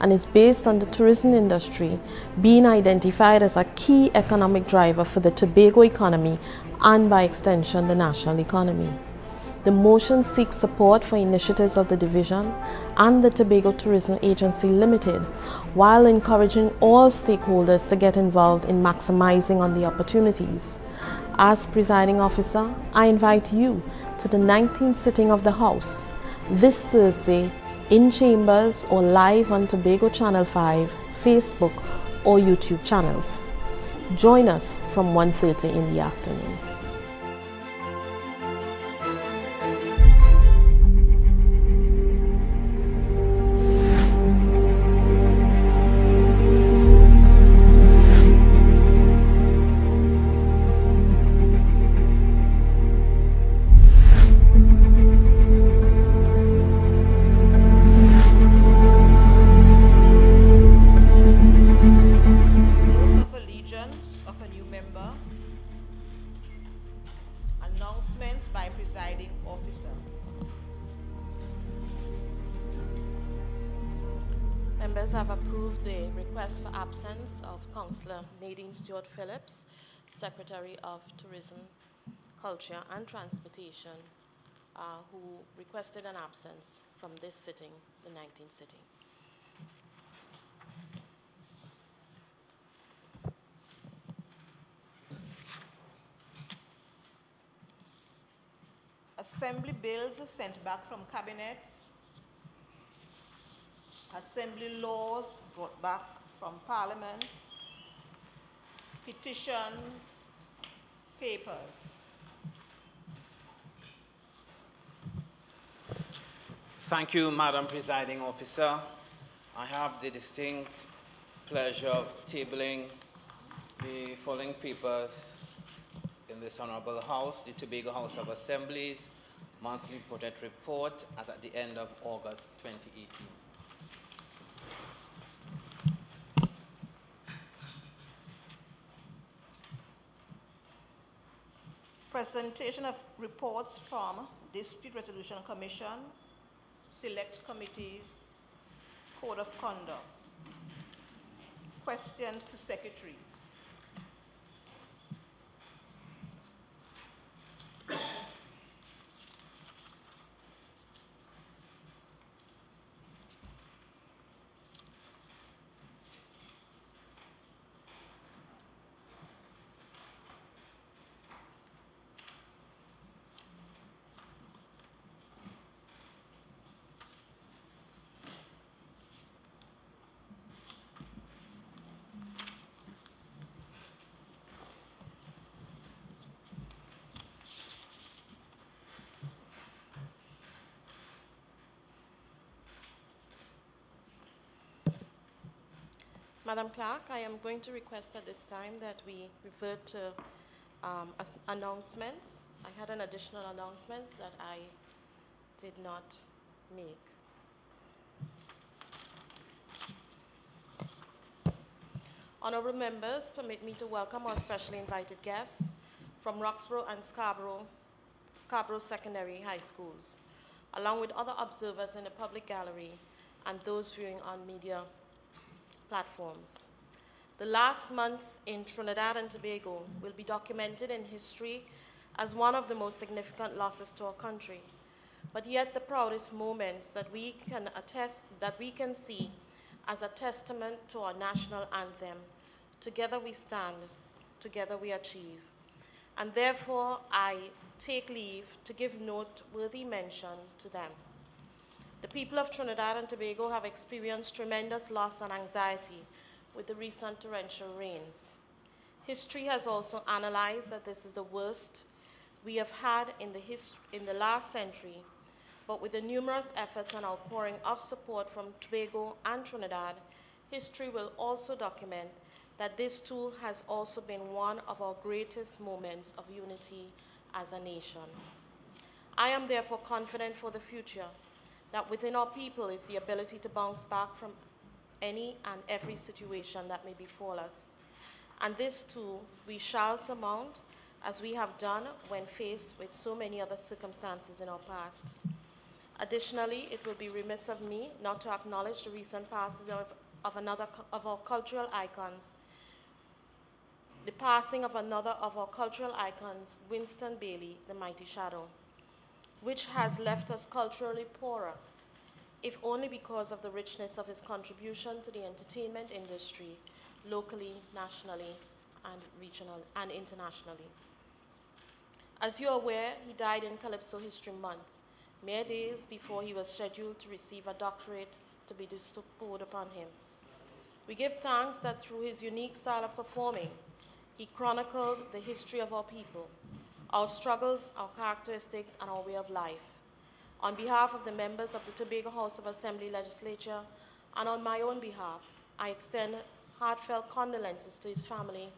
and is based on the tourism industry being identified as a key economic driver for the Tobago economy and by extension the national economy. The motion seeks support for initiatives of the division and the Tobago Tourism Agency Limited, while encouraging all stakeholders to get involved in maximizing on the opportunities. As presiding officer, I invite you to the 19th sitting of the House this Thursday in chambers or live on Tobago Channel 5, Facebook or YouTube channels. Join us from 1:30 in the afternoon. Announcements by presiding officer. Members have approved the request for absence of Councillor Nadine Stewart Phillips, Secretary of Tourism, Culture and Transportation, who requested an absence from this sitting, the 19th sitting. Assembly bills sent back from Cabinet. Assembly laws brought back from Parliament. Petitions, papers. Thank you, Madam Presiding Officer. I have the distinct pleasure of tabling the following papers in this Honorable House: the Tobago House of Assemblies Monthly Project Report as at the end of August 2018. Presentation of reports from Dispute Resolution Commission, Select Committees, Code of Conduct. Questions to secretaries. Madam Clerk, I am going to request at this time that we revert to announcements. I had an additional announcement that I did not make. Honorable members, permit me to welcome our specially invited guests from Roxborough and Scarborough Secondary High Schools, along with other observers in the public gallery and those viewing on media platforms. The last month in Trinidad and Tobago will be documented in history as one of the most significant losses to our country, but yet the proudest moments that we can see as a testament to our national anthem: together we stand, together we achieve. And therefore I take leave to give noteworthy mention to them. The people of Trinidad and Tobago have experienced tremendous loss and anxiety with the recent torrential rains. History has also analyzed that this is the worst we have had in the last century, but with the numerous efforts and outpouring of support from Tobago and Trinidad, history will also document that this too has also been one of our greatest moments of unity as a nation. I am therefore confident for the future that within our people is the ability to bounce back from any and every situation that may befall us. And this too we shall surmount, as we have done when faced with so many other circumstances in our past. Additionally, it will be remiss of me not to acknowledge the recent passing of another of our cultural icons. The passing of another of our cultural icons, Winston Bailey, the Mighty Shadow, which has left us culturally poorer, if only because of the richness of his contribution to the entertainment industry, locally, nationally, and regional and internationally. As you're aware, he died in Calypso History Month, mere days before he was scheduled to receive a doctorate to be bestowed upon him. We give thanks that through his unique style of performing, he chronicled the history of our people, our struggles, our characteristics, and our way of life. On behalf of the members of the Tobago House of Assembly Legislature, and on my own behalf, I extend heartfelt condolences to his family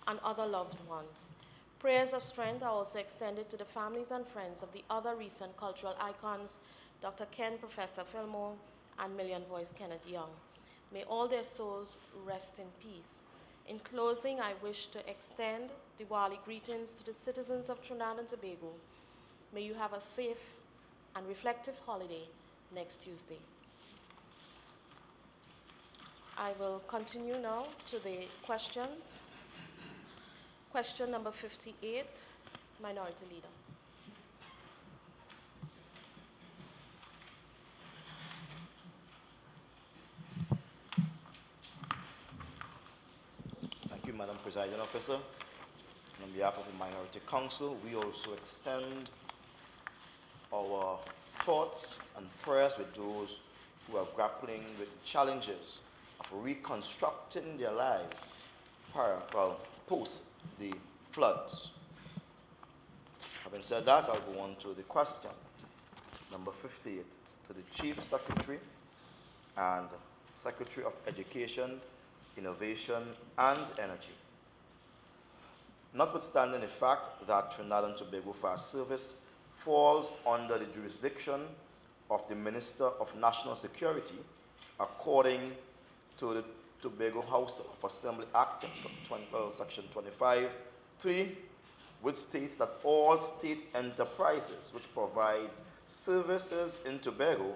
and other loved ones. Prayers of strength are also extended to the families and friends of the other recent cultural icons, Dr. Ken Professor Fillmore and Million Voice Kenneth Young. May all their souls rest in peace. In closing, I wish to extend Diwali greetings to the citizens of Trinidad and Tobago. May you have a safe and reflective holiday next Tuesday. I will continue now to the questions. Question number 58, Minority Leader. Thank you, Madam Presiding Officer. And on behalf of the Minority Council, we also extend our thoughts and prayers with those who are grappling with the challenges of reconstructing their lives post the floods. Having said that, I'll go on to the question, number 58, to the Chief Secretary and Secretary of Education, Innovation and Energy. Notwithstanding the fact that Trinidad and Tobago Fire Service falls under the jurisdiction of the Minister of National Security, according to the Tobago House of Assembly Act, Section 25(3), which states that all state enterprises which provides services in Tobago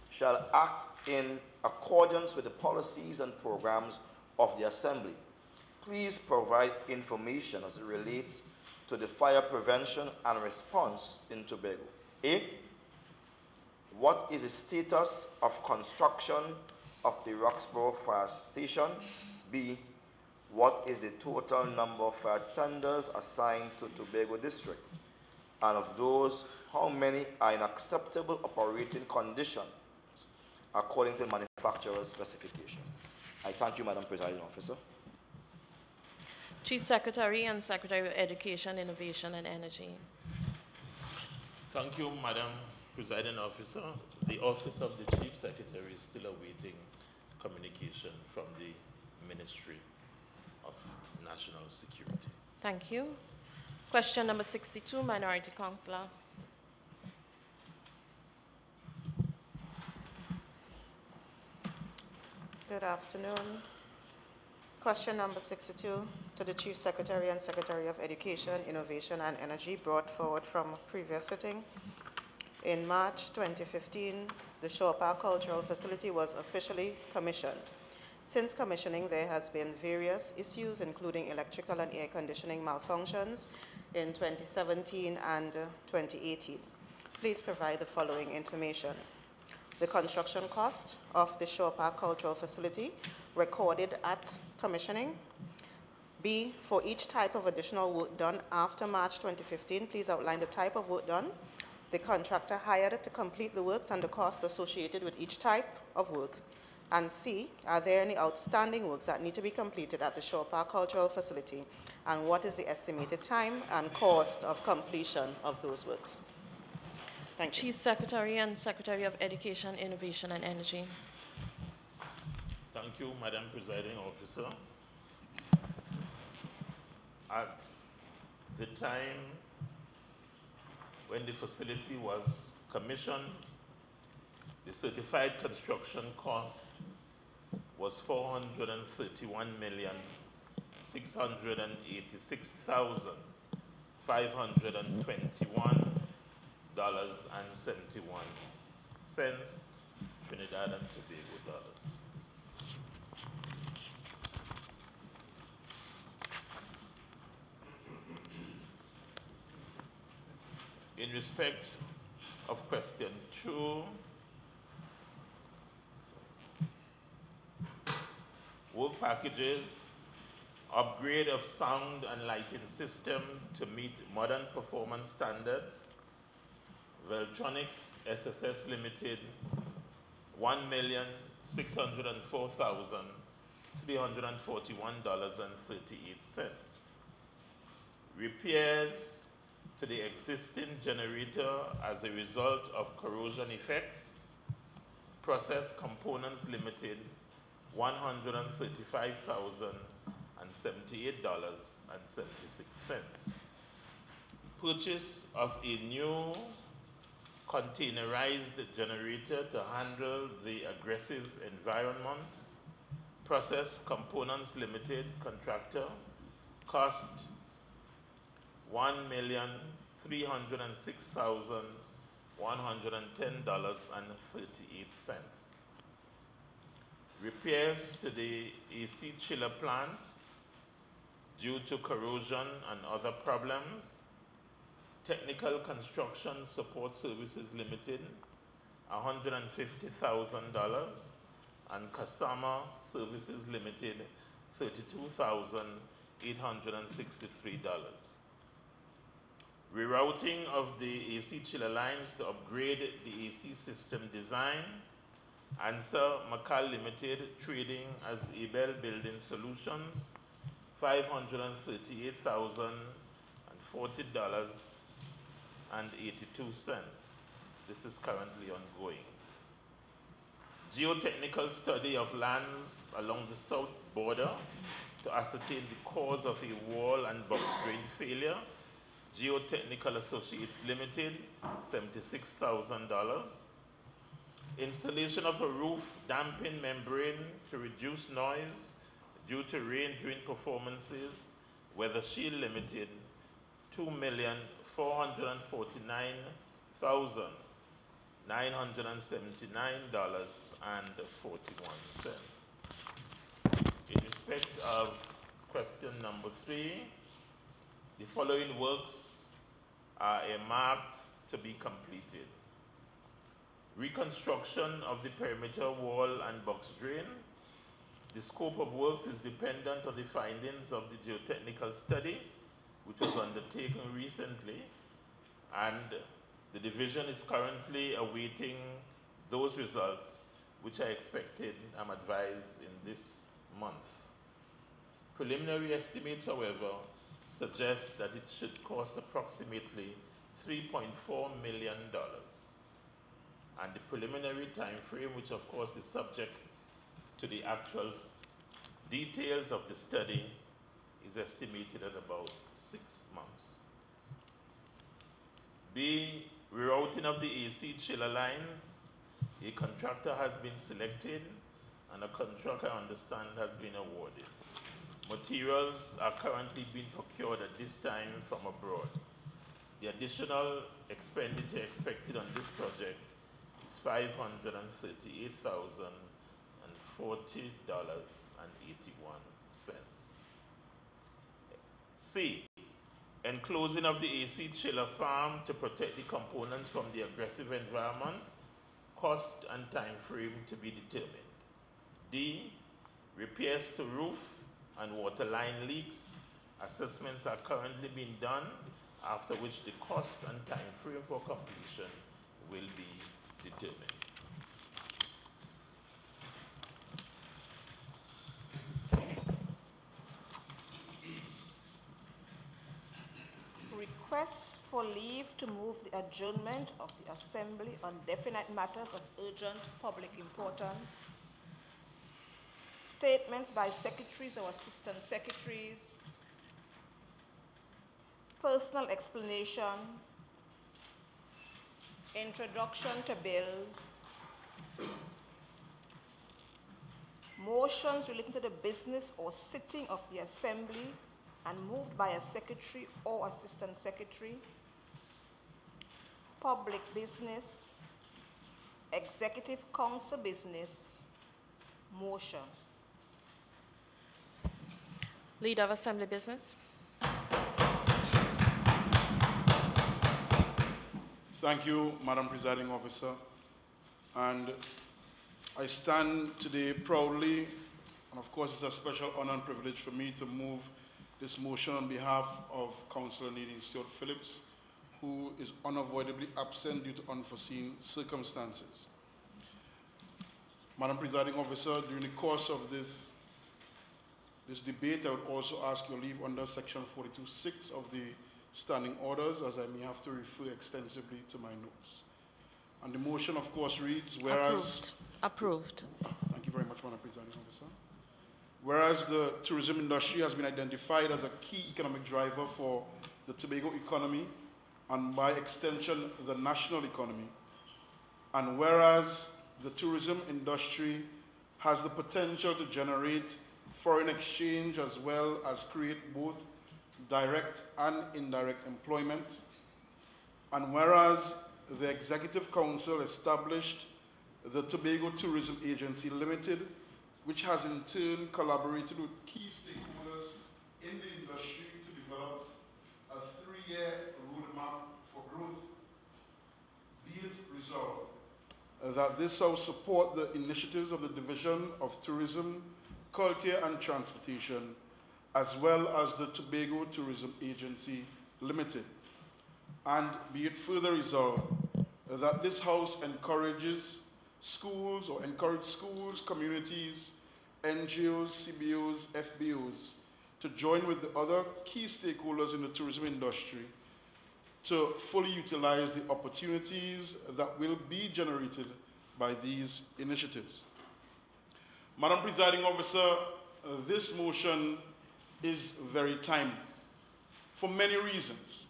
shall act in accordance with the policies and programs of the Assembly. Please provide information as it relates to the fire prevention and response in Tobago. A, what is the status of construction of the Roxborough Fire Station? B, what is the total number of fire tenders assigned to Tobago District? And of those, how many are in acceptable operating condition according to the manufacturer's specification? I thank you, Madam Presiding Officer. Chief Secretary and Secretary of Education, Innovation and Energy. Thank you, Madam Presiding Officer. The Office of the Chief Secretary is still awaiting communication from the Ministry of National Security. Thank you. Question number 62, Minority Councillor. Good afternoon. Question number 62 to the Chief Secretary and Secretary of Education, Innovation and Energy, brought forward from a previous sitting. In March 2015, the Shore Park Cultural Facility was officially commissioned. Since commissioning, there has been various issues, including electrical and air conditioning malfunctions in 2017 and 2018. Please provide the following information. The construction cost of the Shore Park Cultural Facility recorded at commissioning. B, for each type of additional work done after March 2015, please outline the type of work done, the contractor hired to complete the works, and the costs associated with each type of work. And C, are there any outstanding works that need to be completed at the Shore Park Cultural Facility, and what is the estimated time and cost of completion of those works? Thank you. Chief Secretary and Secretary of Education, Innovation and Energy. Thank you, Madam Presiding Officer. At the time when the facility was commissioned, the certified construction cost was $431,686,521.71. cents Trinidad and Tobago dollars. In respect of question 2, work packages, upgrade of sound and lighting system to meet modern performance standards, Veltronics SSS Limited, $1,604,341.38. Repairs to the existing generator as a result of corrosion effects, Process Components Limited, $135,078.76. Purchase of a new containerized generator to handle the aggressive environment, Process Components Limited, contractor, cost $1,306,110.38. Repairs to the AC chiller plant due to corrosion and other problems, Technical Construction Support Services Limited, $150,000, and Kasama Services Limited, $32,863. Rerouting of the AC chiller lines to upgrade the AC system design, Answer Macal Limited, trading as Abel Building Solutions, $538,040.82. This is currently ongoing. Geotechnical study of lands along the south border to ascertain the cause of a wall and box drain failure, Geotechnical Associates Limited, $76,000. Installation of a roof damping membrane to reduce noise due to rain drain performances, Weather Shield Limited, $2,449,979.41. In respect of question number 3, the following works are earmarked to be completed. Reconstruction of the perimeter wall and box drain. The scope of works is dependent on the findings of the geotechnical study, which was undertaken recently, and the division is currently awaiting those results, which are expected, I'm advised, in this month. Preliminary estimates, however, suggest that it should cost approximately $3.4 million. And the preliminary time frame, which of course is subject to the actual details of the study, is estimated at about 6 months. B, rerouting of the AC chiller lines. A contractor has been selected and a contractor, I understand, has been awarded. Materials are currently being procured at this time from abroad. The additional expenditure expected on this project is $538,040.81. C, enclosing of the AC chiller farm to protect the components from the aggressive environment, cost and time frame to be determined. D, repairs to roof and water line leaks. Assessments are currently being done, after which the cost and time frame for completion will be determined. Request for leave to move the adjournment of the Assembly on definite matters of urgent public importance. Statements by secretaries or assistant secretaries. Personal explanations. Introduction to bills. Motions relating to the business or sitting of the Assembly and moved by a secretary or assistant secretary. Public business. Executive Council Business motion. Leader of Assembly Business. Thank you, Madam Presiding Officer. And I stand today proudly, and of course it's a special honor and privilege for me to move this motion on behalf of Councillor Nadine Stewart Phillips, who is unavoidably absent due to unforeseen circumstances. Madam Presiding Officer, during the course of this debate, I would also ask your leave under Section 42(6) of the Standing Orders, as I may have to refer extensively to my notes. And the motion, of course, reads, whereas... Approved. Thank you very much, Madam Presiding Officer. Whereas the tourism industry has been identified as a key economic driver for the Tobago economy, and by extension, the national economy, and whereas the tourism industry has the potential to generate foreign exchange as well as create both direct and indirect employment, and whereas the Executive Council established the Tobago Tourism Agency Limited, which has in turn collaborated with key stakeholders in the industry to develop a 3-year roadmap for growth, be it resolved that this shall support the initiatives of the Division of Tourism, Culture and Transportation, as well as the Tobago Tourism Agency Limited. And be it further resolved that this House encourage schools, communities, NGOs, CBOs, FBOs to join with the other key stakeholders in the tourism industry to fully utilize the opportunities that will be generated by these initiatives. Madam Presiding Officer, this motion is very timely for many reasons.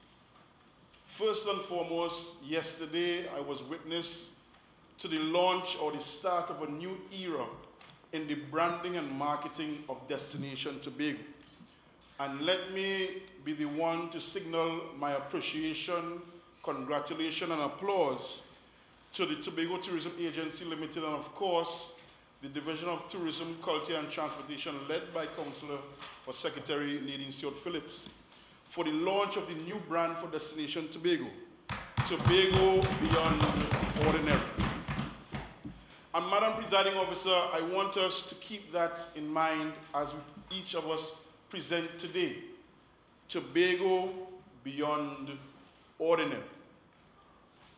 First and foremost, yesterday I was witness to the launch or the start of a new era in the branding and marketing of Destination Tobago. And let me be the one to signal my appreciation, congratulations, and applause to the Tobago Tourism Agency Limited, and of course, the Division of Tourism, Culture and Transportation, led by Councillor or Secretary Nadine Stewart Phillips, for the launch of the new brand for Destination Tobago, Tobago Beyond Ordinary. And Madam Presiding Officer, I want us to keep that in mind as each of us present today, Tobago Beyond Ordinary.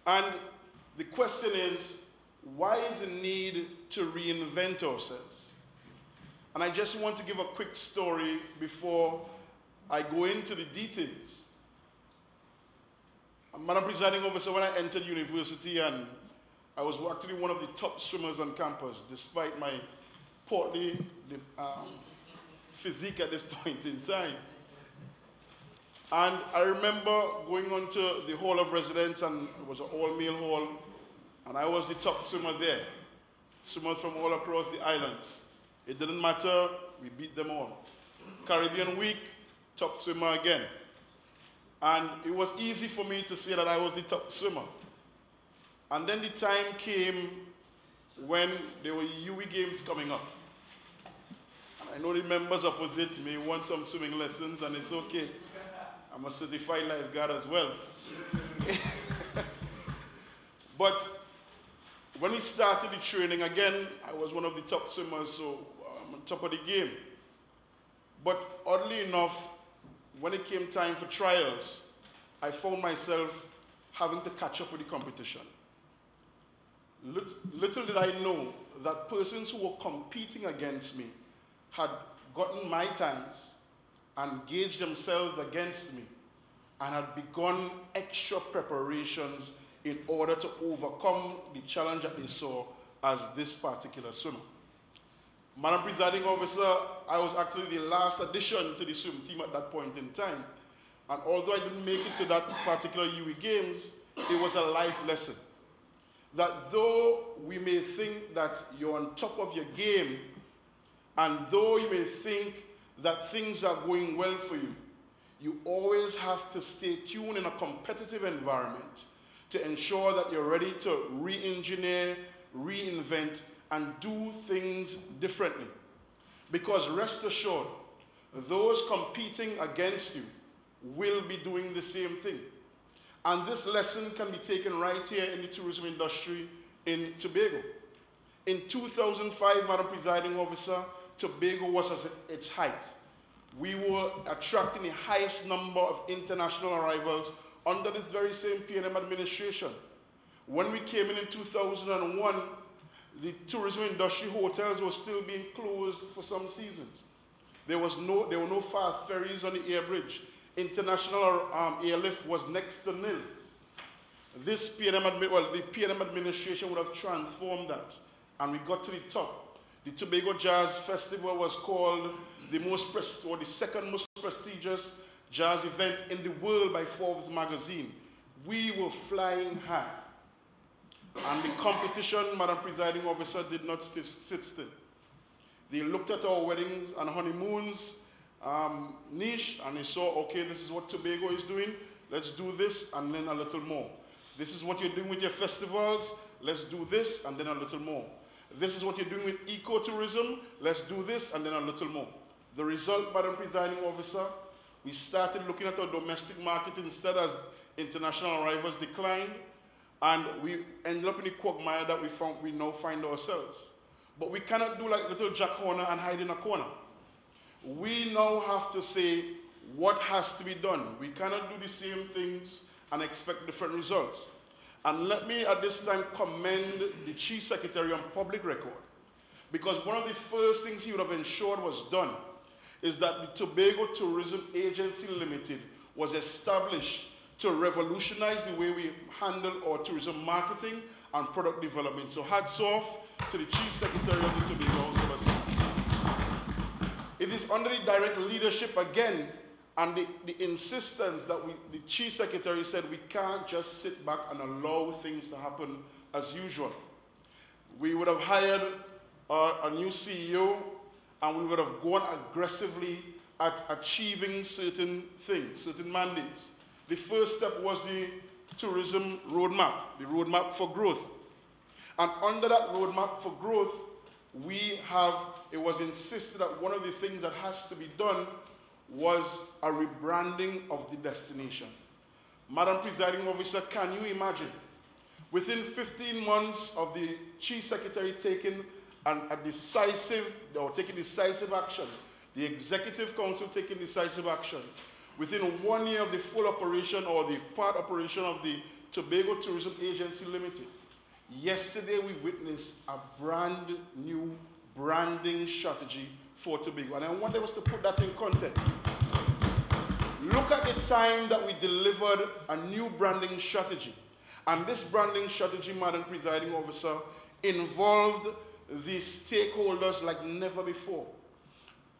And the question is, why the need to reinvent ourselves? And I just want to give a quick story before I go into the details. Madam Presiding Officer, when I entered university, and I was actually one of the top swimmers on campus, despite my portly physique at this point in time. And I remember going on to the Hall of Residence, and it was an all-male hall, and I was the top swimmer there. Swimmers from all across the islands. It didn't matter, we beat them all. Caribbean Week, top swimmer again. And it was easy for me to say that I was the top swimmer. And then the time came when there were UWI Games coming up. And I know the members opposite may want some swimming lessons, and it's okay. I'm a certified lifeguard as well. But when we started the training, again, I was one of the top swimmers, so I'm on top of the game. But oddly enough, when it came time for trials, I found myself having to catch up with the competition. Little did I know that persons who were competing against me had gotten my times and gauged themselves against me and had begun extra preparations in order to overcome the challenge that they saw as this particular swimmer. Madam Presiding Officer, I was actually the last addition to the swim team at that point in time. And although I didn't make it to that particular UWI Games, it was a life lesson. That though we may think that you're on top of your game, and though you may think that things are going well for you, you always have to stay tuned in a competitive environment to ensure that you're ready to re-engineer, reinvent, and do things differently. Because rest assured, those competing against you will be doing the same thing. And this lesson can be taken right here in the tourism industry in Tobago. In 2005, Madam Presiding Officer, Tobago was at its height. We were attracting the highest number of international arrivals under this very same P&M administration. When we came in 2001, the tourism industry hotels were still being closed for some seasons. There were no fast ferries on the air bridge. International airlift was next to nil. This the P&M administration would have transformed that, and we got to the top. The Tobago Jazz Festival was called the second most prestigious jazz event in the world by Forbes magazine. We were flying high. And the competition, Madam Presiding Officer, did not sit still. They looked at our weddings and honeymoons niche, and they saw, okay, this is what Tobago is doing. Let's do this, and then a little more. This is what you're doing with your festivals. Let's do this, and then a little more. This is what you're doing with ecotourism. Let's do this, and then a little more. The result, Madam Presiding Officer, we started looking at our domestic market instead as international arrivals declined, and we ended up in the quagmire that we now find ourselves. But we cannot do like little Jack Horner and hide in a corner. We now have to say what has to be done. We cannot do the same things and expect different results. And let me at this time commend the Chief Secretary on public record, because one of the first things he would have ensured was done is that the Tobago Tourism Agency Limited was established to revolutionize the way we handle our tourism marketing and product development. So hats off to the Chief Secretary of the Tobago House of Assembly. It is under the direct leadership again and the insistence that the Chief Secretary said we can't just sit back and allow things to happen as usual. We would have hired a new CEO, and we would have gone aggressively at achieving certain things, certain mandates. The first step was the tourism roadmap, the roadmap for growth. And under that roadmap for growth, it was insisted that one of the things that has to be done was a rebranding of the destination. Madam Presiding Officer, can you imagine? Within 15 months of the Chief Secretary taking decisive action, the Executive Council taking decisive action, within 1 year of the full operation or the part operation of the Tobago Tourism Agency Limited, yesterday we witnessed a brand new branding strategy for Tobago. And I want us to put that in context. Look at the time that we delivered a new branding strategy. And this branding strategy, Madam Presiding Officer, involved the stakeholders like never before.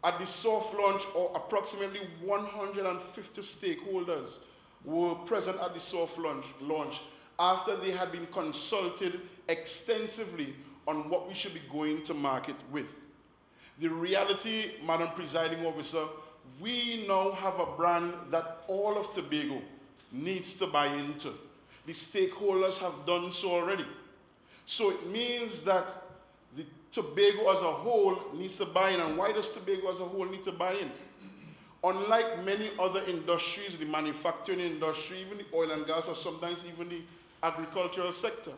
At the soft launch, approximately 150 stakeholders were present at the soft launch after they had been consulted extensively on what we should be going to market with. The reality, Madam Presiding Officer, we now have a brand that all of Tobago needs to buy into. The stakeholders have done so already. So it means that the Tobago as a whole needs to buy in. And why does Tobago as a whole need to buy in? Unlike many other industries, the manufacturing industry, even the oil and gas, or sometimes even the agricultural sector,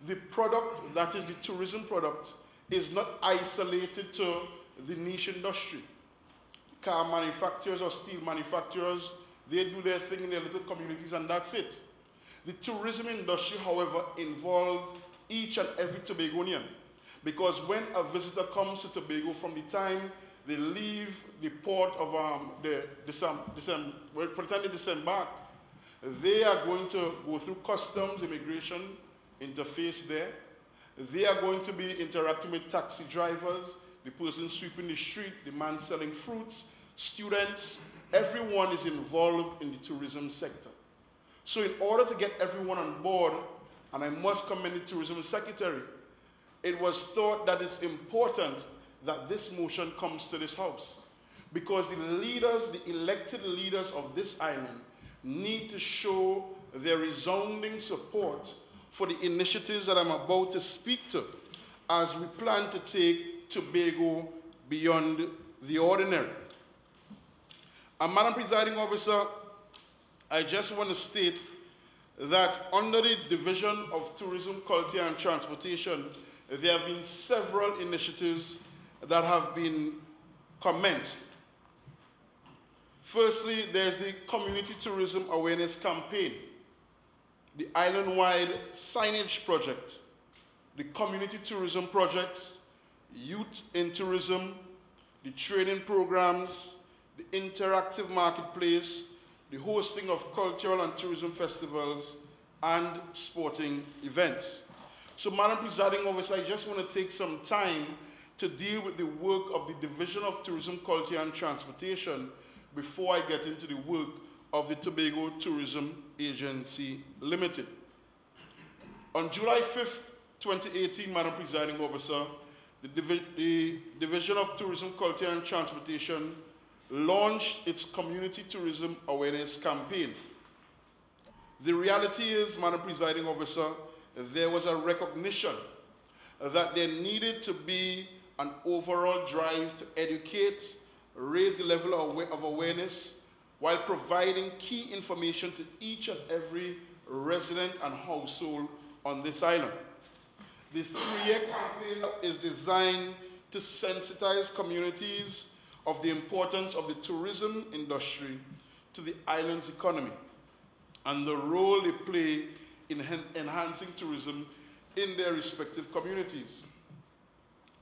the product, that is the tourism product, is not isolated to the niche industry. Car manufacturers or steel manufacturers, they do their thing in their little communities and that's it. The tourism industry, however, involves each and every Tobagonian, because when a visitor comes to Tobago, from the time they leave the port of from the time they disembark, they are going to go through customs, immigration interface there. They are going to be interacting with taxi drivers, the person sweeping the street, the man selling fruits, students. Everyone is involved in the tourism sector. So in order to get everyone on board, and I must commend the Tourism Secretary, it was thought that it's important that this motion comes to this House, because the leaders, the elected leaders of this island, need to show their resounding support for the initiatives that I'm about to speak to as we plan to take Tobago beyond the ordinary. And Madam Presiding Officer, I just want to state that under the Division of Tourism, Culture and Transportation, there have been several initiatives that have been commenced. Firstly, there's the Community Tourism Awareness Campaign, the Island-wide Signage Project, the Community Tourism Projects, Youth in Tourism, the training programs, the interactive marketplace, the hosting of cultural and tourism festivals, and sporting events. So, Madam Presiding Officer, I just want to take some time to deal with the work of the Division of Tourism, Culture and Transportation before I get into the work of the Tobago Tourism Agency Limited. On July 5th, 2018, Madam Presiding Officer, the Division of Tourism, Culture and Transportation launched its Community Tourism Awareness Campaign. The reality is, Madam Presiding Officer, there was a recognition that there needed to be an overall drive to educate, raise the level of awareness, while providing key information to each and every resident and household on this island. The 3-year campaign is designed to sensitize communities of the importance of the tourism industry to the island's economy and the role they play in enhancing tourism in their respective communities.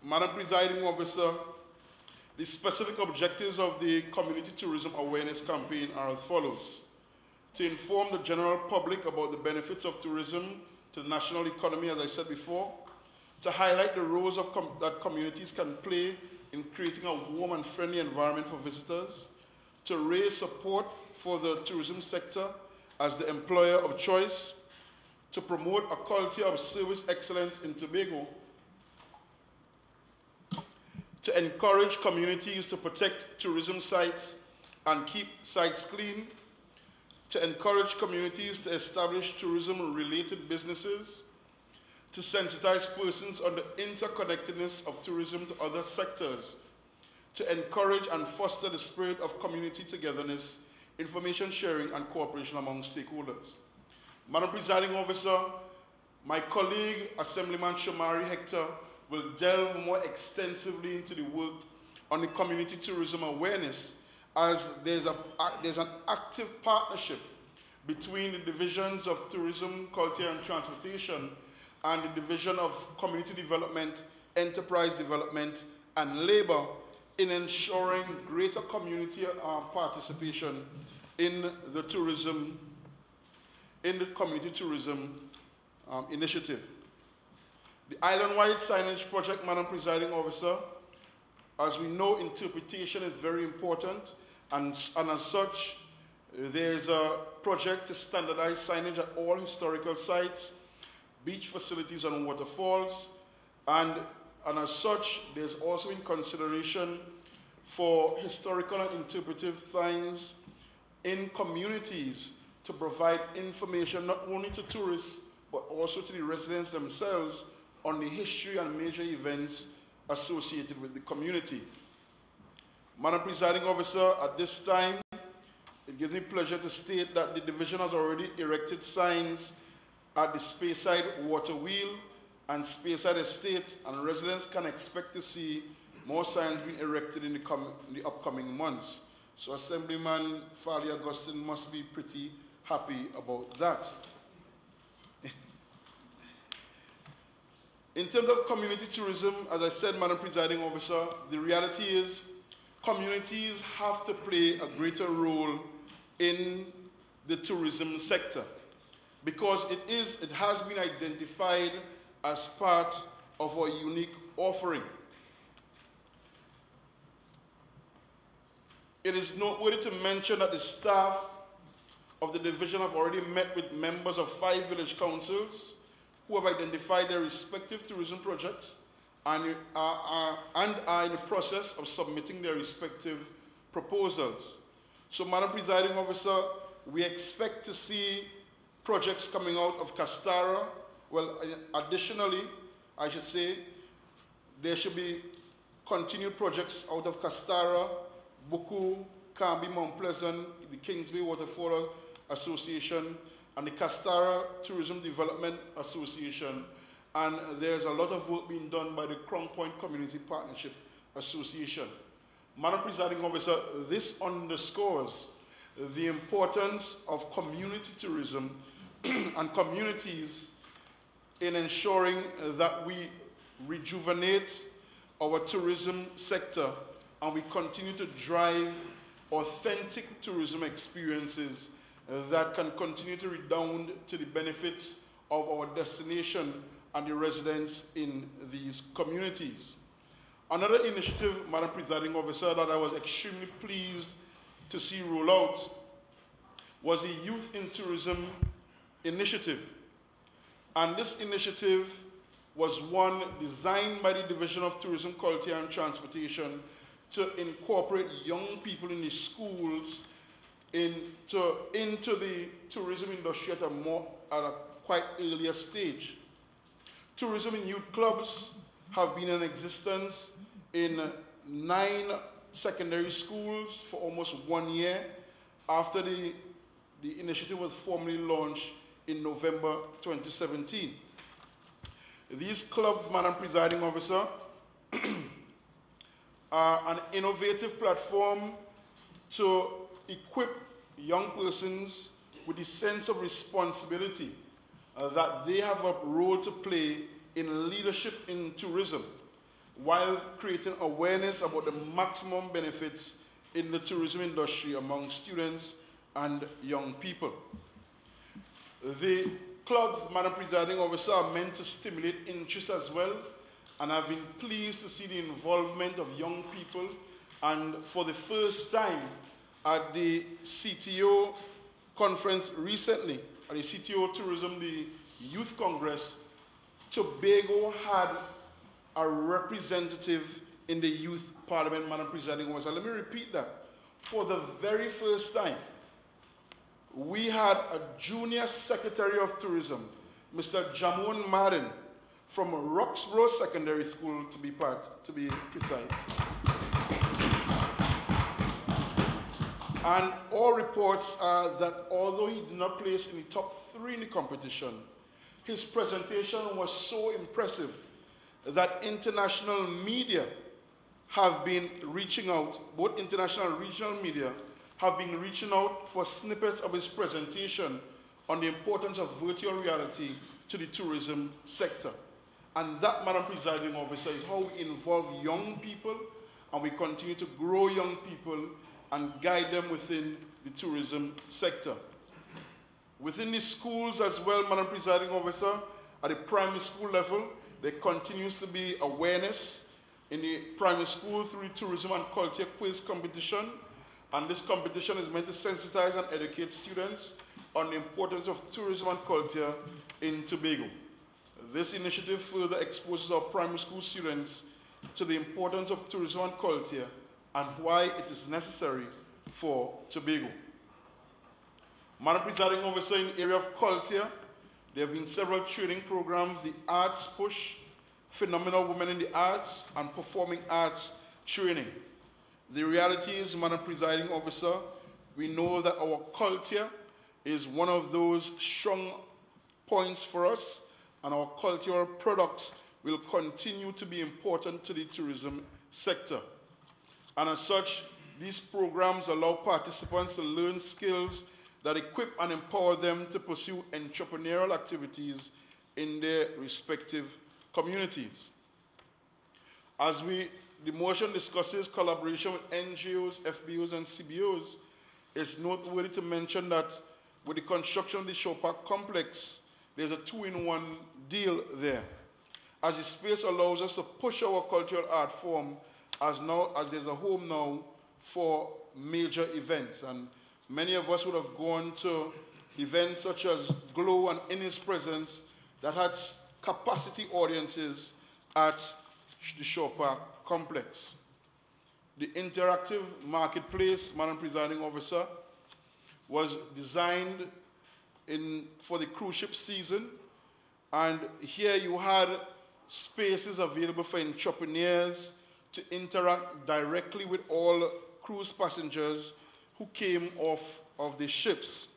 Madam Presiding Officer, the specific objectives of the Community Tourism Awareness Campaign are as follows: to inform the general public about the benefits of tourism to the national economy, as I said before, to highlight the roles that communities can play in creating a warm and friendly environment for visitors, to raise support for the tourism sector as the employer of choice, to promote a culture of service excellence in Tobago, to encourage communities to protect tourism sites and keep sites clean, to encourage communities to establish tourism-related businesses, to sensitize persons on the interconnectedness of tourism to other sectors, to encourage and foster the spirit of community togetherness, information sharing, and cooperation among stakeholders. Madam Presiding Officer, my colleague, Assemblyman Shomari Hector, will delve more extensively into the work on the community tourism awareness, as there's an active partnership between the divisions of Tourism, Culture and Transportation and the Division of Community Development, Enterprise Development and Labor in ensuring greater community participation in the community tourism initiative. The Island-wide Signage Project, Madam Presiding Officer, as we know, interpretation is very important, and as such, there's a project to standardize signage at all historical sites, beach facilities and waterfalls, and as such, there's also in consideration for historical and interpretive signs in communities to provide information not only to tourists, but also to the residents themselves on the history and major events associated with the community. Madam Presiding Officer, at this time, it gives me pleasure to state that the division has already erected signs at the Speyside Water Wheel and Speyside Estate, and residents can expect to see more signs being erected in the upcoming months. So Assemblyman Farley Augustine must be pretty happy about that. In terms of community tourism, as I said, Madam Presiding Officer, the reality is communities have to play a greater role in the tourism sector because it has been identified as part of our unique offering. It is noteworthy to mention that the staff of the division have already met with members of 5 village councils who have identified their respective tourism projects and are in the process of submitting their respective proposals. So, Madam Presiding Officer, we expect to see projects coming out of Castara Well, additionally, I should say, there should be continued projects out of Castara, Buku, Camby, Mount Pleasant, the Kingsway Waterfall Association, and the Castara Tourism Development Association. And there's a lot of work being done by the Crown Point Community Partnership Association. Madam Presiding Officer, this underscores the importance of community tourism and communities in ensuring that we rejuvenate our tourism sector and we continue to drive authentic tourism experiences that can continue to redound to the benefits of our destination and the residents in these communities. Another initiative, Madam Presiding Officer, that I was extremely pleased to see roll out was the Youth in Tourism initiative. And this initiative was one designed by the Division of Tourism, Culture and Transportation to incorporate young people in the schools into the tourism industry at a quite earlier stage. Tourism in youth clubs have been in existence in 9 secondary schools for almost 1 year after the initiative was formally launched in November 2017. These clubs, Madam Presiding Officer, are an innovative platform to equip young persons with the sense of responsibility that they have a role to play in leadership in tourism, while creating awareness about the maximum benefits in the tourism industry among students and young people. The clubs, Madam Presiding Officer, are meant to stimulate interest as well, and I've been pleased to see the involvement of young people. And for the first time at the CTO conference recently, at the CTO Tourism, the Youth Congress, Tobago had a representative in the Youth Parliament, Madam Presiding Officer. Let me repeat that. For the very first time, we had a Junior Secretary of Tourism, Mr. Jamon Madden, from Roxborough Secondary School, to be precise. And all reports are that although he did not place in the top 3 in the competition, his presentation was so impressive that international media have been reaching out, both international and regional media have been reaching out for snippets of his presentation on the importance of virtual reality to the tourism sector. And that, Madam Presiding Officer, is how we involve young people and we continue to grow young people and guide them within the tourism sector. Within the schools as well, Madam Presiding Officer, at the primary school level, there continues to be awareness in the primary school through the tourism and culture quiz competition. And this competition is meant to sensitize and educate students on the importance of tourism and culture in Tobago. This initiative further exposes our primary school students to the importance of tourism and culture and why it is necessary for Tobago. Madam Presiding Officer, in the area of culture, there have been several training programs, the Arts Push, Phenomenal Women in the Arts, and Performing Arts training. The reality is, Madam Presiding Officer, we know that our culture is one of those strong points for us, and our cultural products will continue to be important to the tourism sector. And as such, these programs allow participants to learn skills that equip and empower them to pursue entrepreneurial activities in their respective communities. As the motion discusses collaboration with NGOs, FBOs, and CBOs, it's noteworthy to mention that with the construction of the Show Park complex, there's a 2-in-1 deal there. As the space allows us to push our cultural art form as there's a home now for major events. And many of us would have gone to events such as Glow and In His Presence that had capacity audiences at the Show Park complex. The interactive marketplace, Madam Presiding Officer, was designed for the cruise ship season, And here you had spaces available for entrepreneurs to interact directly with all cruise passengers who came off of the ships.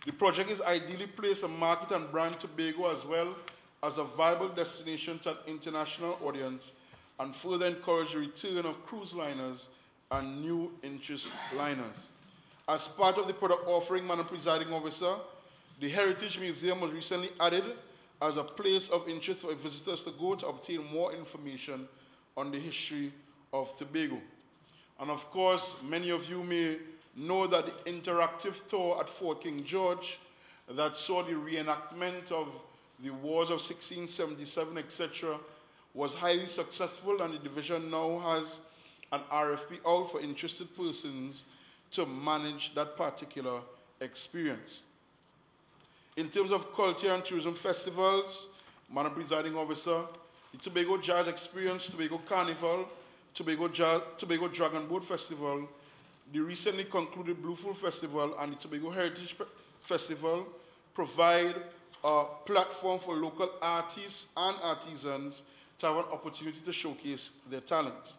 The project is ideally placed to market and brand Tobago as well as a viable destination to an international audience and further encourage the return of cruise liners and new interest liners. As part of the product offering, Madam Presiding Officer, the Heritage Museum was recently added as a place of interest for visitors to go to obtain more information on the history of Tobago. And of course, many of you may know that the interactive tour at Fort King George that saw the reenactment of the wars of 1677, etc., was highly successful, and the division now has an RFP out for interested persons to manage that particular experience. In terms of culture and tourism festivals, Madam Presiding Officer, the Tobago Jazz Experience, Tobago Carnival, Tobago Dragon Boat Festival, the recently concluded Bluefoot Festival, and the Tobago Heritage Festival provide a platform for local artists and artisans to have an opportunity to showcase their talent.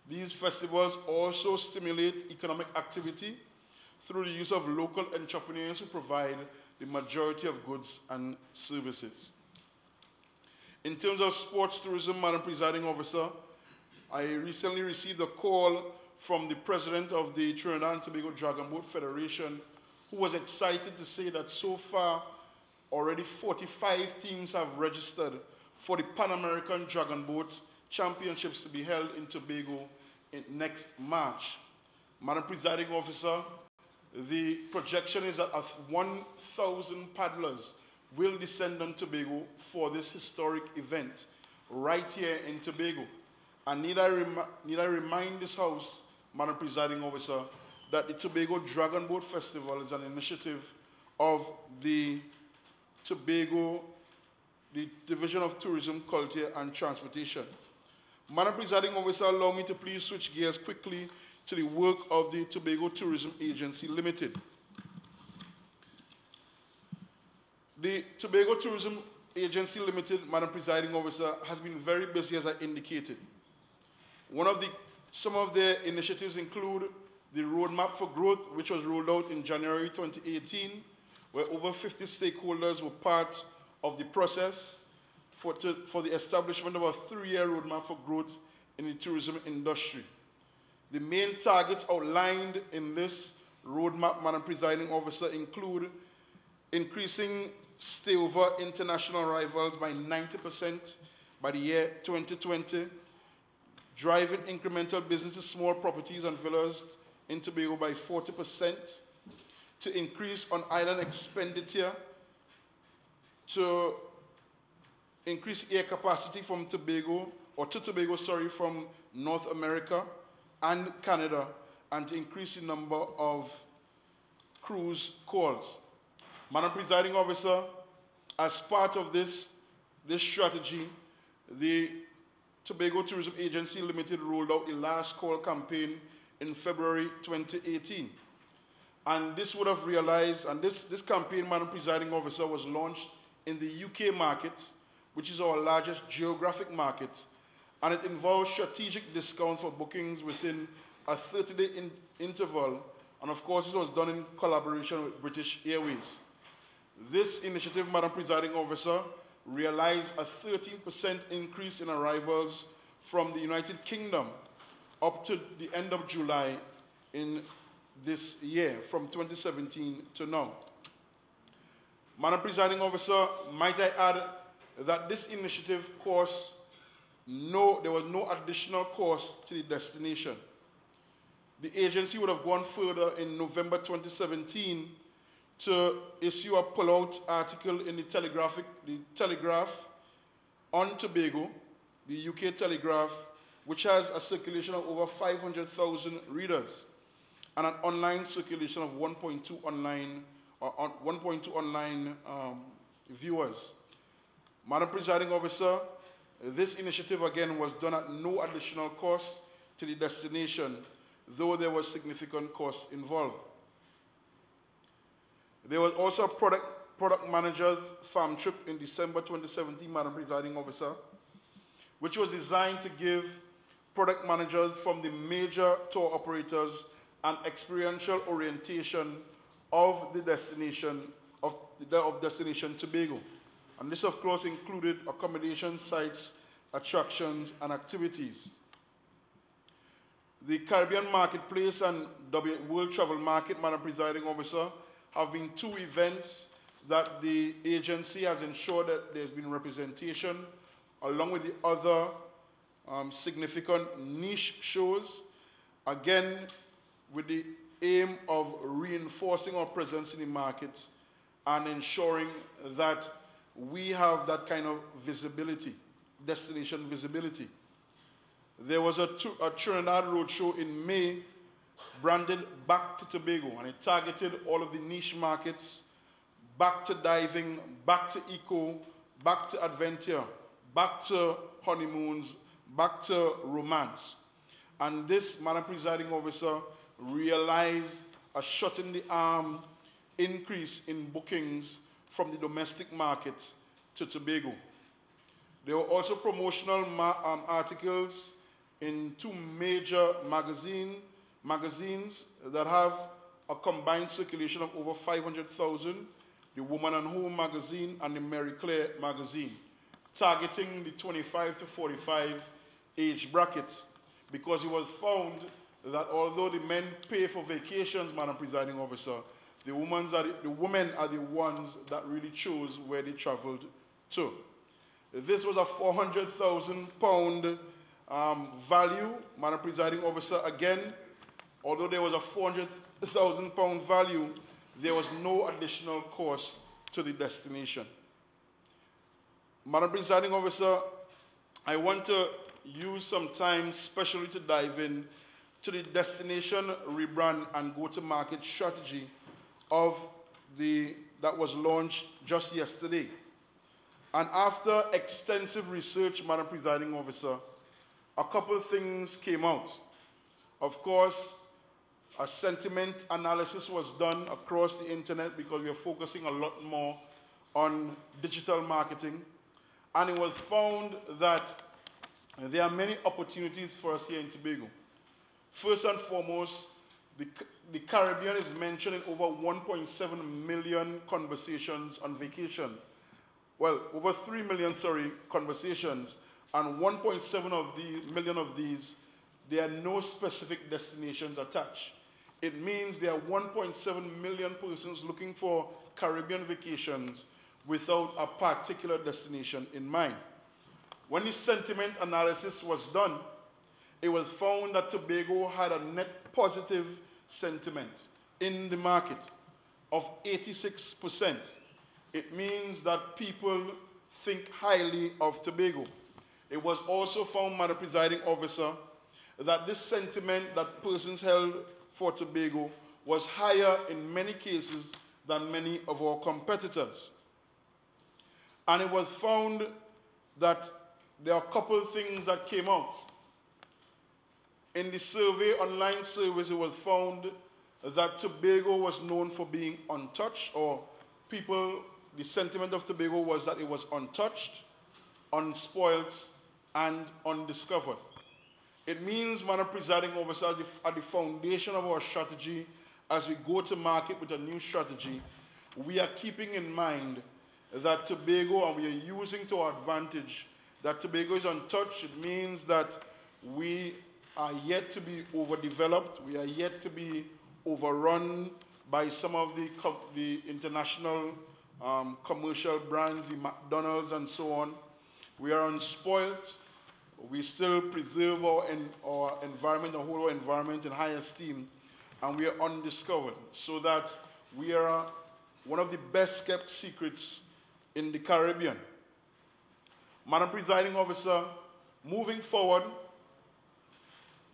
These festivals also stimulate economic activity through the use of local entrepreneurs who provide the majority of goods and services. In terms of sports tourism, Madam Presiding Officer, I recently received a call from the president of the Trinidad and Tobago Dragon Boat Federation, who was excited to say that so far, already 45 teams have registered for the Pan American Dragon Boat Championships to be held in Tobago next March. Madam Presiding Officer, the projection is that 1,000 paddlers will descend on Tobago for this historic event right here in Tobago. And need I remind this House, Madam Presiding Officer, that the Tobago Dragon Boat Festival is an initiative of the Tobago, the Division of Tourism, Culture and Transportation. Madam Presiding Officer, allow me to please switch gears quickly to the work of the Tobago Tourism Agency Limited. The Tobago Tourism Agency Limited, Madam Presiding Officer, has been very busy, as I indicated. Some of their initiatives include the Roadmap for Growth, which was rolled out in January 2018, where over 50 stakeholders were part of the process for the establishment of a 3-year roadmap for growth in the tourism industry. The main targets outlined in this roadmap, Madam Presiding Officer, include increasing stayover international arrivals by 90% by the year 2020, driving incremental businesses, small properties and villas in Tobago by 40%, to increase on-island expenditure, to increase air capacity from Tobago, from North America and Canada, and to increase the number of cruise calls. Madam Presiding Officer, as part of this strategy, the Tobago Tourism Agency Limited rolled out the Last Call campaign in February 2018. And this would have realized, and this campaign, Madam Presiding Officer, was launched in the UK market, which is our largest geographic market, and it involves strategic discounts for bookings within a 30-day interval, and of course, this was done in collaboration with British Airways. This initiative, Madam Presiding Officer, realized a 13% increase in arrivals from the United Kingdom up to the end of July in this year, from 2017 to now. Madam Presiding Officer, might I add that this initiative cost there was no additional cost to the destination. The agency would have gone further in November 2017 to issue a pull-out article in the Telegraph on Tobago, the UK Telegraph, which has a circulation of over 500,000 readers and an online circulation of 1.2 online viewers. Madam Presiding Officer, this initiative again was done at no additional cost to the destination, though there was significant cost involved. There was also a product product managers farm trip in December 2017, Madam Presiding Officer, which was designed to give product managers from the major tour operators an experiential orientation of the destination of Destination Tobago. And this, of course, included accommodation sites, attractions, and activities. The Caribbean Marketplace and World Travel Market, Madam Presiding Officer, have been two events that the agency has ensured that there's been representation, along with the other significant niche shows, again, with the aim of reinforcing our presence in the market and ensuring that we have that kind of visibility, destination visibility. There was a Trinidad Roadshow in May branded Back to Tobago, and it targeted all of the niche markets, back to diving, back to eco, back to adventure, back to honeymoons, back to romance. And this, Madam Presiding Officer, realized a shot in the arm increase in bookings from the domestic market to Tobago. There were also promotional articles in two major magazines that have a combined circulation of over 500,000, the Woman and Home magazine and the Mary Claire magazine, targeting the 25 to 45 age bracket, because it was found that although the men pay for vacations, Madam Presiding Officer, the women are the ones that really chose where they traveled to. This was a £400,000 value, Madam Presiding Officer. Again, although there was a £400,000 value, there was no additional cost to the destination. Madam Presiding Officer, I want to use some time especially to dive in to the destination rebrand and go-to-market strategy that was launched just yesterday. And after extensive research, Madam Presiding Officer, a couple of things came out. Of course, a sentiment analysis was done across the internet because we are focusing a lot more on digital marketing. And it was found that there are many opportunities for us here in Tobago. First and foremost, the Caribbean is mentioned in over 1.7 million conversations on vacation. Well, over 3 million, conversations, and 1.7 million of these, there are no specific destinations attached. It means there are 1.7 million persons looking for Caribbean vacations without a particular destination in mind. When the sentiment analysis was done, it was found that Tobago had a net positive sentiment in the market of 86%. It means that people think highly of Tobago. It was also found, Madam Presiding Officer, that this sentiment that persons held for Tobago was higher in many cases than many of our competitors. And it was found that there are a couple of things that came out. In the survey, online surveys, it was found that Tobago was known for being untouched, or the sentiment of Tobago was that it was untouched, unspoiled, and undiscovered. It means, Madam Presiding Officer, at the foundation of our strategy, as we go to market with a new strategy, we are keeping in mind that Tobago, and we are using to our advantage, that Tobago is untouched. It means that we are yet to be overdeveloped. We are yet to be overrun by some of the international commercial brands, the McDonald's and so on. We are unspoiled. We still preserve our environment, our whole environment in high esteem, and we are undiscovered, so that we are one of the best kept secrets in the Caribbean. Madam Presiding Officer, moving forward,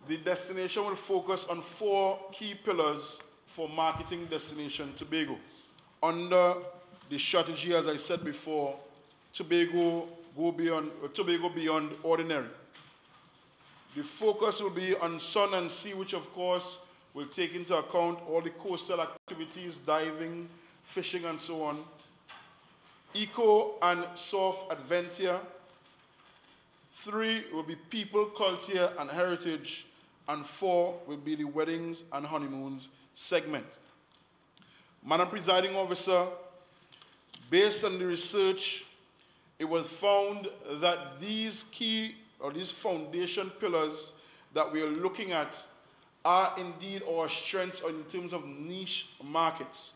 the destination will focus on 4 key pillars for marketing Destination Tobago. Under the strategy, as I said before, Tobago Beyond Ordinary. The focus will be on sun and sea, which of course will take into account all the coastal activities, diving, fishing, and so on. eco and soft adventure. 3 will be people, culture, and heritage. And 4 will be the weddings and honeymoons segment. Madam Presiding Officer, based on the research, it was found that these key or these foundation pillars that we are looking at are indeed our strengths in terms of niche markets.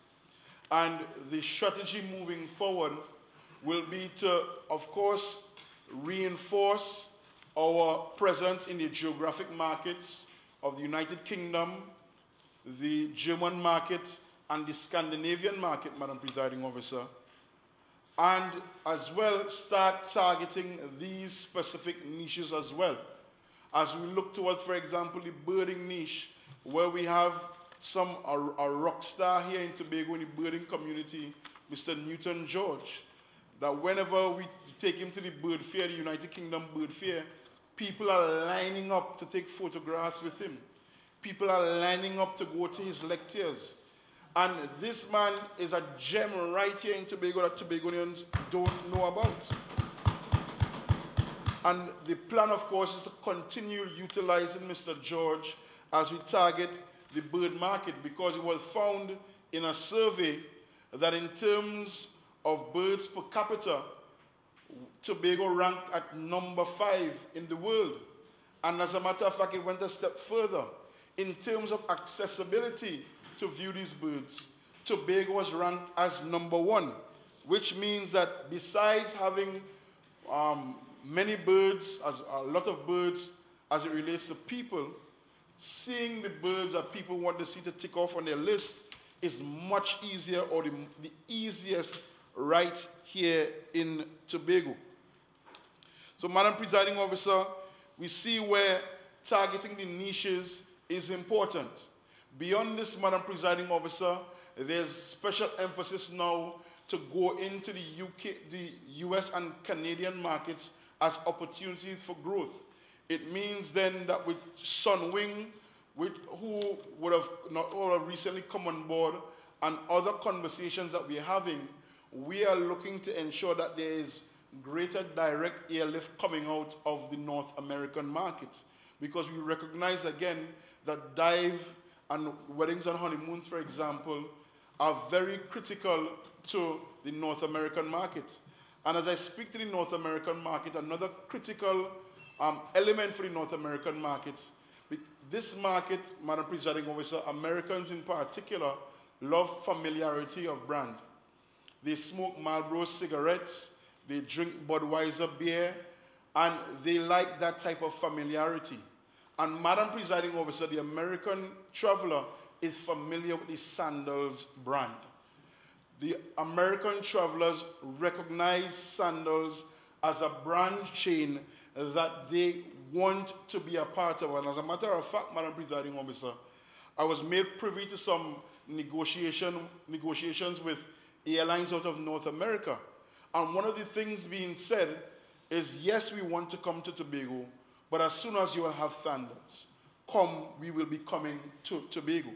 And the strategy moving forward will be to, of course, reinforce our presence in the geographic markets of the United Kingdom, the German market, and the Scandinavian market, Madam Presiding Officer, and as well start targeting these specific niches as well. As we look towards, for example, the birding niche, where we have a rock star here in Tobago in the birding community, Mr. Newton George, that whenever we take him to the bird fair, the United Kingdom bird fair, people are lining up to take photographs with him. People are lining up to go to his lectures. And this man is a gem right here in Tobago that Tobagonians don't know about. And the plan, of course, is to continue utilizing Mr. George as we target the bird market, because it was found in a survey that in terms of birds per capita, Tobago ranked at number 5 in the world. And as a matter of fact, it went a step further. In terms of accessibility to view these birds, Tobago was ranked as number 1, which means that besides having many birds, a lot of birds as it relates to people, seeing the birds that people want to see to tick off on their list is much easier, or the easiest right here in Tobago. So, Madam Presiding Officer, we see where targeting the niches is important. Beyond this, Madam Presiding Officer, there's special emphasis now to go into the US and Canadian markets as opportunities for growth. It means then that with Sunwing, who would have not all have recently come on board, and other conversations that we're having, we are looking to ensure that there is greater direct airlift coming out of the North American markets, because we recognize again that dive and weddings and honeymoons, for example, are very critical to the North American market. And as I speak to the North American market, another critical element for the North American market, this market, Madam Presiding Officer, Americans in particular, love familiarity of brand. They smoke Marlboro cigarettes, they drink Budweiser beer, and they like that type of familiarity. And Madam Presiding Officer, the American traveler is familiar with the Sandals brand. The American travelers recognize Sandals as a brand chain that they want to be a part of. And as a matter of fact, Madam Presiding Officer, I was made privy to some negotiations with airlines out of North America. And one of the things being said is, yes, we want to come to Tobago, but as soon as you will have Sandals, we will be coming to Tobago.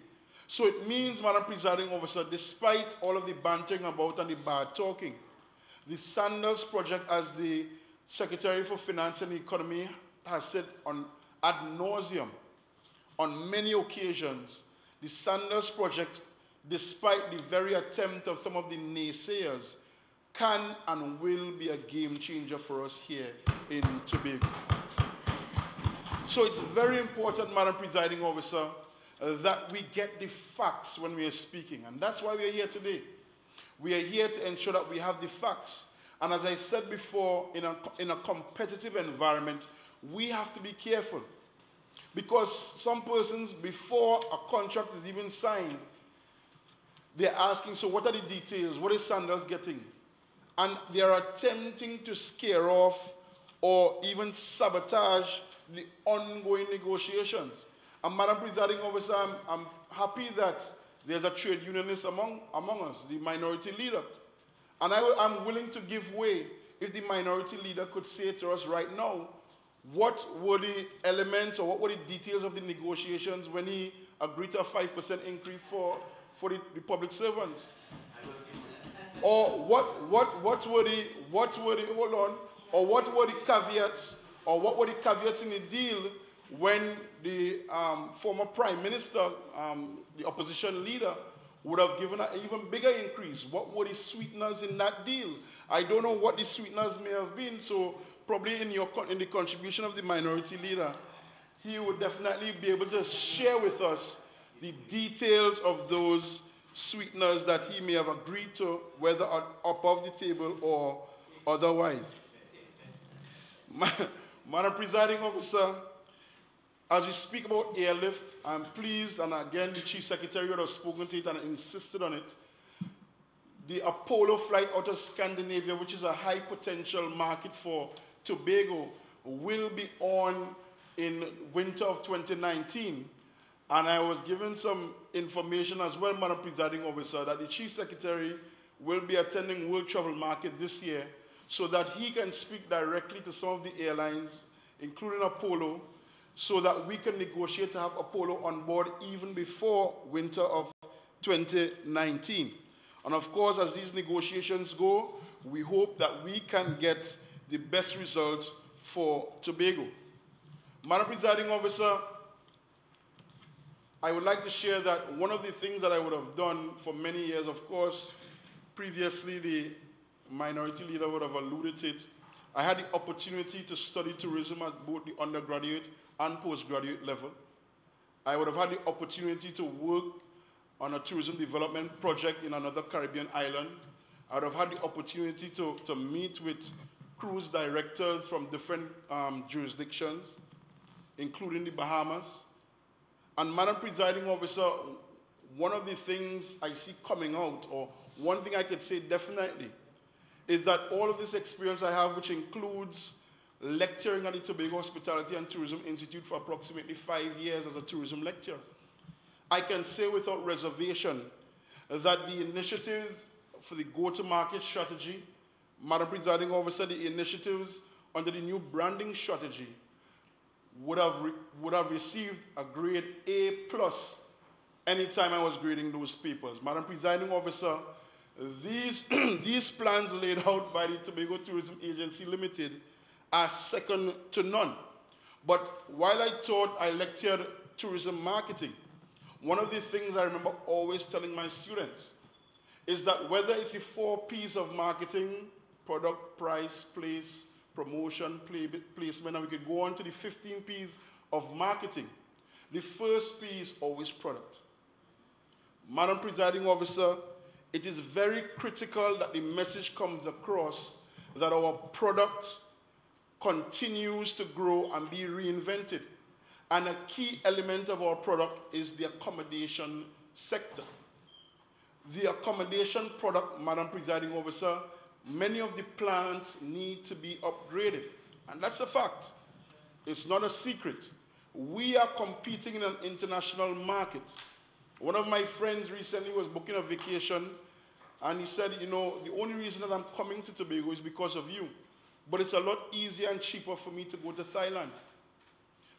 So it means, Madam Presiding Officer, despite all of the bantering about and the bad talking, the Sandals project, as the Secretary for Finance and Economy has said ad nauseum on many occasions, the Sandals project, despite the very attempt of some of the naysayers, can and will be a game changer for us here in Tobago. So it's very important, Madam Presiding Officer, that we get the facts when we are speaking. And that's why we are here today. We are here to ensure that we have the facts. And as I said before, in a competitive environment, we have to be careful. Because some persons, before a contract is even signed, they're asking, so what are the details? What is Sandals getting? And they are attempting to scare off or even sabotage the ongoing negotiations. And Madam Presiding Officer, I'm happy that there's a trade unionist among us, the minority leader. And I'm willing to give way if the minority leader could say to us right now, what were the elements or what were the details of the negotiations when he agreed to a 5% increase for the public servants? Or what were the hold on, or what were the caveats, or what were the caveats in the deal when the former Prime Minister, the opposition leader, would have given an even bigger increase? What were the sweeteners in that deal? I don't know what the sweeteners may have been, so probably in the contribution of the minority leader, he would definitely be able to share with us the details of those sweeteners that he may have agreed to, whether above the table or otherwise. Madam Presiding Officer, as we speak about airlift, I'm pleased, and again the Chief Secretary would have spoken to it and insisted on it, the Apollo flight out of Scandinavia, which is a high potential market for Tobago, will be on in winter of 2019. And I was given some information as well, Madam Presiding Officer, that the Chief Secretary will be attending World Travel Market this year so that he can speak directly to some of the airlines, including Apollo, so that we can negotiate to have Apollo on board even before winter of 2019. And of course, as these negotiations go, we hope that we can get the best results for Tobago. Madam Presiding Officer, I would like to share that one of the things that I would have done for many years, of course, previously the minority leader would have alluded to it, I had the opportunity to study tourism at both the undergraduate and postgraduate level. I would have had the opportunity to work on a tourism development project in another Caribbean island. I would have had the opportunity to meet with cruise directors from different jurisdictions, including the Bahamas. And Madam Presiding Officer, one of the things I see coming out, or one thing I could say definitely, is that all of this experience I have, which includes lecturing at the Tobago Hospitality and Tourism Institute for approximately 5 years as a tourism lecturer, I can say without reservation that the initiatives for the go-to-market strategy, Madam Presiding Officer, the initiatives under the new branding strategy would have received a grade A+ anytime I was grading those papers. Madam Presiding Officer, these plans laid out by the Tobago Tourism Agency Limited are second to none. But while I taught, I lectured tourism marketing, one of the things I remember always telling my students is that whether it's the 4 P's of marketing, product, price, place, promotion, placement, and we could go on to the 15 P's of marketing, the first P is always product. Madam Presiding Officer, it is very critical that the message comes across that our product continues to grow and be reinvented. And a key element of our product is the accommodation sector. The accommodation product, Madam Presiding Officer, many of the plants need to be upgraded. And that's a fact. It's not a secret. We are competing in an international market. One of my friends recently was booking a vacation, and he said, you know, the only reason that I'm coming to Tobago is because of you. But it's a lot easier and cheaper for me to go to Thailand.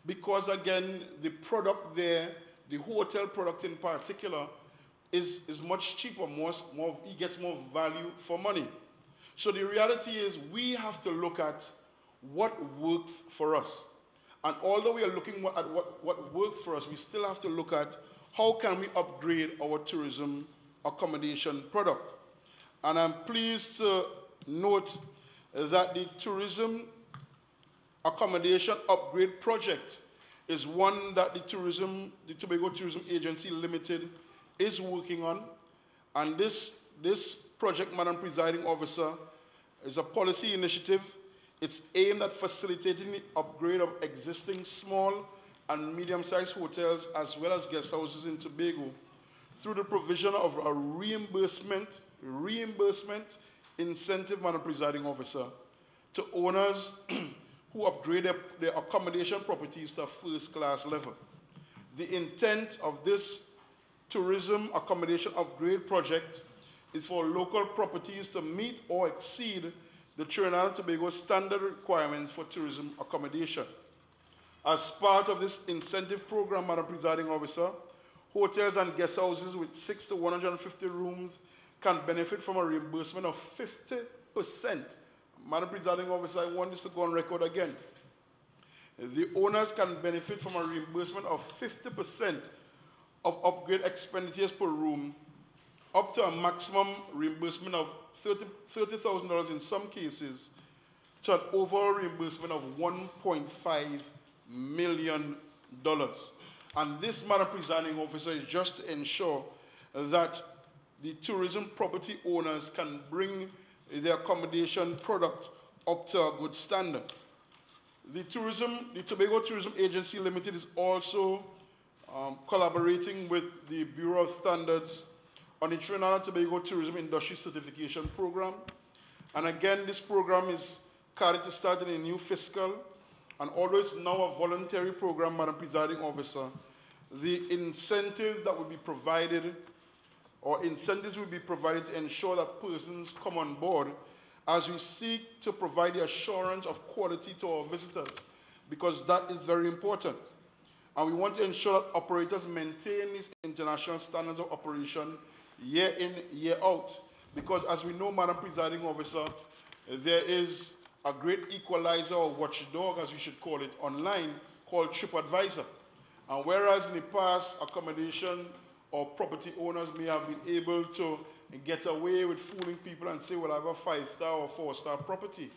Because again, the product there, the hotel product in particular, is much cheaper, he gets more value for money. So the reality is we have to look at what works for us. And although we are looking at what works for us, we still have to look at how can we upgrade our tourism accommodation product. And I'm pleased to note that the tourism accommodation upgrade project is one that the Tobago Tourism Agency Limited is working on. And this project, Madam Presiding Officer, is a policy initiative. It's aimed at facilitating the upgrade of existing small and medium-sized hotels as well as guest houses in Tobago through the provision of a reimbursement incentive, Madam Presiding Officer, to owners who upgrade their accommodation properties to a first-class level. The intent of this tourism accommodation upgrade project is for local properties to meet or exceed the Trinidad and Tobago standard requirements for tourism accommodation. As part of this incentive program, Madam Presiding Officer, hotels and guest houses with 6 to 150 rooms can benefit from a reimbursement of 50%. Madam Presiding Officer, I want this to go on record again. The owners can benefit from a reimbursement of 50% of upgrade expenditures per room, up to a maximum reimbursement of $30,000 in some cases, to an overall reimbursement of $1.5 million. And this, Madam Presiding Officer, is just to ensure that the tourism property owners can bring their accommodation product up to a good standard. The Tobago Tourism Agency Limited is also collaborating with the Bureau of Standards on the Trinidad and Tobago Tourism Industry Certification Program. And again, this program is carried to start in a new fiscal, and although it's now a voluntary program, Madam Presiding Officer, the incentives that will be provided, or incentives will be provided to ensure that persons come on board as we seek to provide the assurance of quality to our visitors, because that is very important. And we want to ensure that operators maintain these international standards of operation year in, year out. Because as we know, Madam Presiding Officer, there is a great equalizer or watchdog, as we should call it, online, called TripAdvisor. And whereas in the past, accommodation or property owners may have been able to get away with fooling people and say, well, I have a 5-star or 4-star property.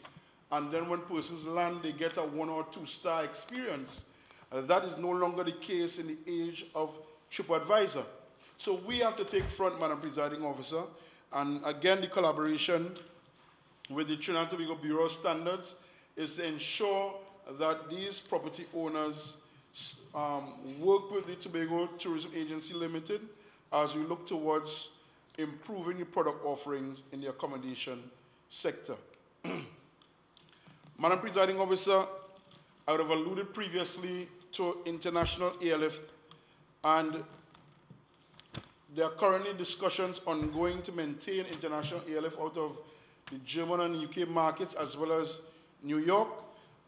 And then when persons land, they get a 1 or 2-star experience. That is no longer the case in the age of TripAdvisor. So we have to take front, Madam Presiding Officer, and again, the collaboration with the Trinidad and Tobago Bureau of Standards is to ensure that these property owners work with the Tobago Tourism Agency Limited as we look towards improving the product offerings in the accommodation sector. Madam Presiding Officer, I would have alluded previously to international airlift, and there are currently discussions ongoing to maintain international airlift out of the German and UK markets as well as New York,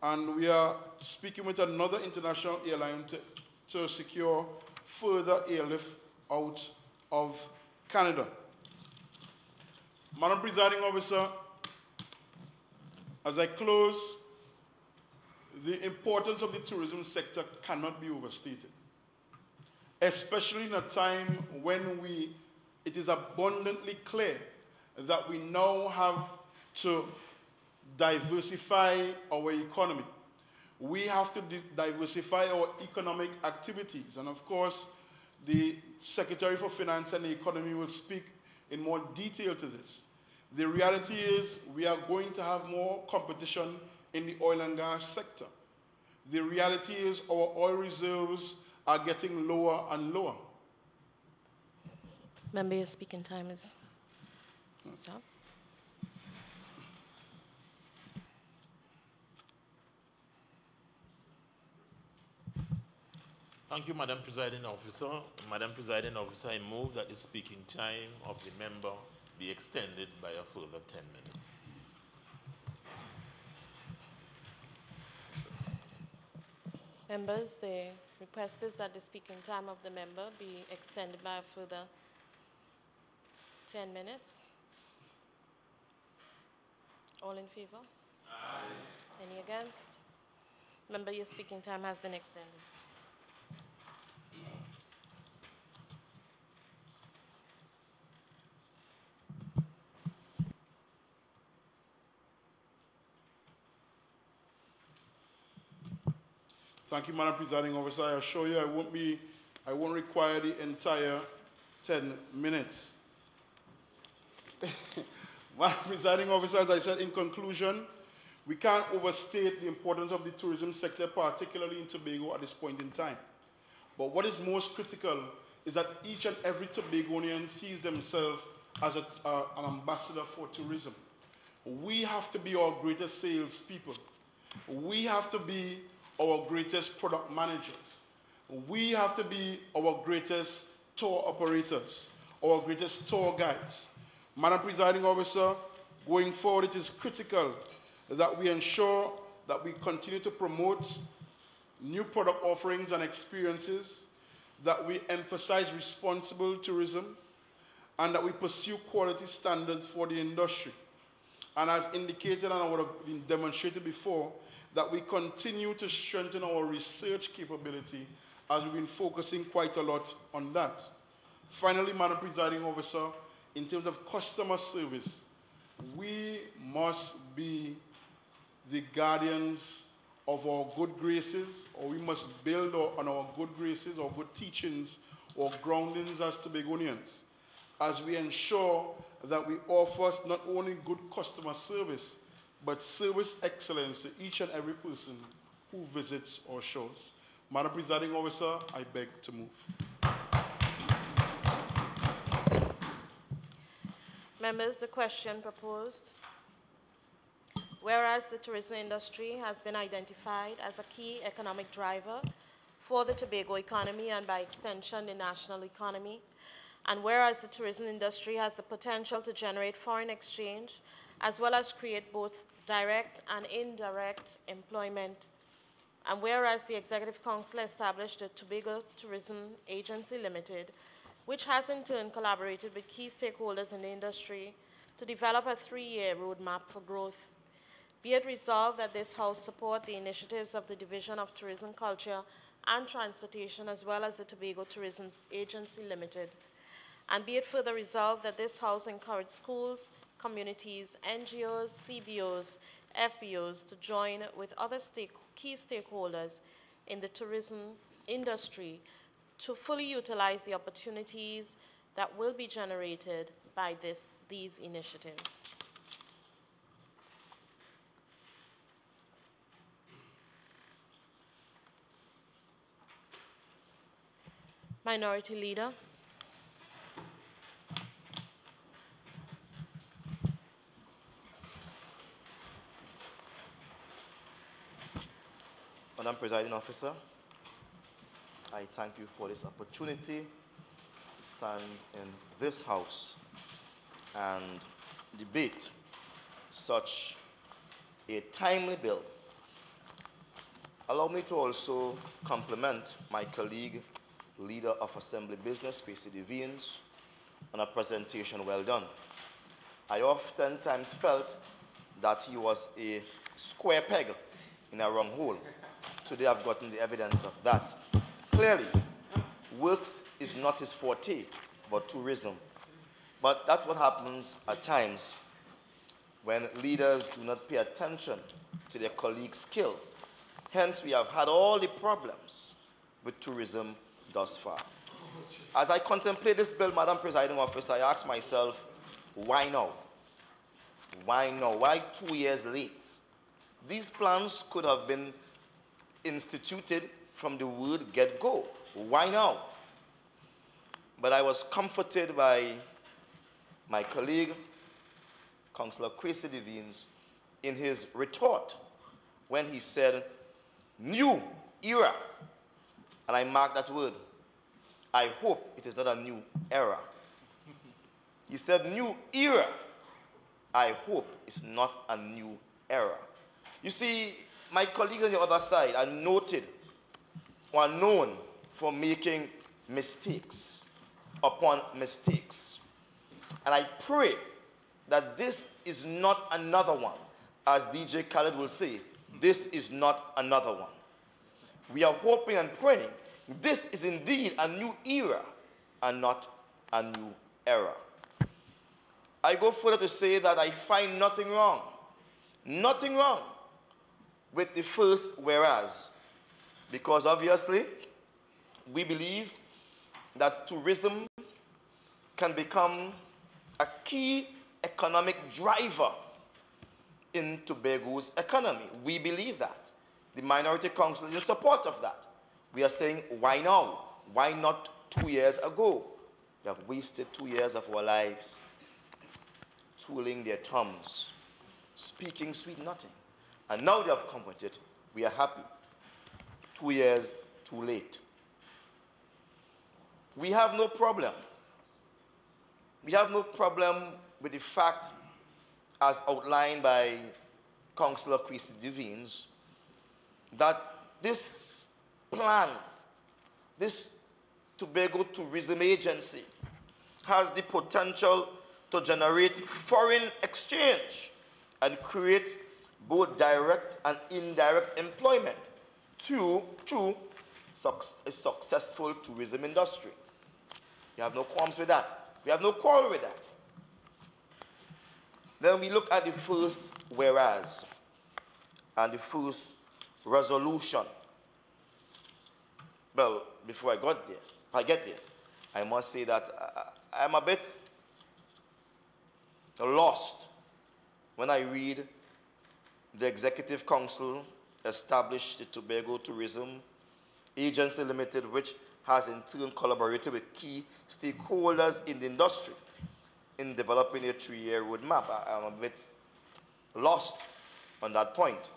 and we are speaking with another international airline to secure further airlift out of Canada. Madam Presiding Officer, as I close, the importance of the tourism sector cannot be overstated, especially in a time when it is abundantly clear that we now have to diversify our economy. We have to diversify our economic activities. And of course, the Secretary for Finance and the Economy will speak in more detail to this. The reality is we are going to have more competition in the oil and gas sector. The reality is our oil reserves are getting lower and lower. Member, your speaking time is up. Thank you, Madam Presiding Officer. Madam Presiding Officer, I move that the speaking time of the member be extended by a further 10 minutes. Members, the request is that the speaking time of the member be extended by a further 10 minutes. All in favor? Aye. Any against? Member, your speaking time has been extended. Thank you, Madam Presiding Officer. I assure you I won't require the entire 10 minutes. Madam Presiding Officer, as I said in conclusion, we can't overstate the importance of the tourism sector, particularly in Tobago at this point in time. But what is most critical is that each and every Tobagonian sees themselves as an ambassador for tourism. We have to be our greatest salespeople. We have to be our greatest product managers. We have to be our greatest tour operators, our greatest tour guides. Madam Presiding Officer, going forward, it is critical that we ensure that we continue to promote new product offerings and experiences, that we emphasize responsible tourism, and that we pursue quality standards for the industry. And as indicated and would have been demonstrated before, that we continue to strengthen our research capability as we've been focusing quite a lot on that. Finally, Madam Presiding Officer, in terms of customer service, we must be the guardians of our good graces, or we must build on our good graces, or good teachings, or groundings as Tobagonians, as we ensure that we offer not only good customer service, but service excellence to each and every person who visits our shows. Madam Presiding Officer, I beg to move. Members, the question proposed. Whereas the tourism industry has been identified as a key economic driver for the Tobago economy and by extension the national economy, and whereas the tourism industry has the potential to generate foreign exchange as well as create both direct and indirect employment, and whereas the Executive Council established the Tobago Tourism Agency Limited, which has in turn collaborated with key stakeholders in the industry to develop a 3-year roadmap for growth. Be it resolved that this House support the initiatives of the Division of Tourism, Culture and Transportation as well as the Tobago Tourism Agency Limited. And be it further resolved that this House encourage schools, communities, NGOs, CBOs, FBOs to join with other key stakeholders in the tourism industry to fully utilize the opportunities that will be generated by these initiatives. Minority Leader. Madam Presiding Officer, I thank you for this opportunity to stand in this House and debate such a timely bill. Allow me to also compliment my colleague, Leader of Assembly Business, Kwesi Devines, on a presentation well done. I oftentimes felt that he was a square peg in a round hole. Today I've gotten the evidence of that. Clearly, works is not his forte, but tourism. But that's what happens at times when leaders do not pay attention to their colleagues' skill. Hence, we have had all the problems with tourism thus far. As I contemplate this bill, Madam Presiding Officer, I ask myself, why now? Why now? Why 2 years late? These plans could have been instituted from the word get-go. Why now? But I was comforted by my colleague, Councillor Kwesi Devines, in his retort when he said, new era. And I marked that word. I hope it is not a new era. He said, new era. I hope it's not a new era. You see, my colleagues on the other side are noted or are known for making mistakes upon mistakes. And I pray that this is not another one. As DJ Khaled will say, this is not another one. We are hoping and praying this is indeed a new era and not a new era. I go further to say that I find nothing wrong with the first whereas, because obviously we believe that tourism can become a key economic driver in Tobago's economy. We believe that. The Minority Council is in support of that. We are saying, why now? Why not 2 years ago? We have wasted 2 years of our lives twiddling their thumbs, speaking sweet nothing. And now they have come with it. We are happy. 2 years too late. We have no problem. We have no problem with the fact, as outlined by Councillor Kwesi Devines, that this plan, this Tobago Tourism Agency, has the potential to generate foreign exchange and create both direct and indirect employment through a successful tourism industry. We have no qualms with that. We have no quarrel with that. Then we look at the first whereas and the first resolution. Well, before I get there, I must say that I'm a bit lost when I read the Executive Council established the Tobago Tourism Agency Limited, which has in turn collaborated with key stakeholders in the industry in developing a 3-year roadmap. I'm a bit lost on that point.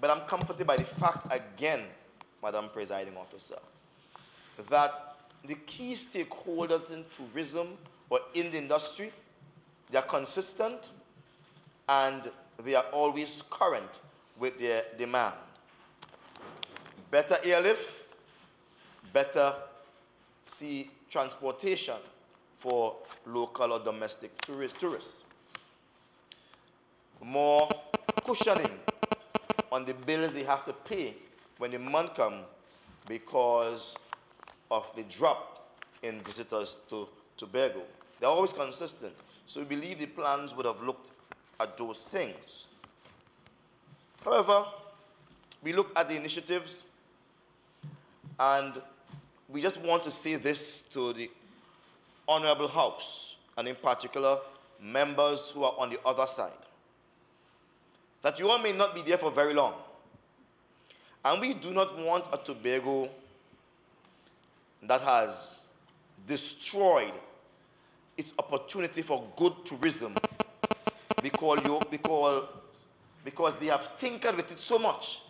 But I'm comforted by the fact again, Madam Presiding Officer, that the key stakeholders in tourism or in the industry, they are consistent and they are always current with their demand. Better airlift, better sea transportation for local or domestic tourists. More cushioning on the bills they have to pay when the month comes because of the drop in visitors to Tobago. They're always consistent. So we believe the plans would have looked at those things. However, we look at the initiatives and we just want to say this to the Honorable House, and in particular, members who are on the other side, that you all may not be there for very long. And we do not want a Tobago that has destroyed its opportunity for good tourism because they have tinkered with it so much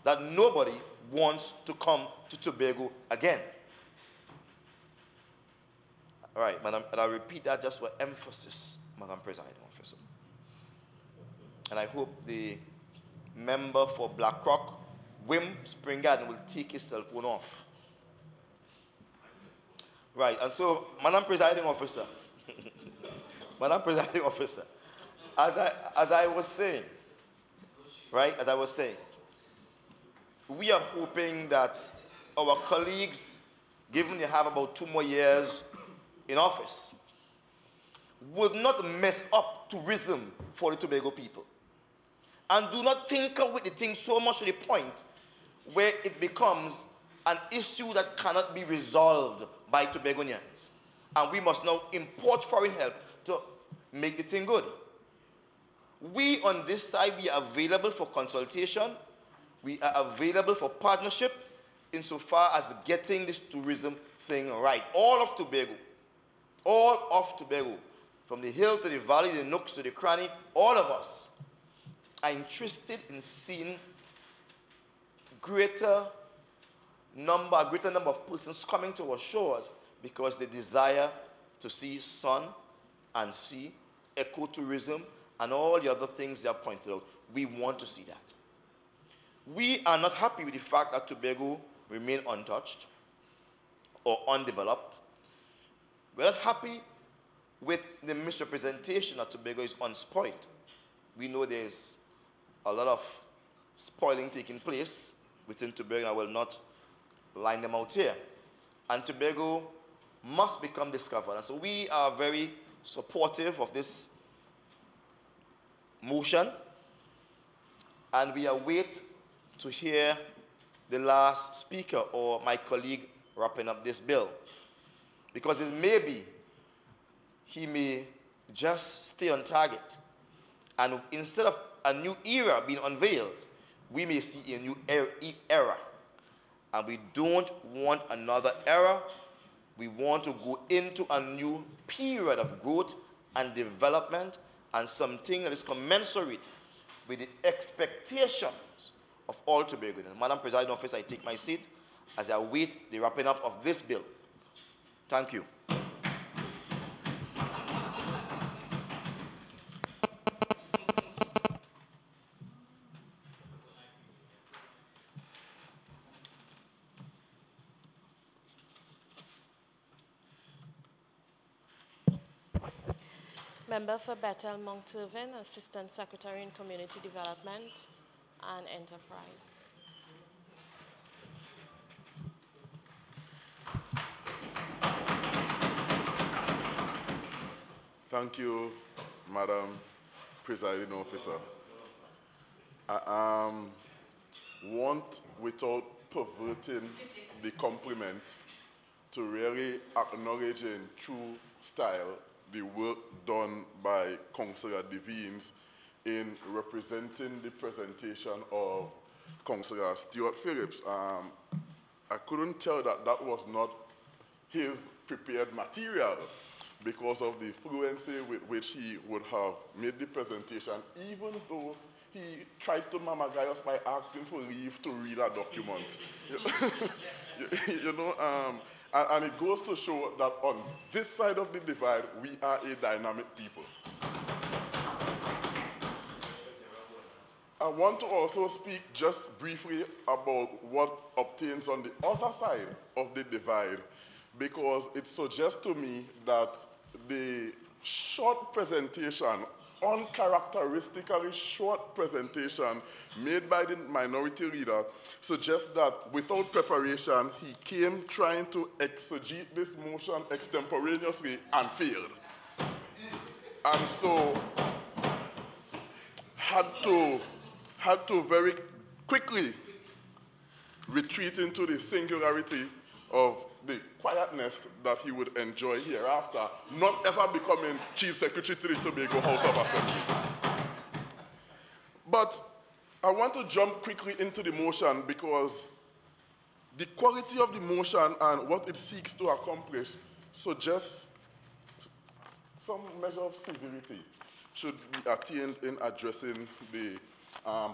that nobody wants to come to Tobago again. All right, Madam, and I'll repeat that just for emphasis, Madam Presiding Officer. And I hope the member for Blackrock, Wim Springgarden, will take his cell phone off. Right, and so, Madam Presiding Officer, Madam Presiding Officer, as I was saying, we are hoping that our colleagues, given they have about 2 more years in office, would not mess up tourism for the Tobago people. And do not tinker with the thing so much to the point where it becomes an issue that cannot be resolved by Tobagonians. And we must now import foreign help to make the thing good. We on this side, we are available for consultation. We are available for partnership insofar as getting this tourism thing right. All of Tobago, from the hill to the valley, the nooks to the cranny, all of us are interested in seeing a greater number of persons coming to our shores because they desire to see sun and sea, ecotourism, and all the other things they have pointed out. We want to see that. We are not happy with the fact that Tobago remain untouched or undeveloped. We're not happy with the misrepresentation that Tobago is unspoiled. We know there's a lot of spoiling taking place within Tobago, and I will not line them out here. And Tobago must become discovered. And so we are very supportive of this motion, and we await to hear the last speaker or my colleague wrapping up this bill. Because it may be, he may just stay on target. And instead of a new era being unveiled, we may see a new era. And we don't want another era. We want to go into a new period of growth and development and something that is commensurate with the expectations of all Tobagonians. Madam Presiding Officer, I take my seat as I await the wrapping up of this bill. Thank you. Member for Bethel Mount-Irvin, Assistant Secretary in Community Development and Enterprise. Thank you, Madam Presiding Officer. I want, without perverting the compliment, to really acknowledge in true style the work done by Councillor Devines in representing the presentation of Councillor Stuart Phillips. I couldn't tell that that was not his prepared material because of the fluency with which he would have made the presentation, even though he tried to mamagai us by asking for leave to read our documents. And it goes to show that on this side of the divide, we are a dynamic people. I want to also speak just briefly about what obtains on the other side of the divide, because it suggests to me that the short presentation, uncharacteristically short presentation made by the minority leader suggests that without preparation, he came trying to exegete this motion extemporaneously and failed. And so had to very quickly retreat into the singularity of the quietness that he would enjoy hereafter, not ever becoming Chief Secretary to the Tobago House of Assembly. But I want to jump quickly into the motion because the quality of the motion and what it seeks to accomplish suggests some measure of civility should be attained in addressing the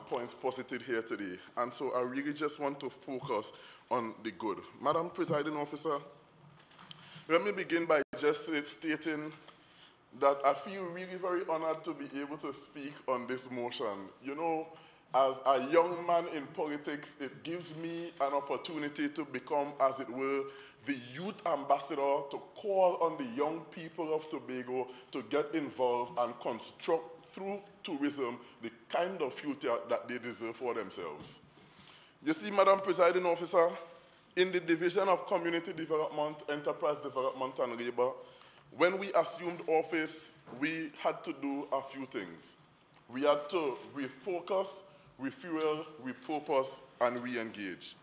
points posited here today. And so I really just want to focus on the good. Madam Presiding Officer, let me begin by just stating that I feel really very honored to be able to speak on this motion. You know, as a young man in politics, it gives me an opportunity to become, as it were, the youth ambassador to call on the young people of Tobago to get involved and construct through tourism the kind of future that they deserve for themselves. You see, Madam Presiding Officer, in the Division of Community Development, Enterprise Development and Labor, when we assumed office, we had to do a few things. We had to refocus, refuel, repurpose, and re-engage.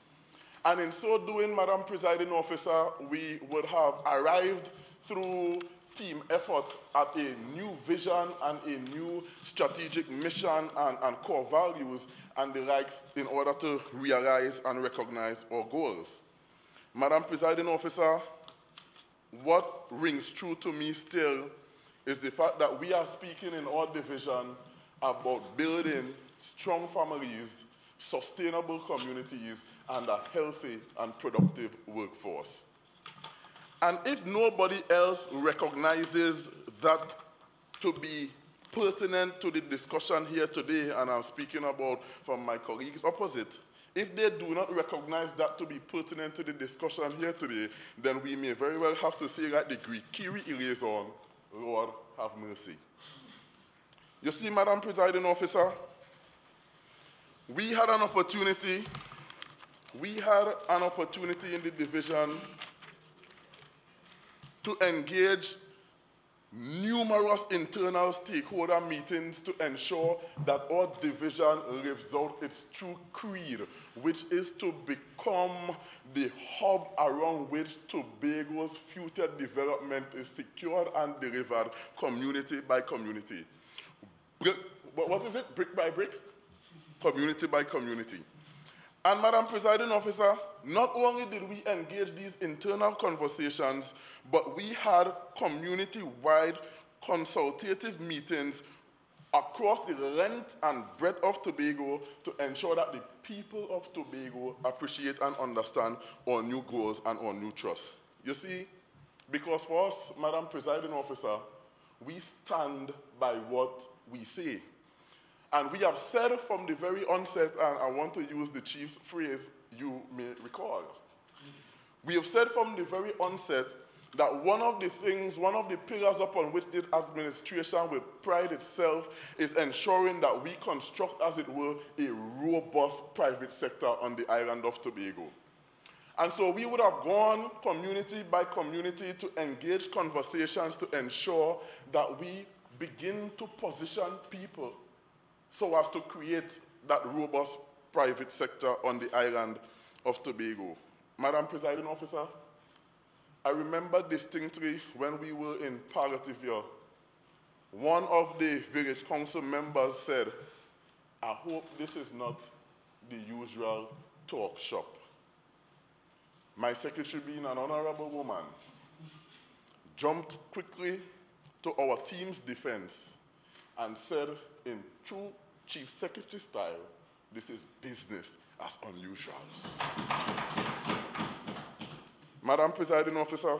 And in so doing, Madam Presiding Officer, we would have arrived through team efforts at a new vision and a new strategic mission and core values and the likes in order to realize and recognize our goals. Madam Presiding Officer, what rings true to me still is the fact that we are speaking in our division about building strong families, sustainable communities, and a healthy and productive workforce. And if nobody else recognizes that to be pertinent to the discussion here today, and I'm speaking about from my colleagues opposite, if they do not recognize that to be pertinent to the discussion here today, then we may very well have to say like the Greek, Kyrie eleison, Lord have mercy. You see, Madam Presiding Officer, we had an opportunity in the division to engage numerous internal stakeholder meetings to ensure that our division lives out its true creed, which is to become the hub around which Tobago's future development is secured and delivered community by community. What is it? Brick by brick? Community by community. And Madam Presiding Officer, not only did we engage these internal conversations, but we had community-wide consultative meetings across the length and breadth of Tobago to ensure that the people of Tobago appreciate and understand our new goals and our new trust. You see, because for us, Madam Presiding Officer, we stand by what we say. And we have said from the very onset, and I want to use the Chief's phrase you may recall. We have said from the very onset that one of the pillars upon which this administration will pride itself is ensuring that we construct, as it were, a robust private sector on the island of Tobago. And so we would have gone community by community to engage conversations to ensure that we begin to position people so as to create that robust private sector on the island of Tobago. Madam Presiding Officer, I remember distinctly when we were in Parativier, one of the village council members said, I hope this is not the usual talk shop. My secretary, being an honorable woman, jumped quickly to our team's defense and said in true chief secretary style, this is business as unusual. Madam Presiding Officer,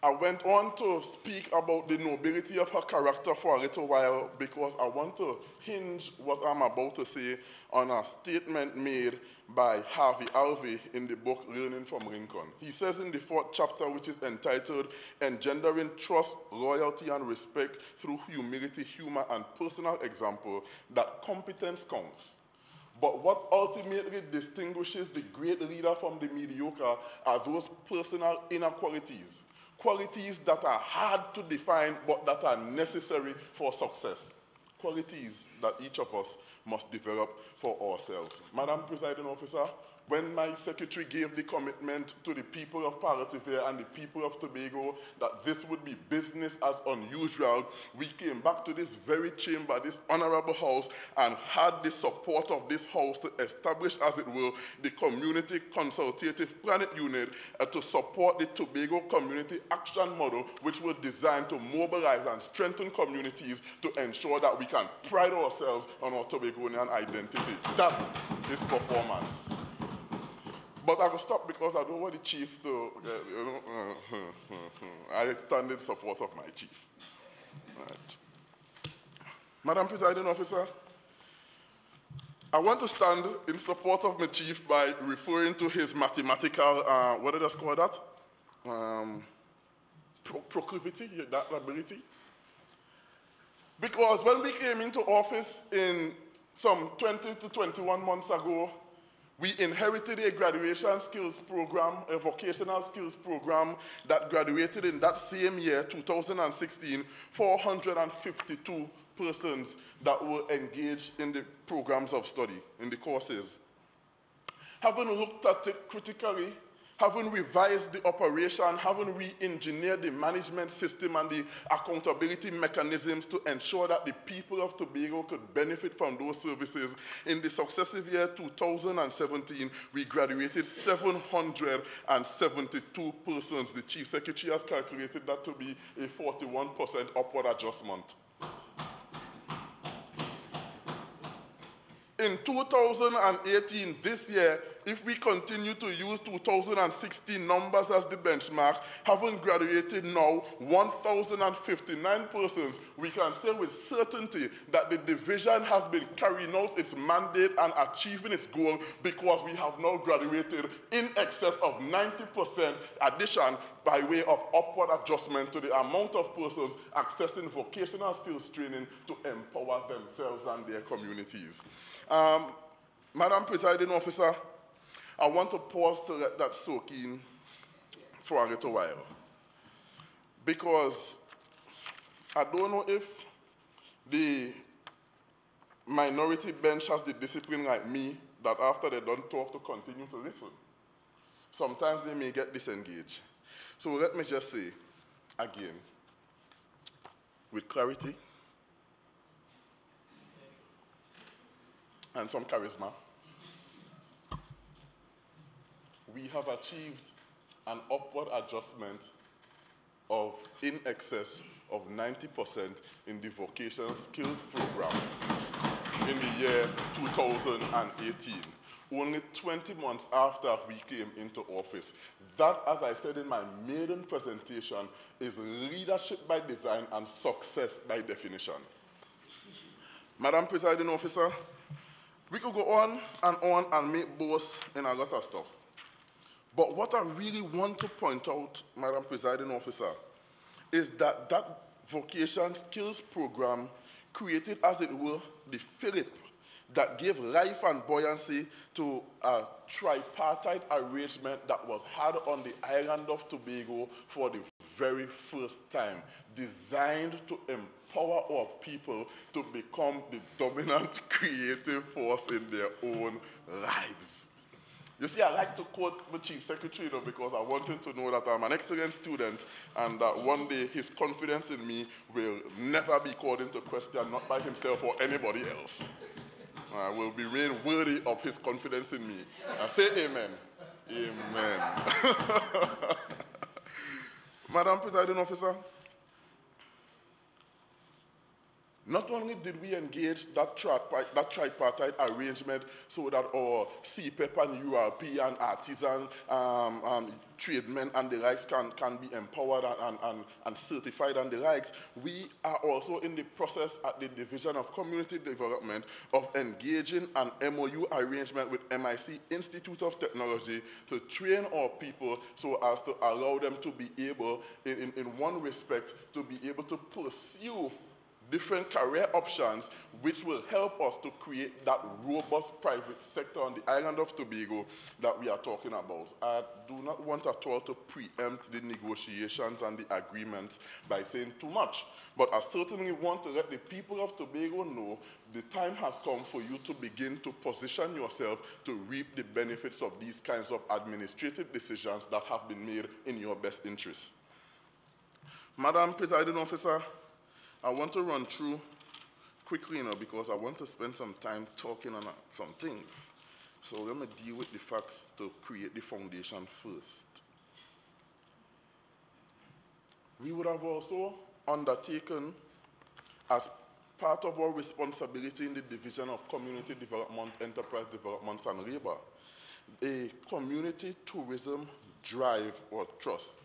I went on to speak about the nobility of her character for a little while because I want to hinge what I'm about to say on a statement made by Harvey Alvey in the book Learning from Lincoln. He says in the 4th chapter, which is entitled Engendering Trust, Loyalty, and Respect Through Humility, Humor, and Personal Example, that competence counts. But what ultimately distinguishes the great leader from the mediocre are those personal inner qualities. Qualities that are hard to define, but that are necessary for success. Qualities that each of us must develop for ourselves. Madam Presiding Officer, when my secretary gave the commitment to the people of Parativier and the people of Tobago that this would be business as unusual, we came back to this very chamber, this honorable house, and had the support of this house to establish, as it were, the Community Consultative Planet Unit to support the Tobago Community Action Model, which was designed to mobilize and strengthen communities to ensure that we can pride ourselves on our Tobagonian identity. That is performance. But I will stop because I don't want the chief to, I stand in support of my chief. Right. Madam Presiding Officer, I want to stand in support of my chief by referring to his mathematical, what did I call that? Proclivity, that ability. Because when we came into office in some 20 to 21 months ago, we inherited a graduation skills program, a vocational skills program that graduated in that same year, 2016, 452 persons that were engaged in the programs of study, in the courses. Having looked at it critically, having revised the operation, having re-engineered the management system and the accountability mechanisms to ensure that the people of Tobago could benefit from those services, in the successive year 2017, we graduated 772 persons. The Chief Secretary has calculated that to be a 41% upward adjustment. In 2018, this year, if we continue to use 2016 numbers as the benchmark, having graduated now 1,059 persons, we can say with certainty that the division has been carrying out its mandate and achieving its goal because we have now graduated in excess of 90% addition by way of upward adjustment to the amount of persons accessing vocational skills training to empower themselves and their communities. Madam Presiding Officer, I want to pause to let that soak in for a little while. Because I don't know if the minority bench has the discipline like me that after they don't talk to continue to listen. Sometimes they may get disengaged. So let me just say again, with clarity and some charisma, we have achieved an upward adjustment of in excess of 90% in the vocational skills program in the year 2018, only 20 months after we came into office. That, as I said in my maiden presentation, is leadership by design and success by definition. Madam Presiding Officer, we could go on and make boasts in a lot of stuff. But what I really want to point out, Madam Presiding Officer, is that that vocation skills program created, as it were, the fillip that gave life and buoyancy to a tripartite arrangement that was had on the island of Tobago for the very first time, designed to empower our people to become the dominant creative force in their own lives. You see, I like to quote the Chief Secretary, though, because I want him to know that I'm an excellent student and that one day his confidence in me will never be called into question, not by himself or anybody else. I will remain worthy of his confidence in me. I say amen. Amen. Madam Presiding Officer, not only did we engage that tripartite arrangement so that our CPEP and URP and artisan tradesmen and the likes can be empowered and certified and the likes, we are also in the process at the Division of Community Development of engaging an MOU arrangement with MIC Institute of Technology to train our people so as to allow them to be able, in one respect, to be able to pursue different career options which will help us to create that robust private sector on the island of Tobago that we are talking about. I do not want at all to preempt the negotiations and the agreements by saying too much, but I certainly want to let the people of Tobago know the time has come for you to begin to position yourself to reap the benefits of these kinds of administrative decisions that have been made in your best interests. Madam Presiding Officer, I want to run through quickly, because I want to spend some time talking on some things. So let me deal with the facts to create the foundation first. We would have also undertaken, as part of our responsibility in the Division of Community Development, Enterprise Development and Labor, a community tourism drive or trust.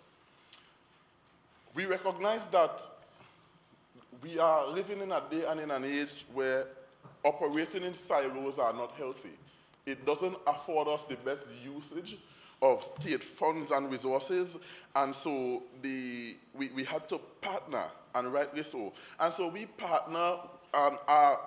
We recognize that we are living in a day and in an age where operating in silos are not healthy. It doesn't afford us the best usage of state funds and resources, and so we had to partner, and rightly so. And so we partner and are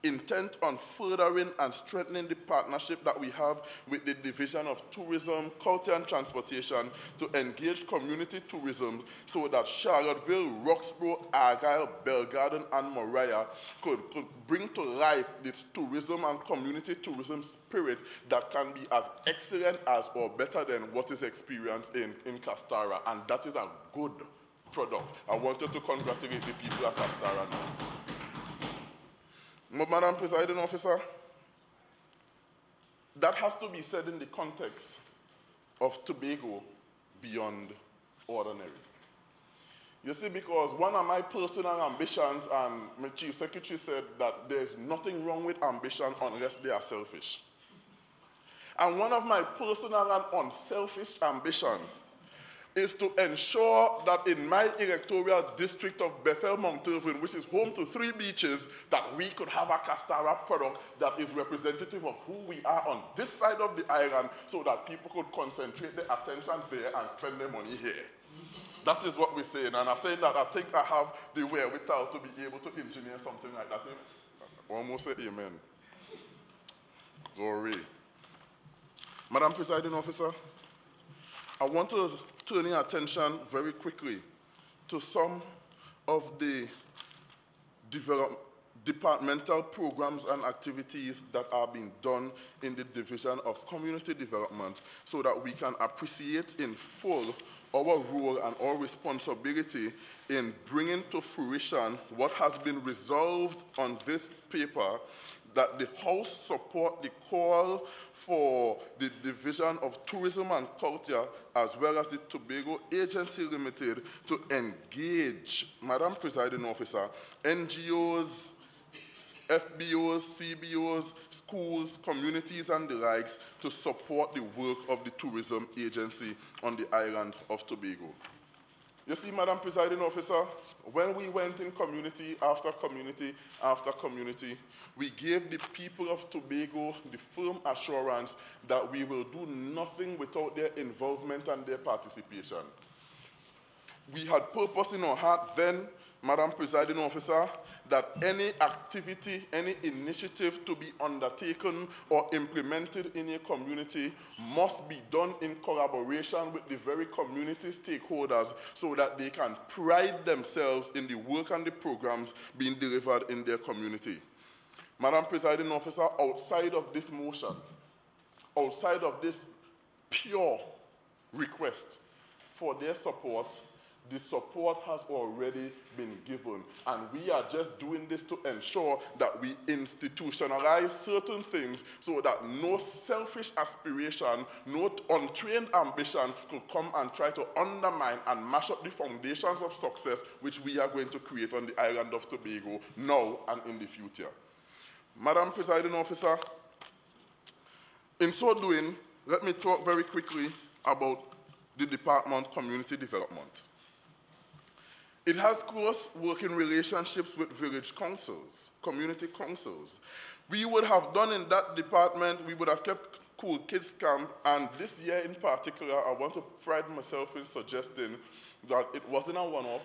intent on furthering and strengthening the partnership that we have with the Division of Tourism, Culture and Transportation to engage community tourism so that Charlottesville, Roxborough, Argyle, Belgarden, and Moriah could bring to life this tourism and community tourism spirit that can be as excellent as or better than what is experienced in Castara, and that is a good product. I wanted to congratulate the people at Castara now. Madam Presiding Officer, that has to be said in the context of Tobago beyond ordinary. You see, because one of my personal ambitions, and my Chief Secretary said that there's nothing wrong with ambition unless they are selfish. And one of my personal and unselfish ambition is to ensure that in my electoral district of Bethel Mount Irvin, which is home to 3 beaches, that we could have a Castara product that is representative of who we are on this side of the island so that people could concentrate their attention there and spend their money here. That is what we're saying, and I'm saying that I think I have the wherewithal to be able to engineer something like that. Almost say amen. Glory. Madam Presiding Officer, I want to turn your attention very quickly to some of the departmental programs and activities that are being done in the Division of Community Development so that we can appreciate in full our role and our responsibility in bringing to fruition what has been resolved on this paper, that the House support the call for the Division of Tourism and Culture as well as the Tobago Agency Limited to engage, Madam Presiding Officer, NGOs, FBOs, CBOs, schools, communities, and the likes to support the work of the tourism agency on the island of Tobago. You see, Madam Presiding Officer, when we went in community after community after community, we gave the people of Tobago the firm assurance that we will do nothing without their involvement and their participation. We had purpose in our heart then, Madam Presiding Officer, that any activity, any initiative to be undertaken or implemented in a community must be done in collaboration with the very community stakeholders so that they can pride themselves in the work and the programs being delivered in their community. Madam Presiding Officer, outside of this motion, outside of this pure request for their support, the support has already been given, and we are just doing this to ensure that we institutionalize certain things so that no selfish aspiration, no untrained ambition could come and try to undermine and mash up the foundations of success which we are going to create on the island of Tobago now and in the future. Madam Presiding Officer, in so doing, let me talk very quickly about the Department of Community Development. It has close working relationships with village councils, community councils. We would have done in that department, we would have kept Cool Kids Camp, and this year in particular, I want to pride myself in suggesting that it wasn't a one-off,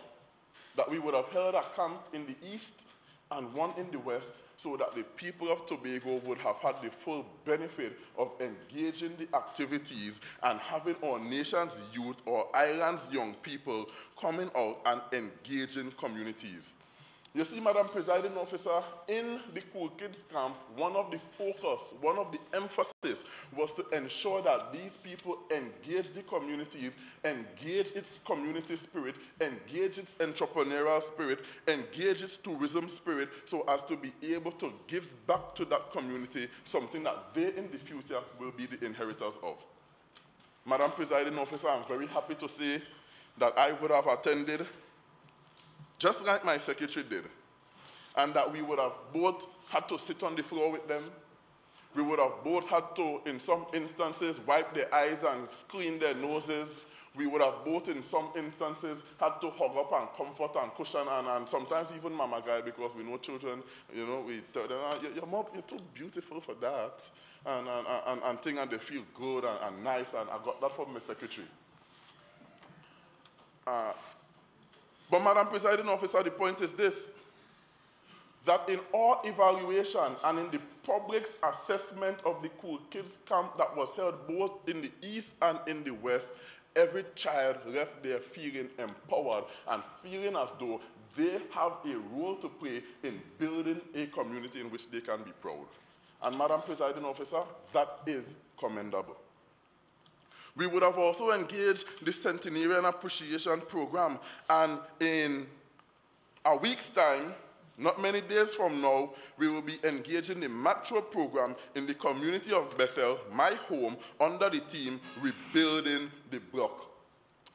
that we would have held a camp in the east and one in the west, so that the people of Tobago would have had the full benefit of engaging the activities and having our nation's youth or island's young people coming out and engaging communities. You see, Madam Presiding Officer, in the Cool Kids Camp, one of the focus, one of the emphasis was to ensure that these people engage the communities, engage its community spirit, engage its entrepreneurial spirit, engage its tourism spirit, so as to be able to give back to that community something that they in the future will be the inheritors of. Madam Presiding Officer, I'm very happy to say that I would have attended just like my secretary did, and that we would have both had to sit on the floor with them. We would have both had to, in some instances, wipe their eyes and clean their noses. We would have both, in some instances, had to hug up and comfort and cushion, and sometimes even mama guy, because we know children, you know, we tell them, your mom, you're too beautiful for that, and things, and they feel good and nice, and I got that from my secretary. But Madam Presiding Officer, the point is this, that in our evaluation and in the public's assessment of the Cool Kids Camp that was held both in the east and in the west, every child left there feeling empowered and feeling as though they have a role to play in building a community in which they can be proud. And Madam Presiding Officer, that is commendable. We would have also engaged the Centenarian Appreciation Program, and in a week's time, not many days from now, we will be engaging the Metro program in the community of Bethel, my home, under the theme Rebuilding the Block.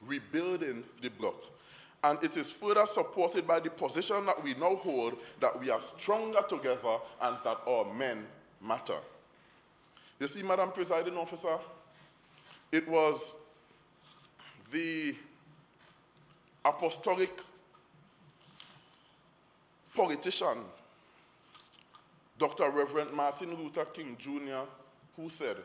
Rebuilding the Block. And it is further supported by the position that we now hold that we are stronger together and that our men matter. You see, Madam Presiding Officer, it was the apostolic politician, Dr. Reverend Martin Luther King Jr., who said,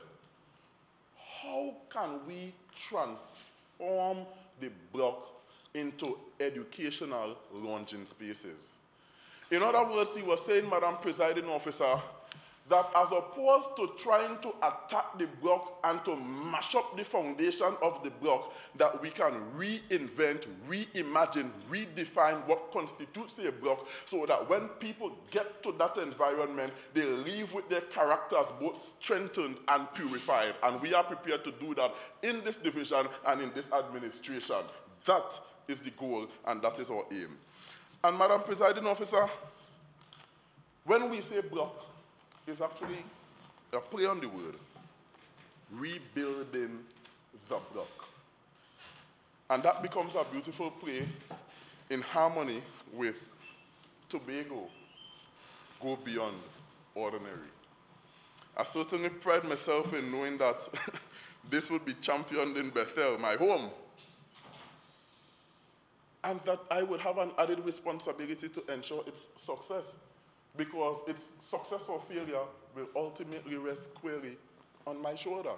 how can we transform the block into educational launching spaces? In other words, he was saying, Madam Presiding Officer, that as opposed to trying to attack the block and to mash up the foundation of the block, that we can reinvent, reimagine, redefine what constitutes a block so that when people get to that environment, they leave with their characters both strengthened and purified. And we are prepared to do that in this division and in this administration. That is the goal, and that is our aim. And Madam Presiding Officer, when we say block, it's actually a play on the word, rebuilding the block. And that becomes a beautiful play in harmony with Tobago, go beyond ordinary. I certainly pride myself in knowing that this would be championed in Bethel, my home. and that I would have an added responsibility to ensure its success, because its success or failure will ultimately rest squarely on my shoulder.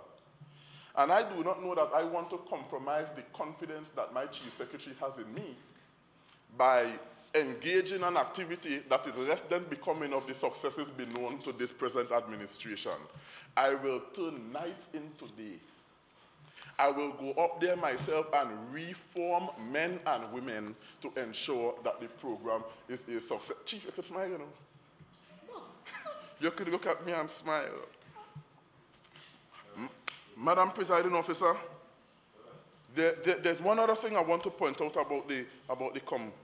And I do not know that I want to compromise the confidence that my Chief Secretary has in me by engaging in an activity that is less than becoming of the successes known to this present administration. I will turn night into day. I will go up there myself and reform men and women to ensure that the program is a success. Chief, you could smile, you know. You could look at me and smile. Madam Presiding Officer, there's one other thing I want to point out about the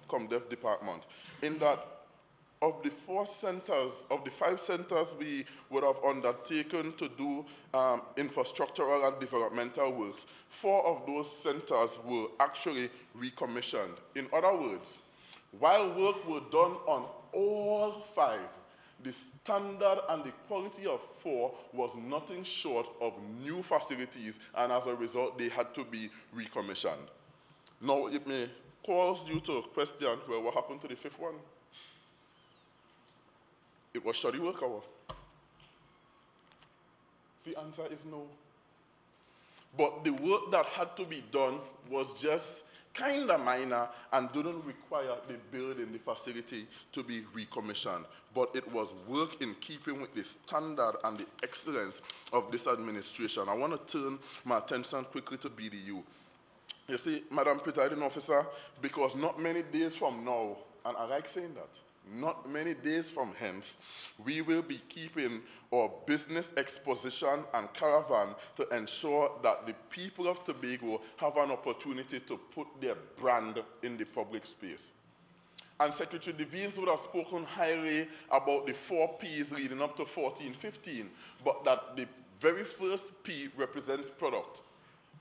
ComDev department, in that of the 5 centers we would have undertaken to do infrastructural and developmental works, 4 of those centers were actually recommissioned. In other words, while work were done on all 5, the standard and the quality of 4 was nothing short of new facilities, and as a result, they had to be recommissioned. Now, it may cause you to question, well, what happened to the 5th one? It was study work hour. The answer is no. But the work that had to be done was just kind of minor and didn't require the building, the facility, to be recommissioned. But it was work in keeping with the standard and the excellence of this administration. I want to turn my attention quickly to BDU. You see, Madam Presiding Officer, because not many days from now, and I like saying that, not many days from hence, we will be keeping our business exposition and caravan to ensure that the people of Tobago have an opportunity to put their brand in the public space. And Secretary Devines would have spoken highly about the 4 Ps leading up to 14-15, but that the very first P represents product.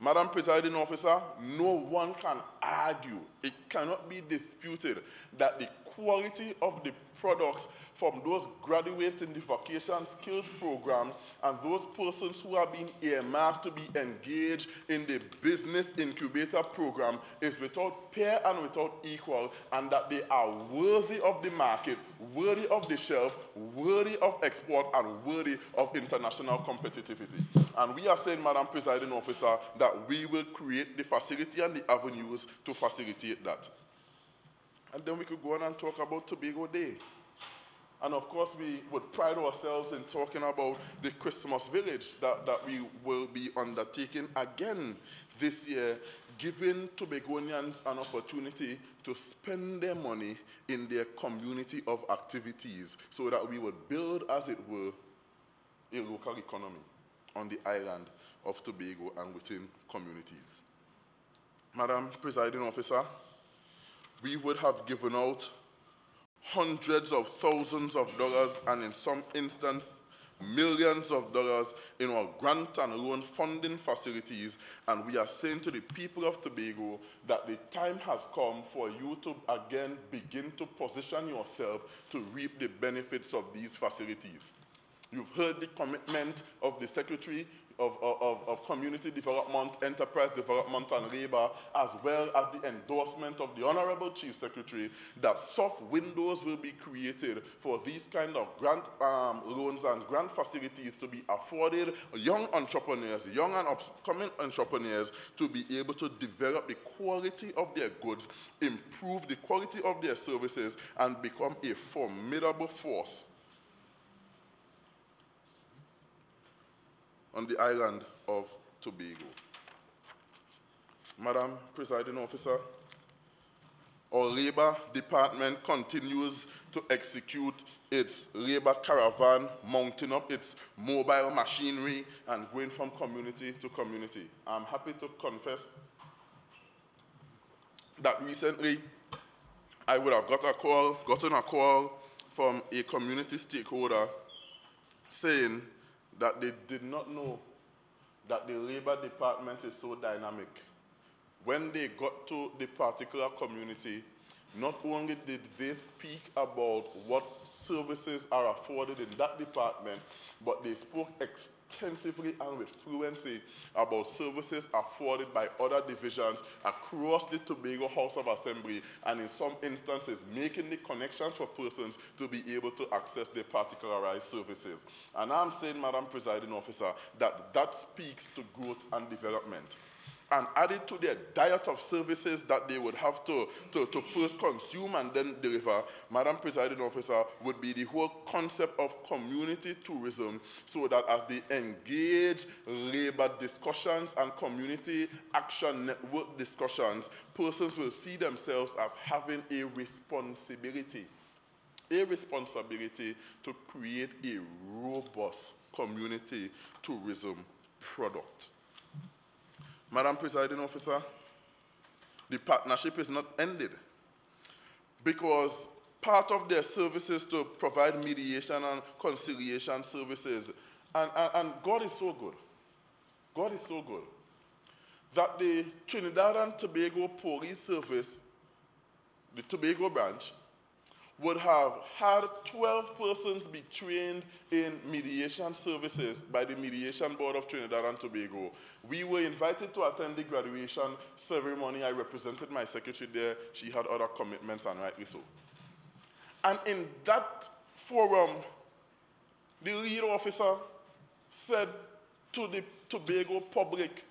Madam Presiding Officer, no one can argue, it cannot be disputed that the quality of the products from those graduates in the vocation skills program and those persons who have been earmarked to be engaged in the business incubator program is without peer and without equal, and that they are worthy of the market, worthy of the shelf, worthy of export, and worthy of international competitivity. And we are saying, Madam Presiding Officer, that we will create the facility and the avenues to facilitate that. And then we could go on and talk about Tobago Day. And of course, we would pride ourselves in talking about the Christmas Village that we will be undertaking again this year, giving Tobagonians an opportunity to spend their money in their community of activities so that we would build, as it were, a local economy on the island of Tobago and within communities. Madam Presiding Officer, we would have given out hundreds of thousands of dollars, and in some instances, millions of dollars in our grant and loan funding facilities, and we are saying to the people of Tobago that the time has come for you to again begin to position yourself to reap the benefits of these facilities. You've heard the commitment of the Secretary of Community Development, Enterprise Development and Labor, as well as the endorsement of the Honorable Chief Secretary that soft windows will be created for these kind of grant loans and grant facilities to be afforded young entrepreneurs, young and upcoming entrepreneurs, to be able to develop the quality of their goods, improve the quality of their services, and become a formidable force on the island of Tobago. Madam Presiding Officer, our Labor Department continues to execute its labor caravan, mounting up its mobile machinery and going from community to community. I'm happy to confess that recently I would have gotten a call from a community stakeholder saying that they did not know that the Labor Department is so dynamic. When they got to the particular community, not only did they speak about what services are afforded in that department, but they spoke extensively and with fluency about services afforded by other divisions across the Tobago House of Assembly, and in some instances making the connections for persons to be able to access their particularized services. And I'm saying, Madam Presiding Officer, that that speaks to growth and development. And added to their diet of services that they would have to first consume and then deliver, Madam Presiding Officer, would be the whole concept of community tourism, so that as they engage labor discussions and community action network discussions, persons will see themselves as having a responsibility to create a robust community tourism product. Madam Presiding Officer, the partnership is not ended, because part of their services to provide mediation and conciliation services, and God is so good, that the Trinidad and Tobago Police Service, the Tobago branch, would have had 12 persons be trained in mediation services by the Mediation Board of Trinidad and Tobago. We were invited to attend the graduation ceremony. I represented my secretary there. She had other commitments, and rightly so. And in that forum, the lead officer said to the Tobago public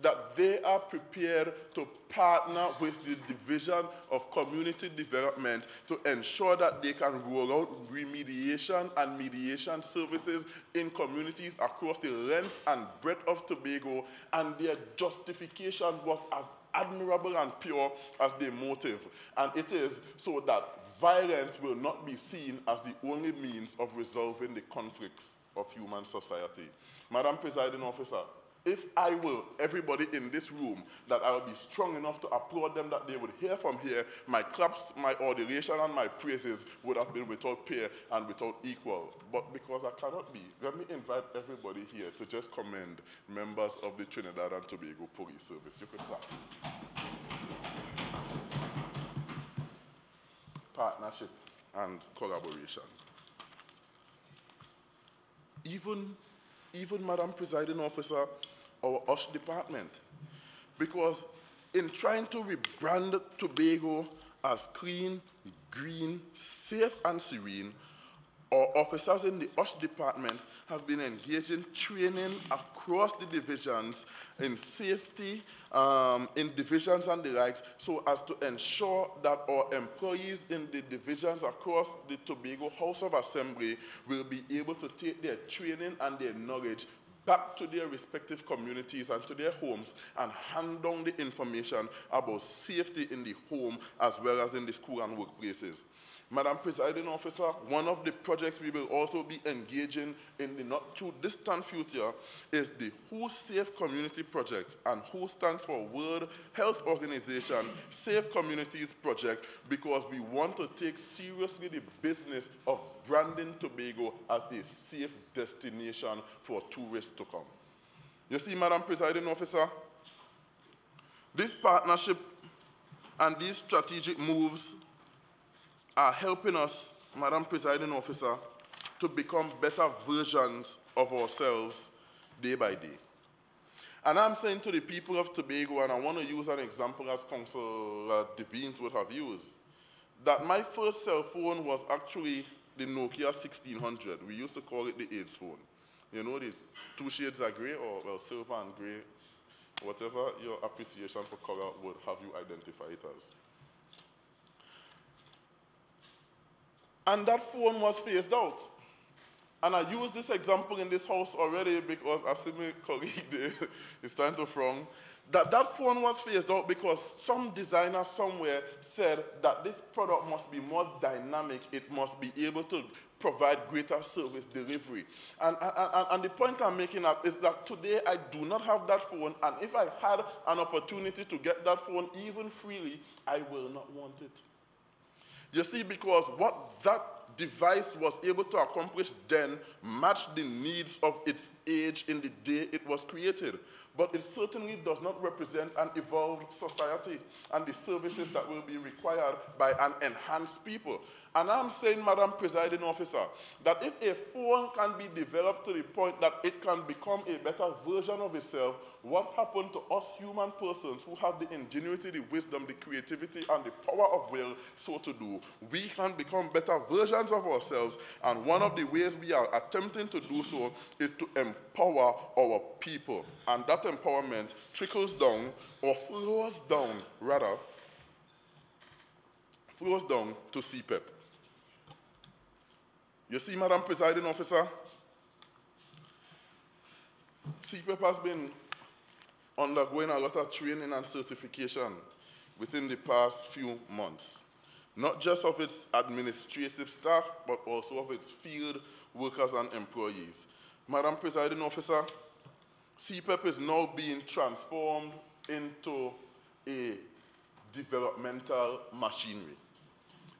that they are prepared to partner with the Division of Community Development to ensure that they can roll out remediation and mediation services in communities across the length and breadth of Tobago, and their justification was as admirable and pure as their motive. And it is so that violence will not be seen as the only means of resolving the conflicts of human society. Madam Presiding Officer, if I were everybody in this room, that I would be strong enough to applaud them, that they would hear from here, my claps, my adoration, and my praises would have been without peer and without equal. But because I cannot be, let me invite everybody here to just commend members of the Trinidad and Tobago Police Service. You could clap. Partnership and collaboration. Even Madam Presiding Officer, our USH department, because in trying to rebrand Tobago as clean, green, safe, and serene, our officers in the USH department have been engaged in training across the divisions in safety, in divisions and the likes, so as to ensure that our employees in the divisions across the Tobago House of Assembly will be able to take their training and their knowledge back to their respective communities and to their homes and hand down the information about safety in the home as well as in the school and workplaces. Madam Presiding Officer, one of the projects we will also be engaging in the not too distant future is the Who Safe Community Project, and Who stands for World Health Organization Safe Communities Project, because we want to take seriously the business of branding Tobago as a safe destination for tourists to come. You see, Madam Presiding Officer, this partnership and these strategic moves are helping us, Madam Presiding Officer, to become better versions of ourselves day by day. And I'm saying to the people of Tobago, and I want to use an example as Councillor Devine would have used, that my first cell phone was actually the Nokia 1600. We used to call it the AIDS phone. You know, the two shades of gray, or well, silver and gray, whatever your appreciation for color would have you identify it as. And that phone was phased out. And I used this example in this house already because I see my colleague there is trying to frown. That phone was phased out because some designer somewhere said that this product must be more dynamic. It must be able to provide greater service delivery. And the point I'm making is that today I do not have that phone, and if I had an opportunity to get that phone even freely, I will not want it. You see, because what that device was able to accomplish then matched the needs of its age in the day it was created. but it certainly does not represent an evolved society and the services that will be required by an enhanced people. And I'm saying, Madam Presiding Officer, that if a phone can be developed to the point that it can become a better version of itself, what happened to us human persons who have the ingenuity, the wisdom, the creativity, and the power of will so to do? We can become better versions of ourselves, and one of the ways we are attempting to do so is to empower our people. And that empowerment trickles down, or flows down, rather, flows down to CPEP. You see, Madam Presiding Officer, CPEP has been undergoing a lot of training and certification within the past few months, not just of its administrative staff, but also of its field workers and employees. Madam Presiding Officer, CPEP is now being transformed into a developmental machinery.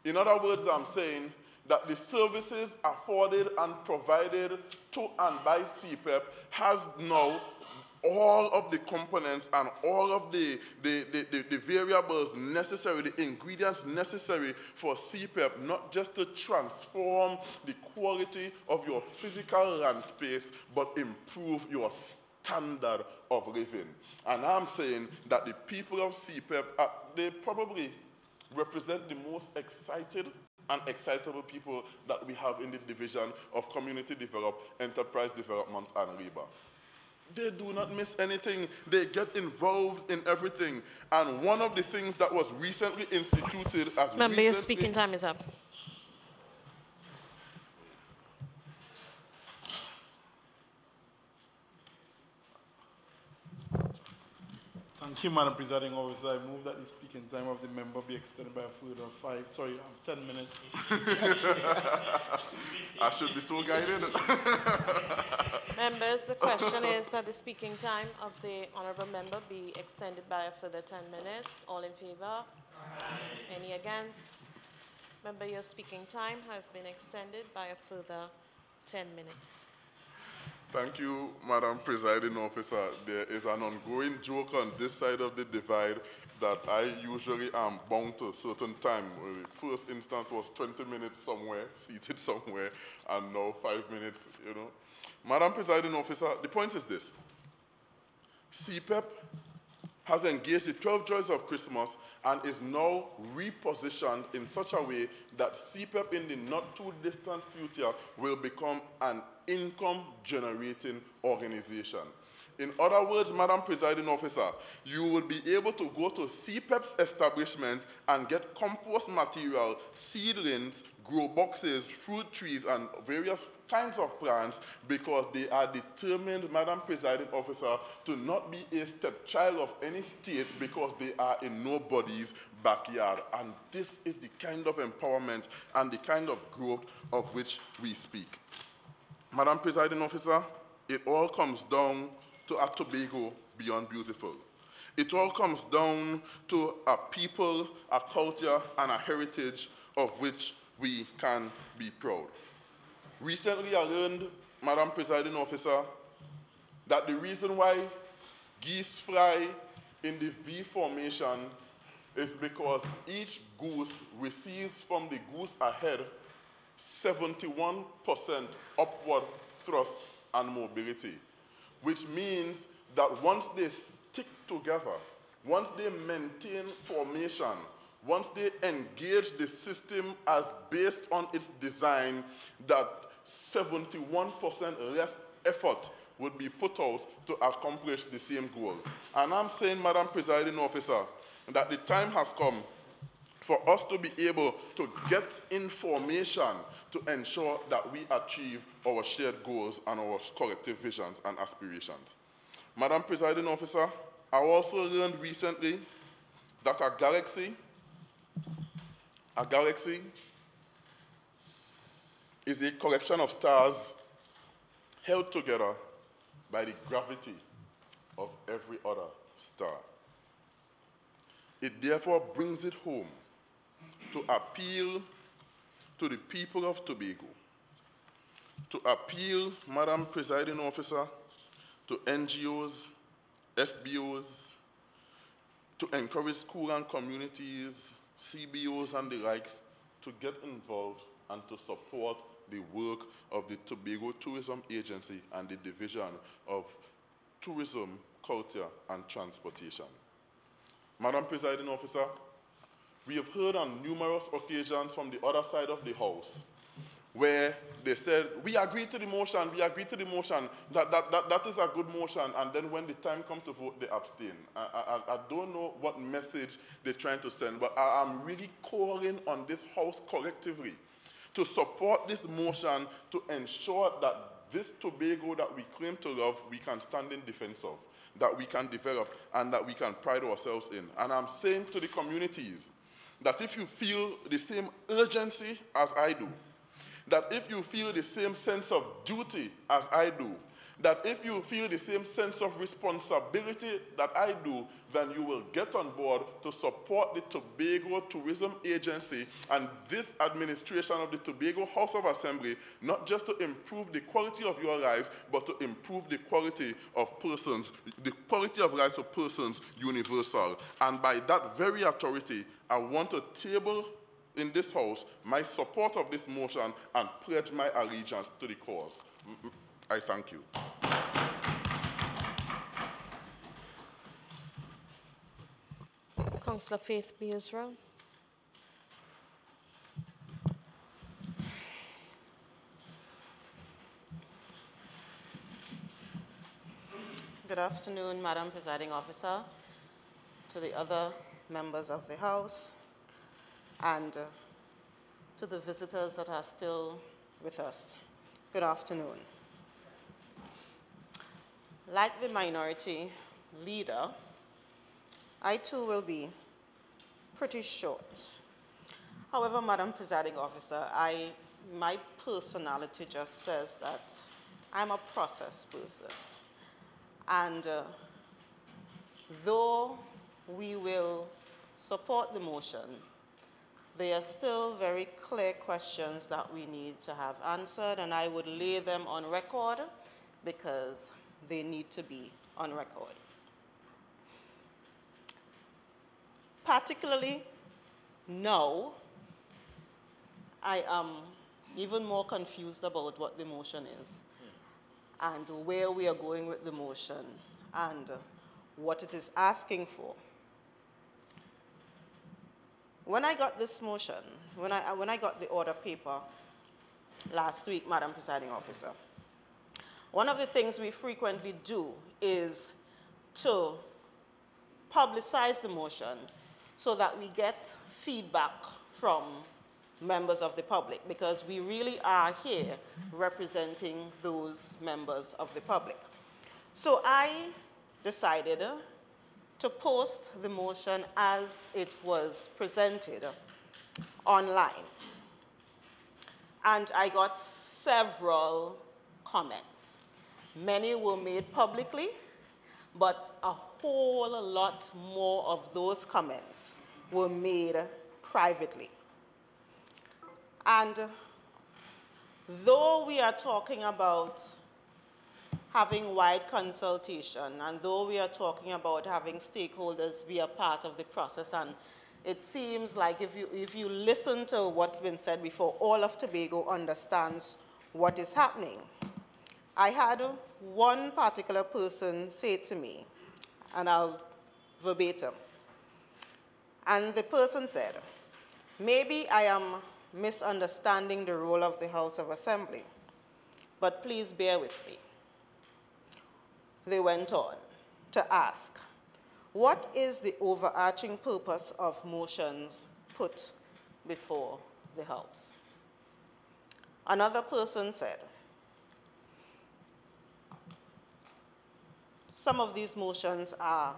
In other words, I'm saying that the services afforded and provided to and by CPEP has now all of the components and all of the variables necessary, the ingredients necessary for CPEP, not just to transform the quality of your physical land space, but improve your standard of living. And I'm saying that the people of CPEP, they probably represent the most excited and excitable people that we have in the division of community development, enterprise development, and labor. They do not miss anything. They get involved in everything. And one of the things that was recently instituted as Member, your speaking time is up. Thank you, Madam Presiding Officer. I move that the speaking time of the member be extended by a further 10 minutes. I should be so guided. Members, the question is that the speaking time of the honorable member be extended by a further 10 minutes. All in favor? Aye. Any against? Member, your speaking time has been extended by a further 10 minutes. Thank you, Madam Presiding Officer. There is an ongoing joke on this side of the divide that I usually am bound to a certain time. The first instance was 20 minutes somewhere, seated somewhere, and now 5 minutes, you know. Madam Presiding Officer, the point is this. CPEP has engaged the 12 Joys of Christmas and is now repositioned in such a way that CPEP in the not too distant future will become an income-generating organization. In other words, Madam Presiding Officer, you will be able to go to CPEP's establishment and get compost material, seedlings, grow boxes, fruit trees, and various kinds of plants because they are determined, Madam Presiding Officer, to not be a stepchild of any state because they are in nobody's backyard. And this is the kind of empowerment and the kind of growth of which we speak. Madam Presiding Officer, it all comes down to a Tobago beyond beautiful. It all comes down to a people, a culture, and a heritage of which we can be proud. Recently, I learned, Madam Presiding Officer, that the reason why geese fly in the V formation is because each goose receives from the goose ahead 71% upward thrust and mobility, which means that once they stick together, once they maintain formation, once they engage the system as based on its design, that 71% less effort would be put out to accomplish the same goal. And I'm saying, Madam Presiding Officer, that the time has come for us to be able to get information to ensure that we achieve our shared goals and our collective visions and aspirations. Madam Presiding Officer, I also learned recently that a galaxy is a collection of stars held together by the gravity of every other star. It therefore brings it home to appeal to the people of Tobago, to appeal, Madam Presiding Officer, to NGOs FBOs, to encourage school and communities, CBOs and the likes to get involved and to support the work of the Tobago Tourism Agency and the Division of Tourism, Culture and Transportation. Madam Presiding Officer, we have heard on numerous occasions from the other side of the House where they said, we agree to the motion, that is a good motion, and then when the time comes to vote, they abstain. I don't know what message they're trying to send, but I'm really calling on this House collectively to support this motion to ensure that this Tobago that we claim to love, we can stand in defense of, that we can develop, and that we can pride ourselves in. And I'm saying to the communities that if you feel the same urgency as I do, that if you feel the same sense of duty as I do, that if you feel the same sense of responsibility that I do, then you will get on board to support the Tobago Tourism Agency and this administration of the Tobago House of Assembly, not just to improve the quality of your lives, but to improve the quality of persons, the quality of lives of persons universal. And by that very authority, I want to table in this House my support of this motion and pledge my allegiance to the cause. I thank you. Councillor Faith B. Israel. Good afternoon, Madam Presiding Officer, to the other members of the House, and to the visitors that are still with us. Good afternoon. Like the minority leader, I too will be pretty short. However, Madam Presiding Officer, my personality just says that I'm a process person. And though we will support the motion, there are still very clear questions that we need to have answered, and I would lay them on record because they need to be on record. Particularly now, I am even more confused about what the motion is and where we are going with the motion and what it is asking for. When I got this motion, when I got the order paper last week, Madam Presiding Officer, one of the things we frequently do is to publicize the motion so that we get feedback from members of the public, because we really are here representing those members of the public. So I decided to post the motion as it was presented online. And I got several comments. Many were made publicly, but a whole lot more of those comments were made privately. And though we are talking about having wide consultation, and though we are talking about having stakeholders be a part of the process, and it seems like if you listen to what's been said before, all of Tobago understands what is happening. I had one particular person say to me, and I'll verbatim, and the person said, maybe I am misunderstanding the role of the House of Assembly, but please bear with me. They went on to ask, what is the overarching purpose of motions put before the House? Another person said, some of these motions are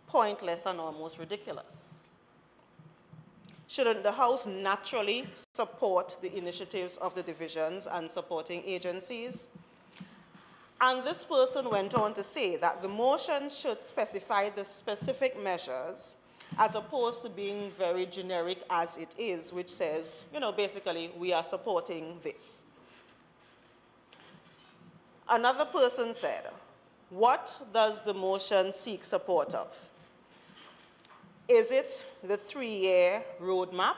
pointless and almost ridiculous. Shouldn't the House naturally support the initiatives of the divisions and supporting agencies? And this person went on to say that the motion should specify the specific measures as opposed to being very generic as it is, which says, you know, basically, we are supporting this. Another person said, what does the motion seek support of? Is it the 3-year roadmap?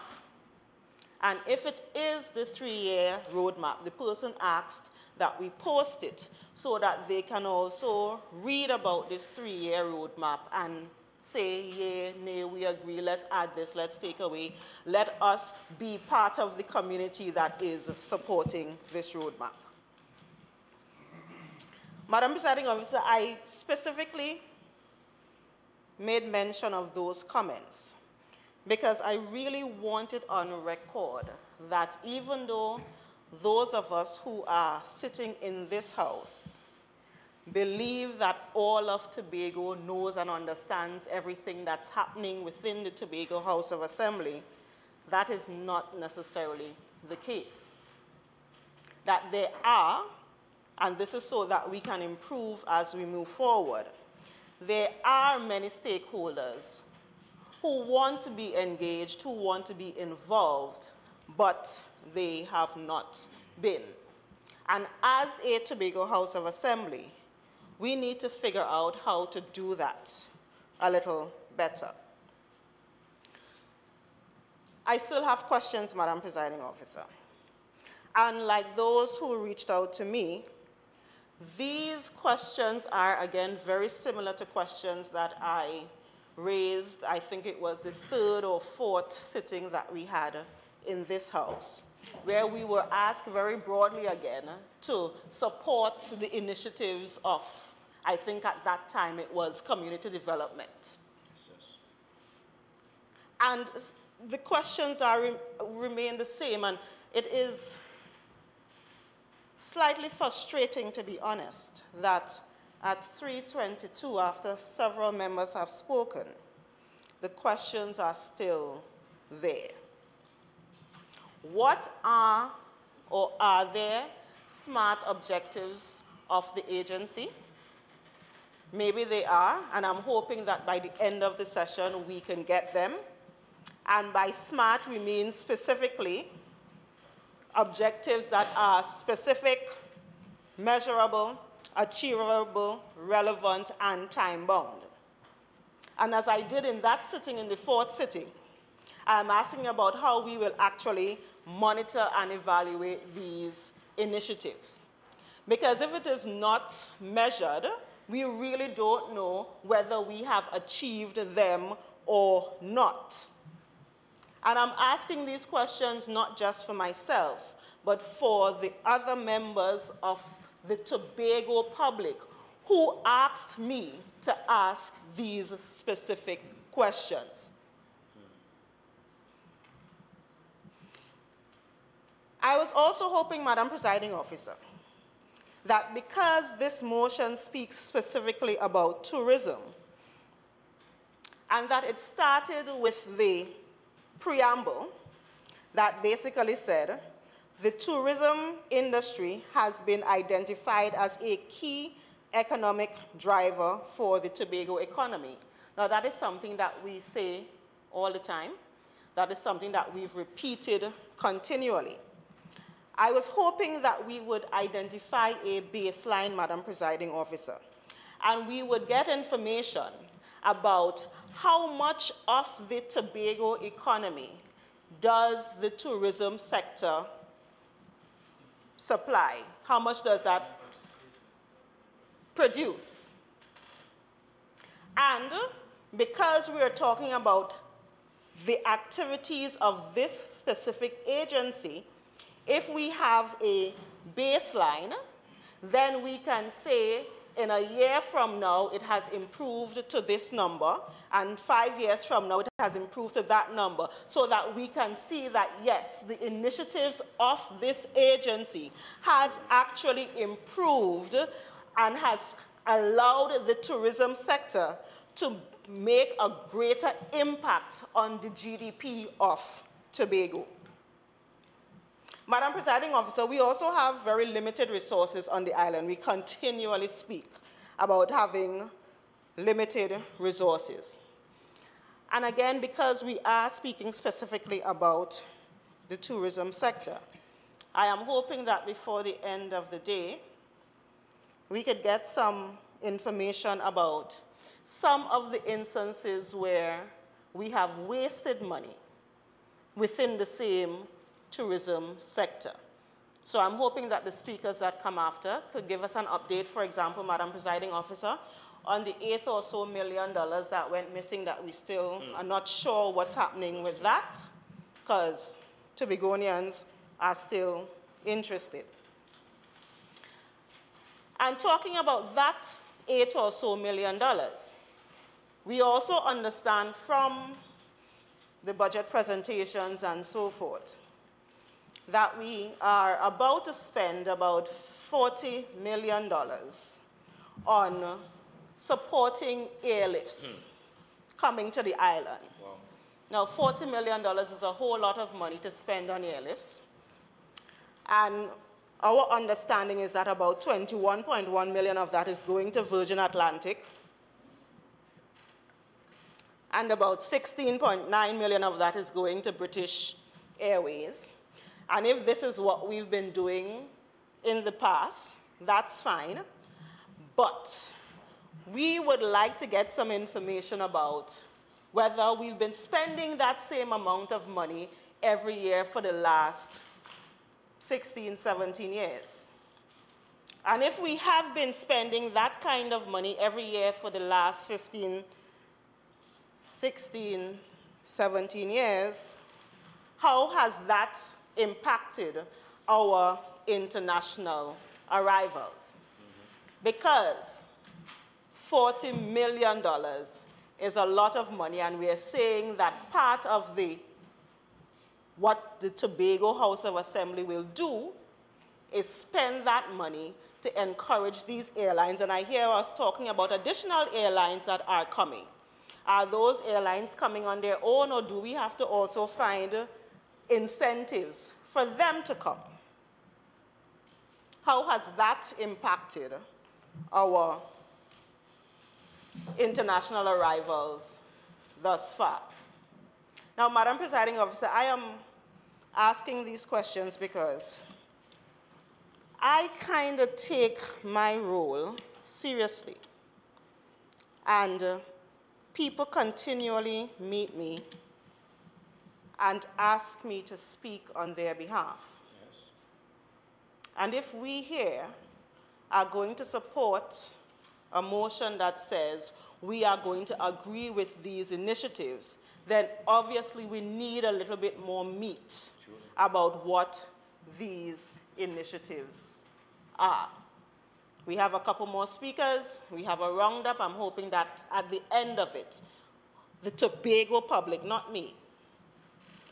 And if it is the 3-year roadmap, the person asked that we post it so that they can also read about this 3-year roadmap and say, yea, nay, we agree, let's add this, let's take away. Let us be part of the community that is supporting this roadmap. Madam Presiding Officer, I specifically made mention of those comments because I really wanted on record that even though those of us who are sitting in this house believe that all of Tobago knows and understands everything that's happening within the Tobago House of Assembly, that is not necessarily the case. That there are, and this is so that we can improve as we move forward, there are many stakeholders who want to be engaged, who want to be involved, but they have not been. And as a Tobago House of Assembly, we need to figure out how to do that a little better. I still have questions, Madam Presiding Officer. And like those who reached out to me, these questions are, again, very similar to questions that I raised, I think it was the 3rd or 4th sitting that we had in this house, where we were asked very broadly again to support the initiatives of, I think at that time it was community development. Yes. And the questions remain the same, and it is slightly frustrating, to be honest, that at 3:22, after several members have spoken, the questions are still there. What are, or are there, SMART objectives of the agency? Maybe they are, and I'm hoping that by the end of the session we can get them. And by SMART, we mean specifically objectives that are specific, measurable, achievable, relevant, and time-bound. And as I did in that sitting, in the 4th sitting, I'm asking about how we will actually monitor and evaluate these initiatives. Because if it is not measured, we really don't know whether we have achieved them or not. And I'm asking these questions not just for myself, but for the other members of the Tobago public who asked me to ask these specific questions. I was also hoping, Madam Presiding Officer, that because this motion speaks specifically about tourism, and that it started with the preamble that basically said the tourism industry has been identified as a key economic driver for the Tobago economy. Now, that is something that we say all the time. That is something that we've repeated continually. I was hoping that we would identify a baseline, Madam Presiding Officer, and we would get information about how much of the Tobago economy does the tourism sector supply? How much does that produce? And because we are talking about the activities of this specific agency, if we have a baseline, then we can say in a year from now it has improved to this number, and 5 years from now it has improved to that number, so that we can see that, yes, the initiatives of this agency has actually improved and has allowed the tourism sector to make a greater impact on the GDP of Tobago. Madam Presiding Officer, we also have very limited resources on the island. We continually speak about having limited resources. And again, because we are speaking specifically about the tourism sector, I am hoping that before the end of the day, we could get some information about some of the instances where we have wasted money within the same tourism sector. So I'm hoping that the speakers that come after could give us an update, for example, Madam Presiding Officer, on the $8 or so million that went missing that we still are not sure what's happening with that, because Tobagonians are still interested. And talking about that $8 or so million, we also understand from the budget presentations and so forth that we are about to spend about $40 million on supporting airlifts coming to the island. Wow. Now, $40 million is a whole lot of money to spend on airlifts. And our understanding is that about 21.1 million of that is going to Virgin Atlantic, and about 16.9 million of that is going to British Airways. And if this is what we've been doing in the past, that's fine. But we would like to get some information about whether we've been spending that same amount of money every year for the last 16, 17 years. And if we have been spending that kind of money every year for the last 15, 16, 17 years, how has that impacted our international arrivals? Because $40 million is a lot of money, and we are saying that part of what the Tobago House of Assembly will do is spend that money to encourage these airlines. And I hear us talking about additional airlines that are coming. Are those airlines coming on their own, or do we have to also find incentives for them to come? How has that impacted our international arrivals thus far? Now, Madam Presiding Officer, I am asking these questions because I kind of take my role seriously. And people continually meet me and ask me to speak on their behalf. Yes. And if we here are going to support a motion that says we are going to agree with these initiatives, then obviously we need a little bit more meat about what these initiatives are. We have a couple more speakers. We have a roundup. I'm hoping that at the end of it, the Tobago public, not me,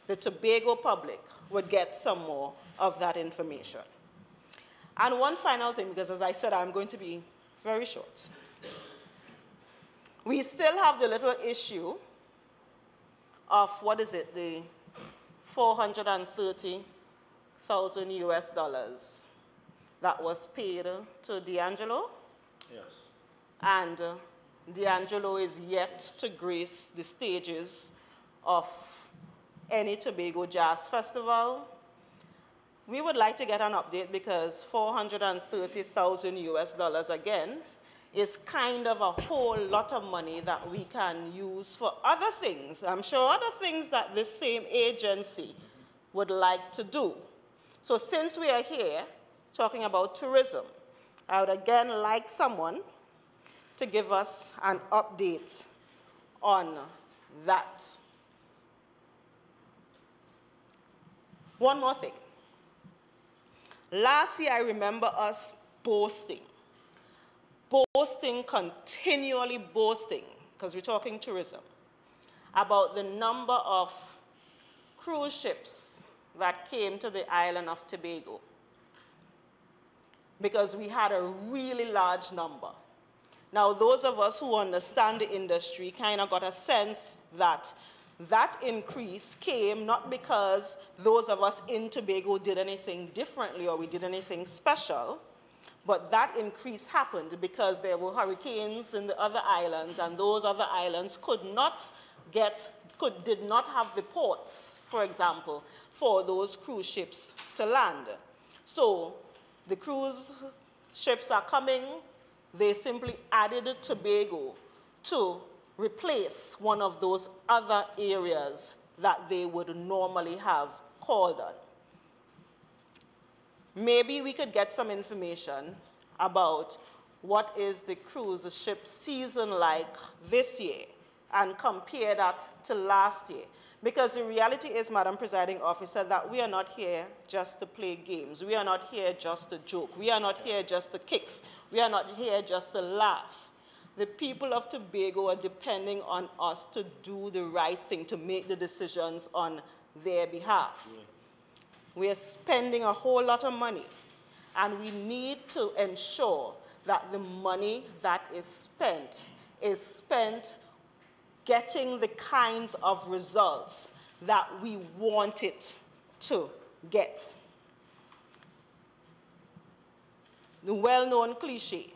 the Tobago public would get some more of that information. And one final thing, because as I said, I'm going to be very short. We still have the little issue of, what is it, the 430,000 US dollars that was paid to D'Angelo. Yes. And D'Angelo is yet to grace the stages of any Tobago Jazz Festival. We would like to get an update because 430,000 US dollars again is kind of a whole lot of money that we can use for other things. I'm sure other things that this same agency would like to do. So since we are here talking about tourism, I would again like someone to give us an update on that. One more thing. Last year, I remember us boasting, continually boasting, because we're talking tourism, about the number of cruise ships that came to the island of Tobago, because we had a really large number. Now, those of us who understand the industry kind of got a sense that that increase came not because those of us in Tobago did anything differently or we did anything special, but that increase happened because there were hurricanes in the other islands, and those other islands did not have the ports, for example, for those cruise ships to land. So the cruise ships are coming they simply added Tobago to replace one of those other areas that they would normally have called on. Maybe we could get some information about what is the cruise ship season like this year and compare that to last year. Because the reality is, Madam Presiding Officer, that we are not here just to play games. We are not here just to joke. We are not here just to kicks. We are not here just to laugh. The people of Tobago are depending on us to do the right thing, to make the decisions on their behalf. We are spending a whole lot of money, and we need to ensure that the money that is spent getting the kinds of results that we want it to get. The well-known cliche,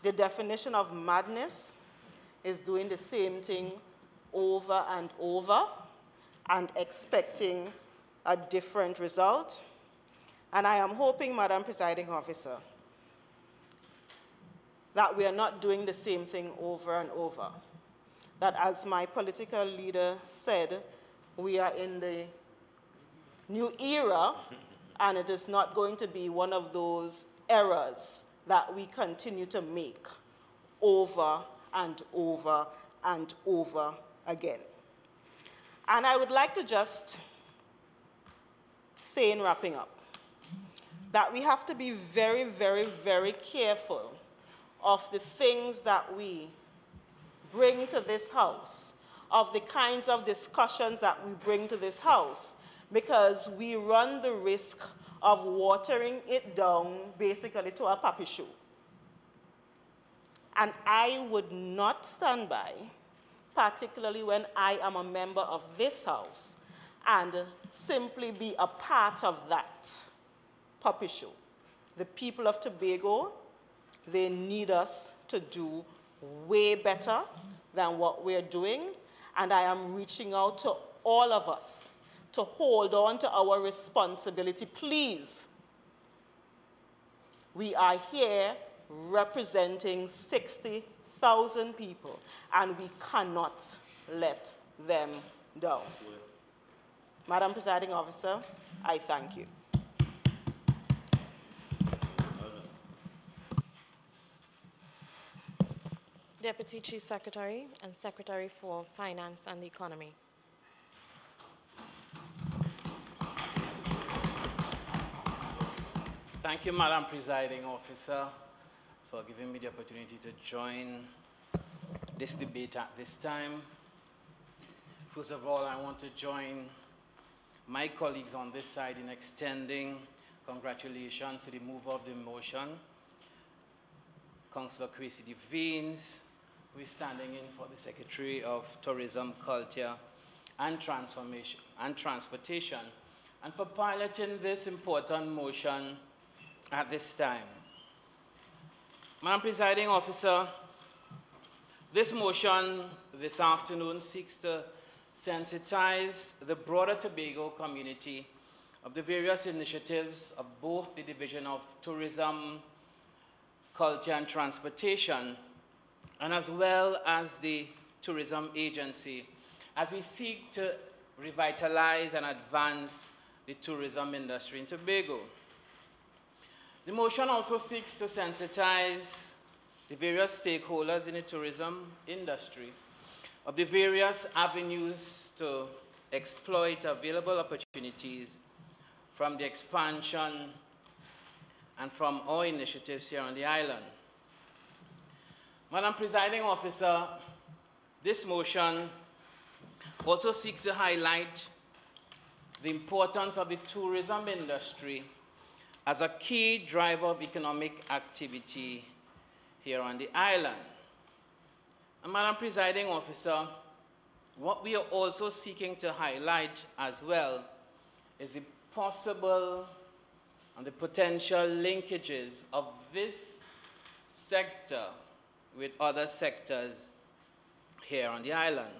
the definition of madness is doing the same thing over and over and expecting a different result. And I am hoping, Madam Presiding Officer, that we are not doing the same thing over and over. That, as my political leader said, we are in the new era, and it is not going to be one of those errors that we continue to make over and over and over again. And I would like to just say in wrapping up that we have to be very, very, very careful of the things that we bring to this house, of the kinds of discussions that we bring to this house, because we run the risk of watering it down basically to a puppy show. And I would not stand by, particularly when I am a member of this house, and simply be a part of that puppy show. The people of Tobago, they need us to do way better than what we're doing, and I am reaching out to all of us to hold on to our responsibility. Please, we are here representing 60,000 people, and we cannot let them down. Madam Presiding Officer, I thank you. Deputy Chief Secretary and Secretary for Finance and the Economy. Thank you, Madam Presiding Officer, for giving me the opportunity to join this debate at this time. First of all, I want to join my colleagues on this side in extending congratulations to the mover of the motion, Councillor Kwesi Devines, who is standing in for the Secretary of Tourism, Culture and Transportation, and for piloting this important motion at this time. Madam Presiding Officer, this motion this afternoon seeks to sensitize the broader Tobago community of the various initiatives of both the Division of Tourism, Culture and Transportation, and as well as the Tourism Agency, as we seek to revitalize and advance the tourism industry in Tobago. The motion also seeks to sensitize the various stakeholders in the tourism industry of the various avenues to exploit available opportunities from the expansion and from our initiatives here on the island. Madam Presiding Officer, this motion also seeks to highlight the importance of the tourism industry as a key driver of economic activity here on the island. And Madam Presiding Officer, what we are also seeking to highlight as well is the possible and the potential linkages of this sector with other sectors here on the island.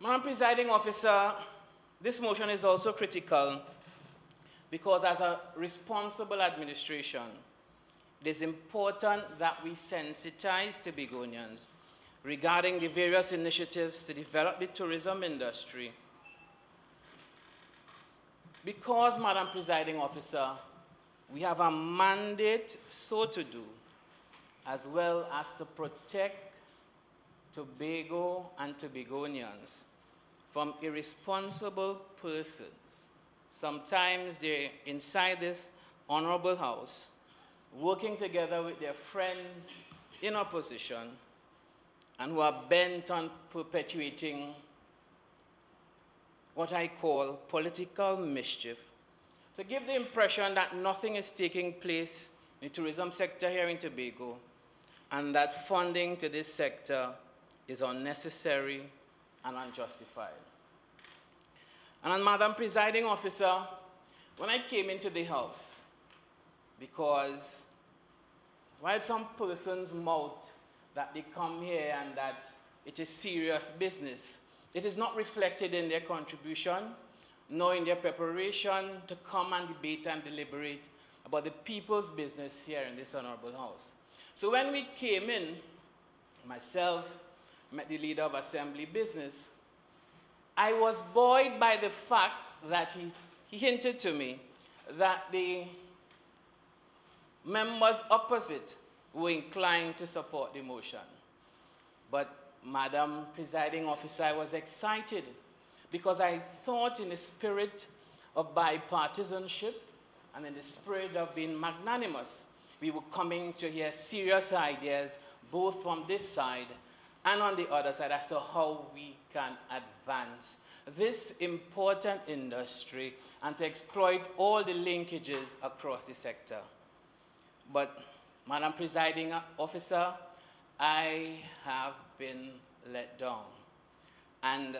Madam Presiding Officer, this motion is also critical because as a responsible administration, it is important that we sensitize Tobagonians regarding the various initiatives to develop the tourism industry. Because, Madam Presiding Officer, we have a mandate so to do, as well as to protect Tobago and Tobagonians from irresponsible persons. Sometimes they're inside this honorable house, working together with their friends in opposition, and who are bent on perpetuating what I call political mischief, to give the impression that nothing is taking place in the tourism sector here in Tobago, and that funding to this sector is unnecessary and unjustified. And Madam Presiding Officer, when I came into the house, because while some persons mouth that they come here and that it is serious business, it is not reflected in their contribution, nor in their preparation to come and debate and deliberate about the people's business here in this honorable house. So when we came in, myself, met the leader of Assembly Business, I was buoyed by the fact that he hinted to me that the members opposite were inclined to support the motion. But, Madam Presiding Officer, I was excited because I thought in the spirit of bipartisanship and in the spirit of being magnanimous, we were coming to hear serious ideas, both from this side and on the other side, as to how we can advance this important industry and to exploit all the linkages across the sector. But, Madam Presiding Officer, I have been let down. And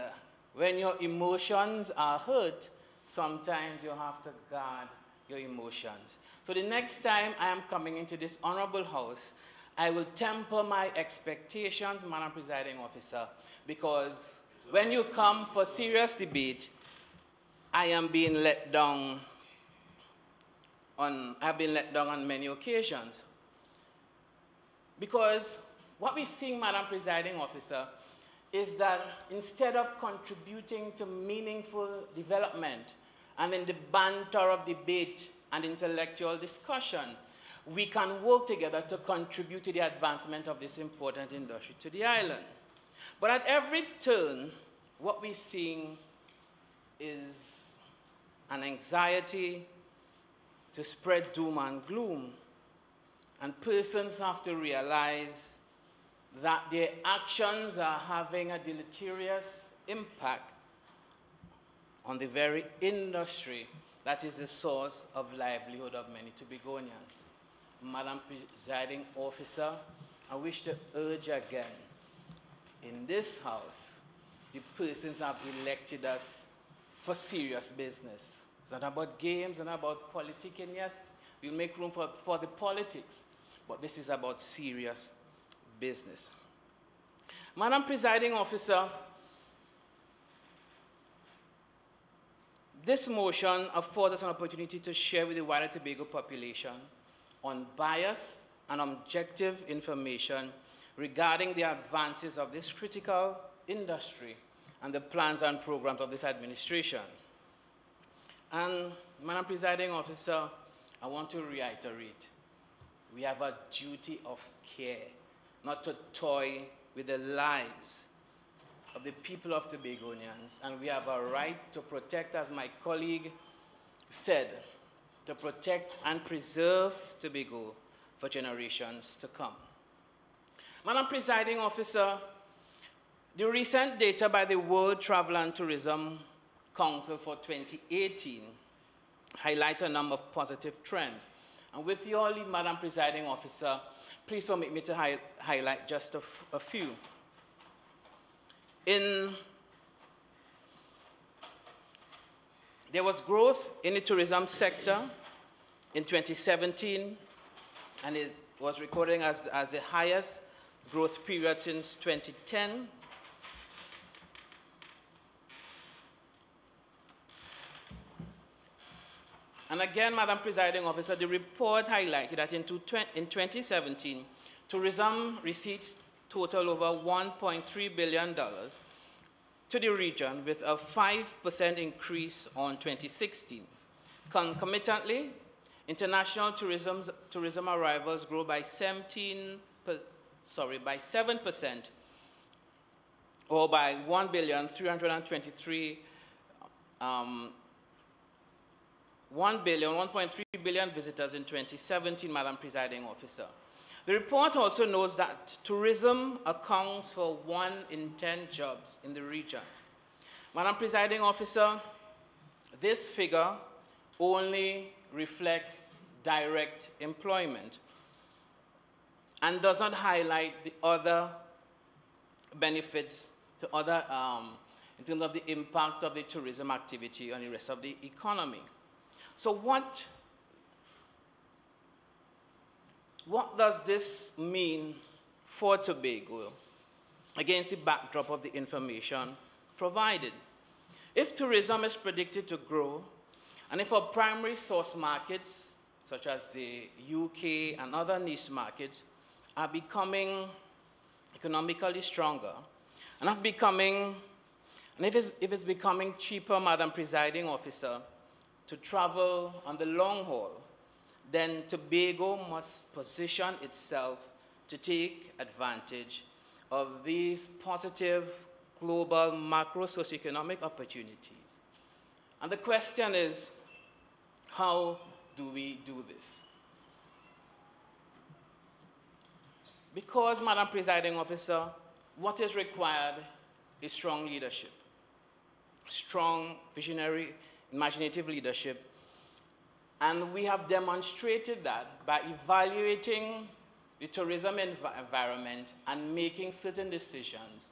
when your emotions are hurt, sometimes you have to guard your emotions. So the next time I am coming into this honorable house, I will temper my expectations, Madam Presiding Officer, because when you come for serious debate, I am being let down I've been let down on many occasions. Because what we're seeing, Madam Presiding Officer, is that instead of contributing to meaningful development and in the banter of debate and intellectual discussion, we can work together to contribute to the advancement of this important industry to the island. But at every turn, what we're seeing is an anxiety to spread doom and gloom. And persons have to realize that their actions are having a deleterious impact on the very industry that is the source of livelihood of many Tobagonians. Madam Presiding Officer, I wish to urge again, in this house, the persons have elected us for serious business. It's not about games, it's not about politicking. Yes, we'll make room for the politics, but this is about serious business. Madam Presiding Officer, this motion affords us an opportunity to share with the wider Tobago population unbiased and objective information regarding the advances of this critical industry and the plans and programs of this administration. And, Madam Presiding Officer, I want to reiterate, we have a duty of care, not to toy with the lives of the people of Tobagonians, and we have a right to protect, as my colleague said, to protect and preserve Tobago for generations to come. Madam Presiding Officer, the recent data by the World Travel and Tourism Council for 2018 highlights a number of positive trends. And with your leave, Madam Presiding Officer, please permit me to highlight just a few. There was growth in the tourism sector in 2017, and it was recorded as the highest growth period since 2010. And again, Madam Presiding Officer, the report highlighted that in 2017, tourism receipts total over $1.3 billion to the region, with a 5% increase on 2016. Concomitantly, international tourism arrivals grew by 7%, or by 1.3 billion visitors in 2017, Madam Presiding Officer. The report also notes that tourism accounts for 1 in 10 jobs in the region. Madam Presiding Officer, this figure only reflects direct employment and does not highlight the other benefits to other, in terms of the impact of the tourism activity on the rest of the economy. So what does this mean for Tobago against the backdrop of the information provided? If tourism is predicted to grow, and if our primary source markets, such as the UK and other niche markets, are becoming economically stronger, and if it's becoming cheaper, Madam Presiding Officer, to travel on the long haul, then Tobago must position itself to take advantage of these positive global macro socioeconomic opportunities. And the question is, how do we do this? Because, Madam Presiding Officer, what is required is strong leadership, strong, visionary, imaginative leadership. And we have demonstrated that by evaluating the tourism environment and making certain decisions.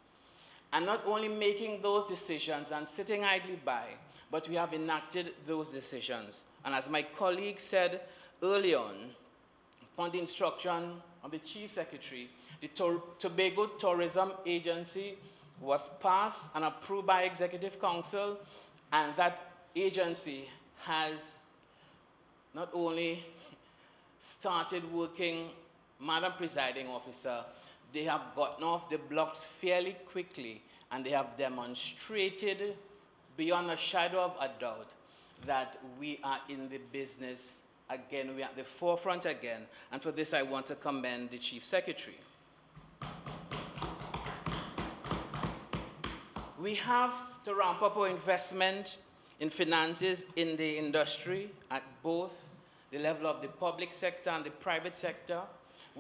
And not only making those decisions and sitting idly by, but we have enacted those decisions. And as my colleague said early on, upon the instruction of the Chief Secretary, the Tobago Tourism Agency was passed and approved by Executive Council, and that agency has not only started working, Madam Presiding Officer, they have gotten off the blocks fairly quickly, and they have demonstrated beyond a shadow of a doubt that we are in the business again, we are at the forefront again, and for this I want to commend the Chief Secretary. We have to ramp up our investment in finances in the industry at both the level of the public sector and the private sector.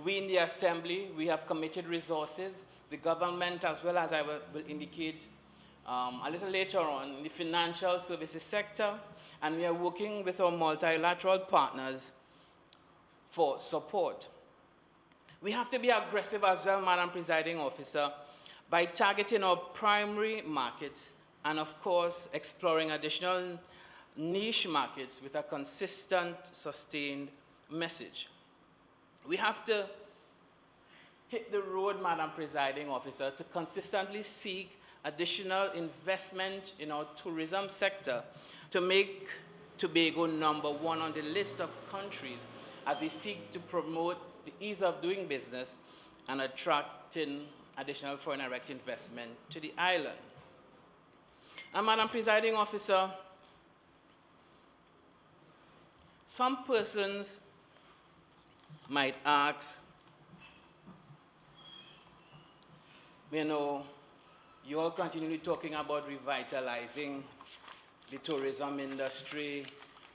We in the Assembly, we have committed resources. The government, as well as I will indicate a little later on, in the financial services sector, and we are working with our multilateral partners for support. We have to be aggressive as well, Madam Presiding Officer, by targeting our primary markets and, of course, exploring additional niche markets with a consistent, sustained message. We have to hit the road, Madam Presiding Officer, to consistently seek additional investment in our tourism sector to make Tobago #1 on the list of countries as we seek to promote the ease of doing business and attracting additional foreign direct investment to the island. And Madam Presiding Officer, some persons might ask, you know, you all continually talking about revitalizing the tourism industry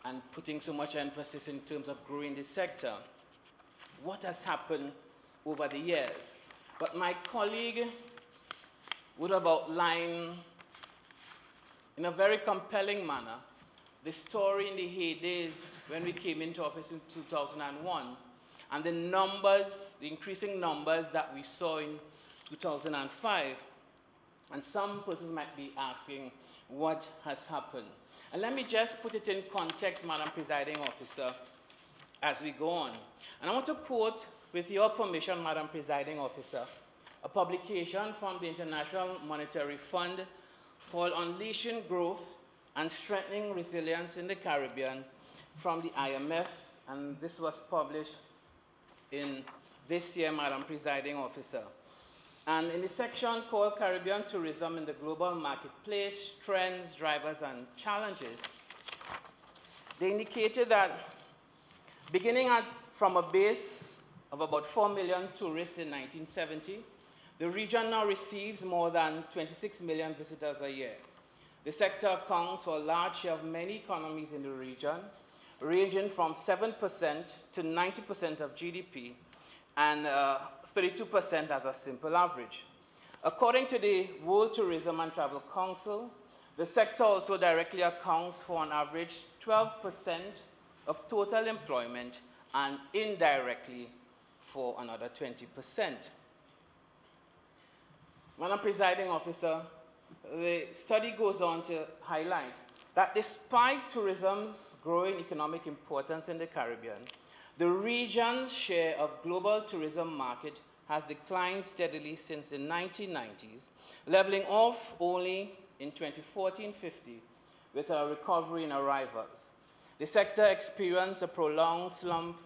and putting so much emphasis in terms of growing the sector. What has happened over the years? But my colleague would have outlined in a very compelling manner the story in the heydays when we came into office in 2001 and the numbers, the increasing numbers that we saw in 2005. And some persons might be asking, what has happened? And let me just put it in context, Madam Presiding Officer, as we go on. And I want to quote, with your permission, Madam Presiding Officer, a publication from the International Monetary Fund called Unleashing Growth and Strengthening Resilience in the Caribbean, from the IMF, and this was published in this year, Madam Presiding Officer. And in the section called Caribbean Tourism in the Global Marketplace, Trends, Drivers, and Challenges, they indicated that beginning from a base of about 4 million tourists in 1970, the region now receives more than 26 million visitors a year. The sector accounts for a large share of many economies in the region, ranging from 7% to 90% of GDP, and 32% as a simple average. According to the World Tourism and Travel Council, the sector also directly accounts for on average 12% of total employment and indirectly for another 20%. Madam Presiding Officer, the study goes on to highlight that despite tourism's growing economic importance in the Caribbean, the region's share of global tourism market has declined steadily since the 1990s, leveling off only in 2014-15 with a recovery in arrivals. The sector experienced a prolonged slump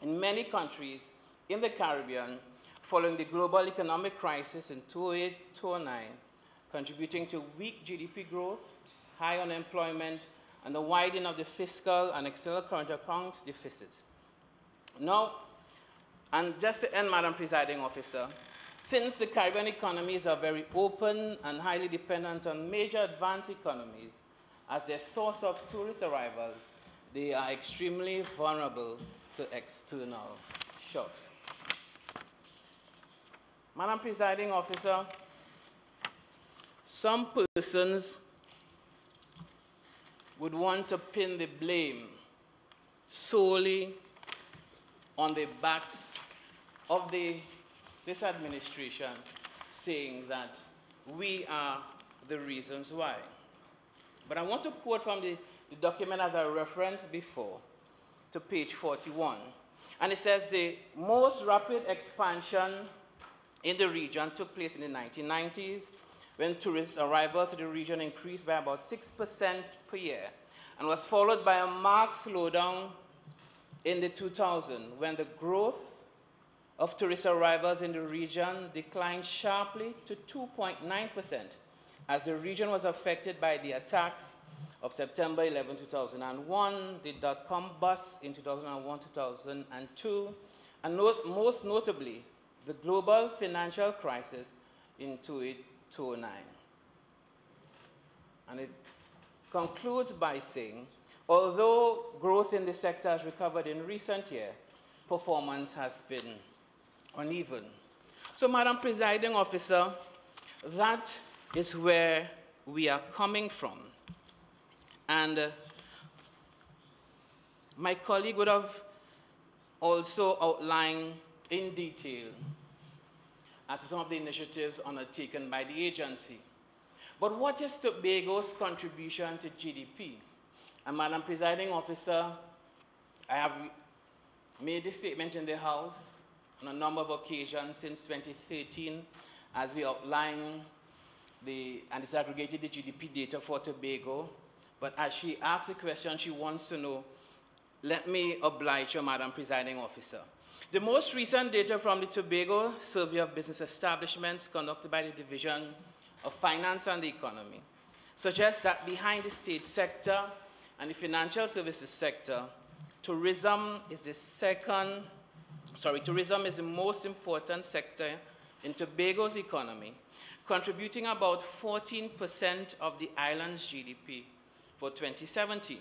in many countries in the Caribbean following the global economic crisis in 2008-2009, contributing to weak GDP growth, high unemployment, and the widening of the fiscal and external current accounts deficits. Now, and just to end, Madam Presiding Officer, since the Caribbean economies are very open and highly dependent on major advanced economies as their source of tourist arrivals, they are extremely vulnerable to external shocks. Madam Presiding Officer, some persons would want to pin the blame solely on the backs of this administration, saying that we are the reasons why. But I want to quote from the document as I referenced before, to page 41. And it says the most rapid expansion in the region took place in the 1990s, when tourist arrivals to the region increased by about 6% per year, and was followed by a marked slowdown in the 2000s, when the growth of tourist arrivals in the region declined sharply to 2.9%, as the region was affected by the attacks of September 11, 2001, the dot-com bust in 2001-2002, and most notably, the global financial crisis in 2008-2009. And it concludes by saying, although growth in the sector has recovered in recent years, performance has been uneven. So, Madam Presiding Officer, that is where we are coming from. And my colleague would have also outlined in detail as to some of the initiatives undertaken by the agency. But what is Tobago's contribution to GDP? And Madam Presiding Officer, I have made this statement in the House on a number of occasions since 2013 as we outline and disaggregated the GDP data for Tobago. But as she asks a question, she wants to know, let me oblige you, Madam Presiding Officer. The most recent data from the Tobago Survey of Business Establishments conducted by the Division of Finance and the Economy suggests that behind the state sector and the financial services sector, tourism is the most important sector in Tobago's economy, contributing about 14% of the island's GDP for 2017.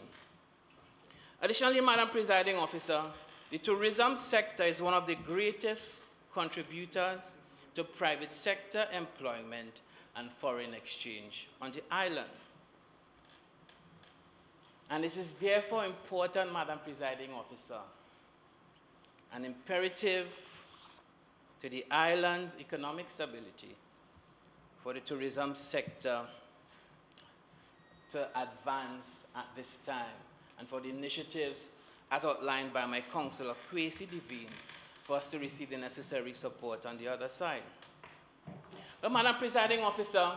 Additionally, Madam Presiding Officer, the tourism sector is one of the greatest contributors to private sector employment and foreign exchange on the island. And this is therefore important, Madam Presiding Officer, an imperative to the island's economic stability for the tourism sector to advance at this time, and for the initiatives as outlined by my councillor, Kwesi Devines, for us to receive the necessary support on the other side. But Madam Presiding Officer,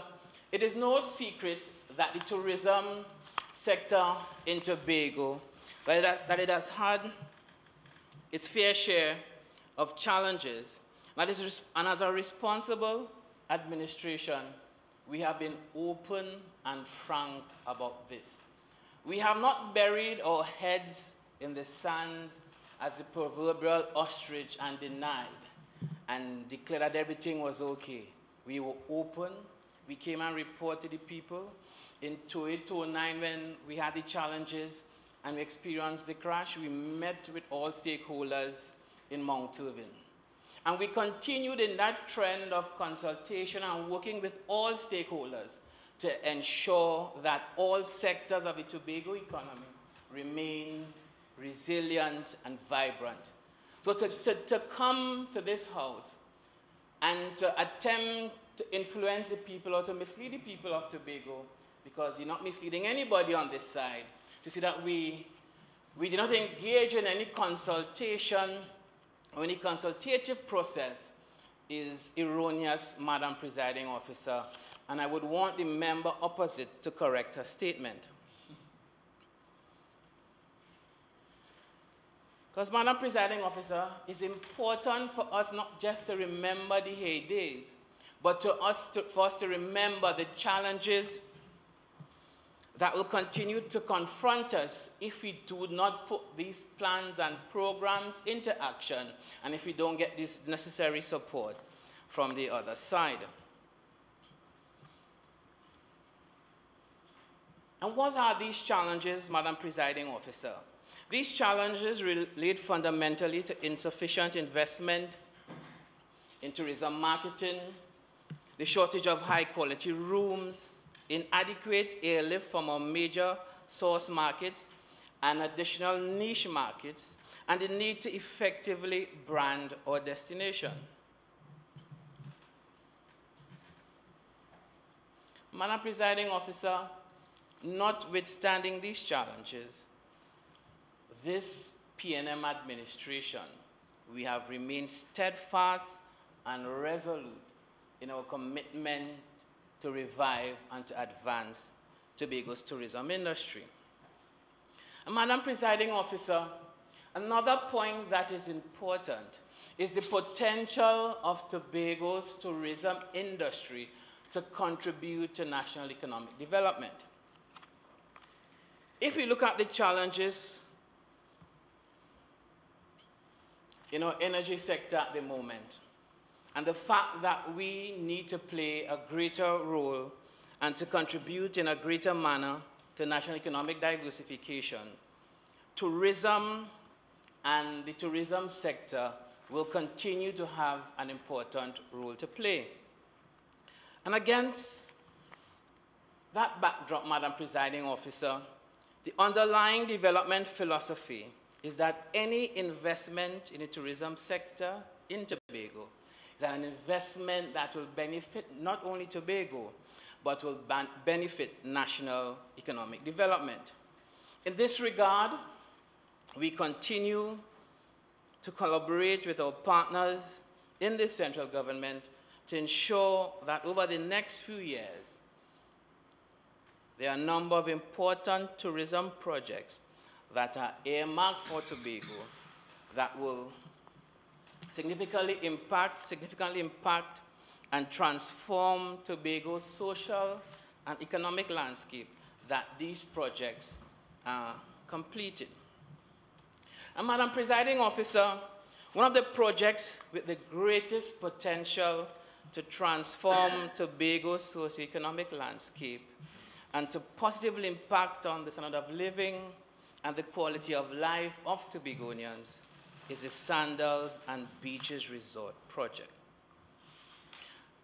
it is no secret that the tourism sector in Tobago that it has had its fair share of challenges, and as a responsible administration, we have been open and frank about this. We have not buried our heads in the sand as the proverbial ostrich and denied and declared that everything was okay. We were open. We came and reported to the people. In 2008-2009, when we had the challenges and we experienced the crash, we met with all stakeholders in Mount Irving. And we continued in that trend of consultation and working with all stakeholders to ensure that all sectors of the Tobago economy remain resilient and vibrant. So to come to this house and to attempt to influence the people or to mislead the people of Tobago, because you're not misleading anybody on this side, to see that we did not engage in any consultation or any consultative process is erroneous, Madam Presiding Officer, and I would want the member opposite to correct her statement. Because, Madam Presiding Officer, it's important for us not just to remember the heydays, but for us to remember the challenges that will continue to confront us if we do not put these plans and programs into action and if we don't get this necessary support from the other side. And what are these challenges, Madam Presiding Officer? These challenges relate fundamentally to insufficient investment in tourism marketing, the shortage of high-quality rooms, inadequate airlift from our major source markets and additional niche markets, and the need to effectively brand our destination. Madam Presiding Officer, notwithstanding these challenges, this PNM administration, we have remained steadfast and resolute in our commitment to revive and to advance Tobago's tourism industry. And Madam Presiding Officer, another point that is important is the potential of Tobago's tourism industry to contribute to national economic development. If we look at the challenges in our energy sector at the moment, and the fact that we need to play a greater role and to contribute in a greater manner to national economic diversification, tourism and the tourism sector will continue to have an important role to play. And against that backdrop, Madam Presiding Officer, the underlying development philosophy is that any investment in the tourism sector in Tobago is an investment that will benefit not only Tobago, but will benefit national economic development. In this regard, we continue to collaborate with our partners in the central government to ensure that over the next few years, there are a number of important tourism projects that are earmarked for Tobago that will significantly impact and transform Tobago's social and economic landscape that these projects are completed. And Madam Presiding Officer, one of the projects with the greatest potential to transform Tobago's socio-economic landscape and to positively impact on the standard of living and the quality of life of Tobagonians is the Sandals and Beaches Resort project.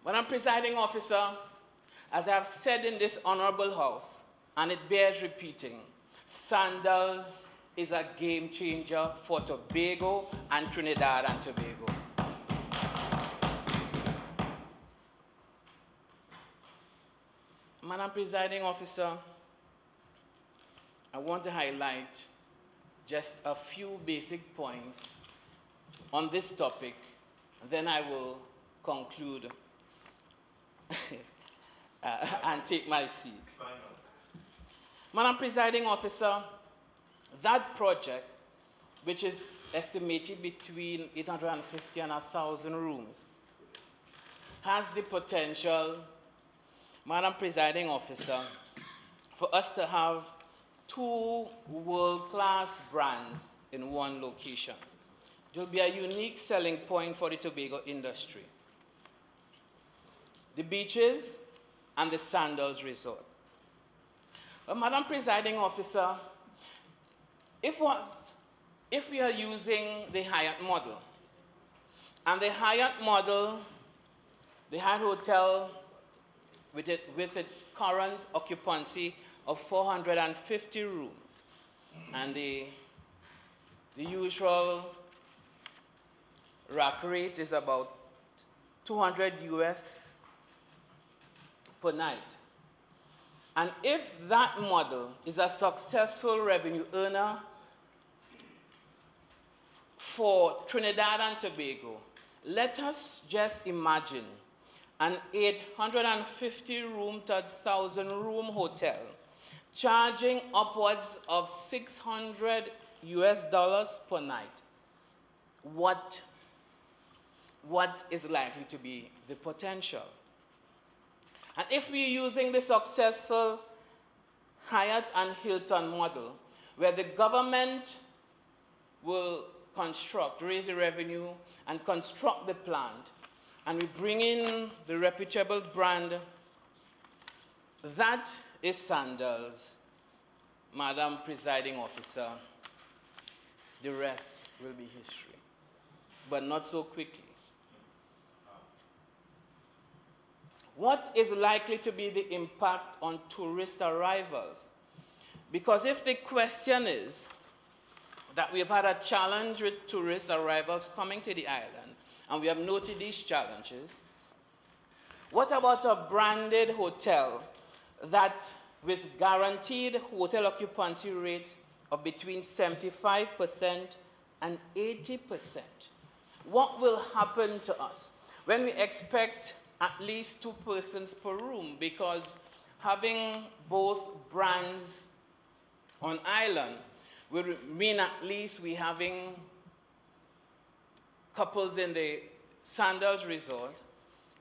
Madam Presiding Officer, as I have said in this honorable house, and it bears repeating, Sandals is a game changer for Tobago and Trinidad and Tobago. Madam Presiding Officer, I want to highlight just a few basic points on this topic, then I will conclude and take my seat. Madam Presiding Officer, That project, which is estimated between 850 and 1,000 rooms, has the potential, Madam Presiding Officer, for us to have 2 world-class brands in one location. It will be a unique selling point for the Tobago industry. The beaches and the Sandals Resort. But Madam Presiding Officer, if we are using the Hyatt model, and the Hyatt model, the Hyatt Hotel, with its current occupancy of 450 rooms, and the usual rack rate is about 200 US per night. And if that model is a successful revenue earner for Trinidad and Tobago, let us just imagine an 850 room to 1,000 room hotel charging upwards of $600 US per night. What is likely to be the potential? And if we're using the successful Hyatt and Hilton model, where the government will raise the revenue and construct the plant, and we bring in the reputable brand, that is Sandals. Madam Presiding Officer, the rest will be history, but not so quickly. What is likely to be the impact on tourist arrivals? Because if the question is that we've had a challenge with tourist arrivals coming to the island, and we have noted these challenges, what about a branded hotel that with guaranteed hotel occupancy rates of between 75% and 80%? What will happen to us when we expect at least 2 persons per room? Because having both brands on island will mean at least we having couples in the Sandals Resort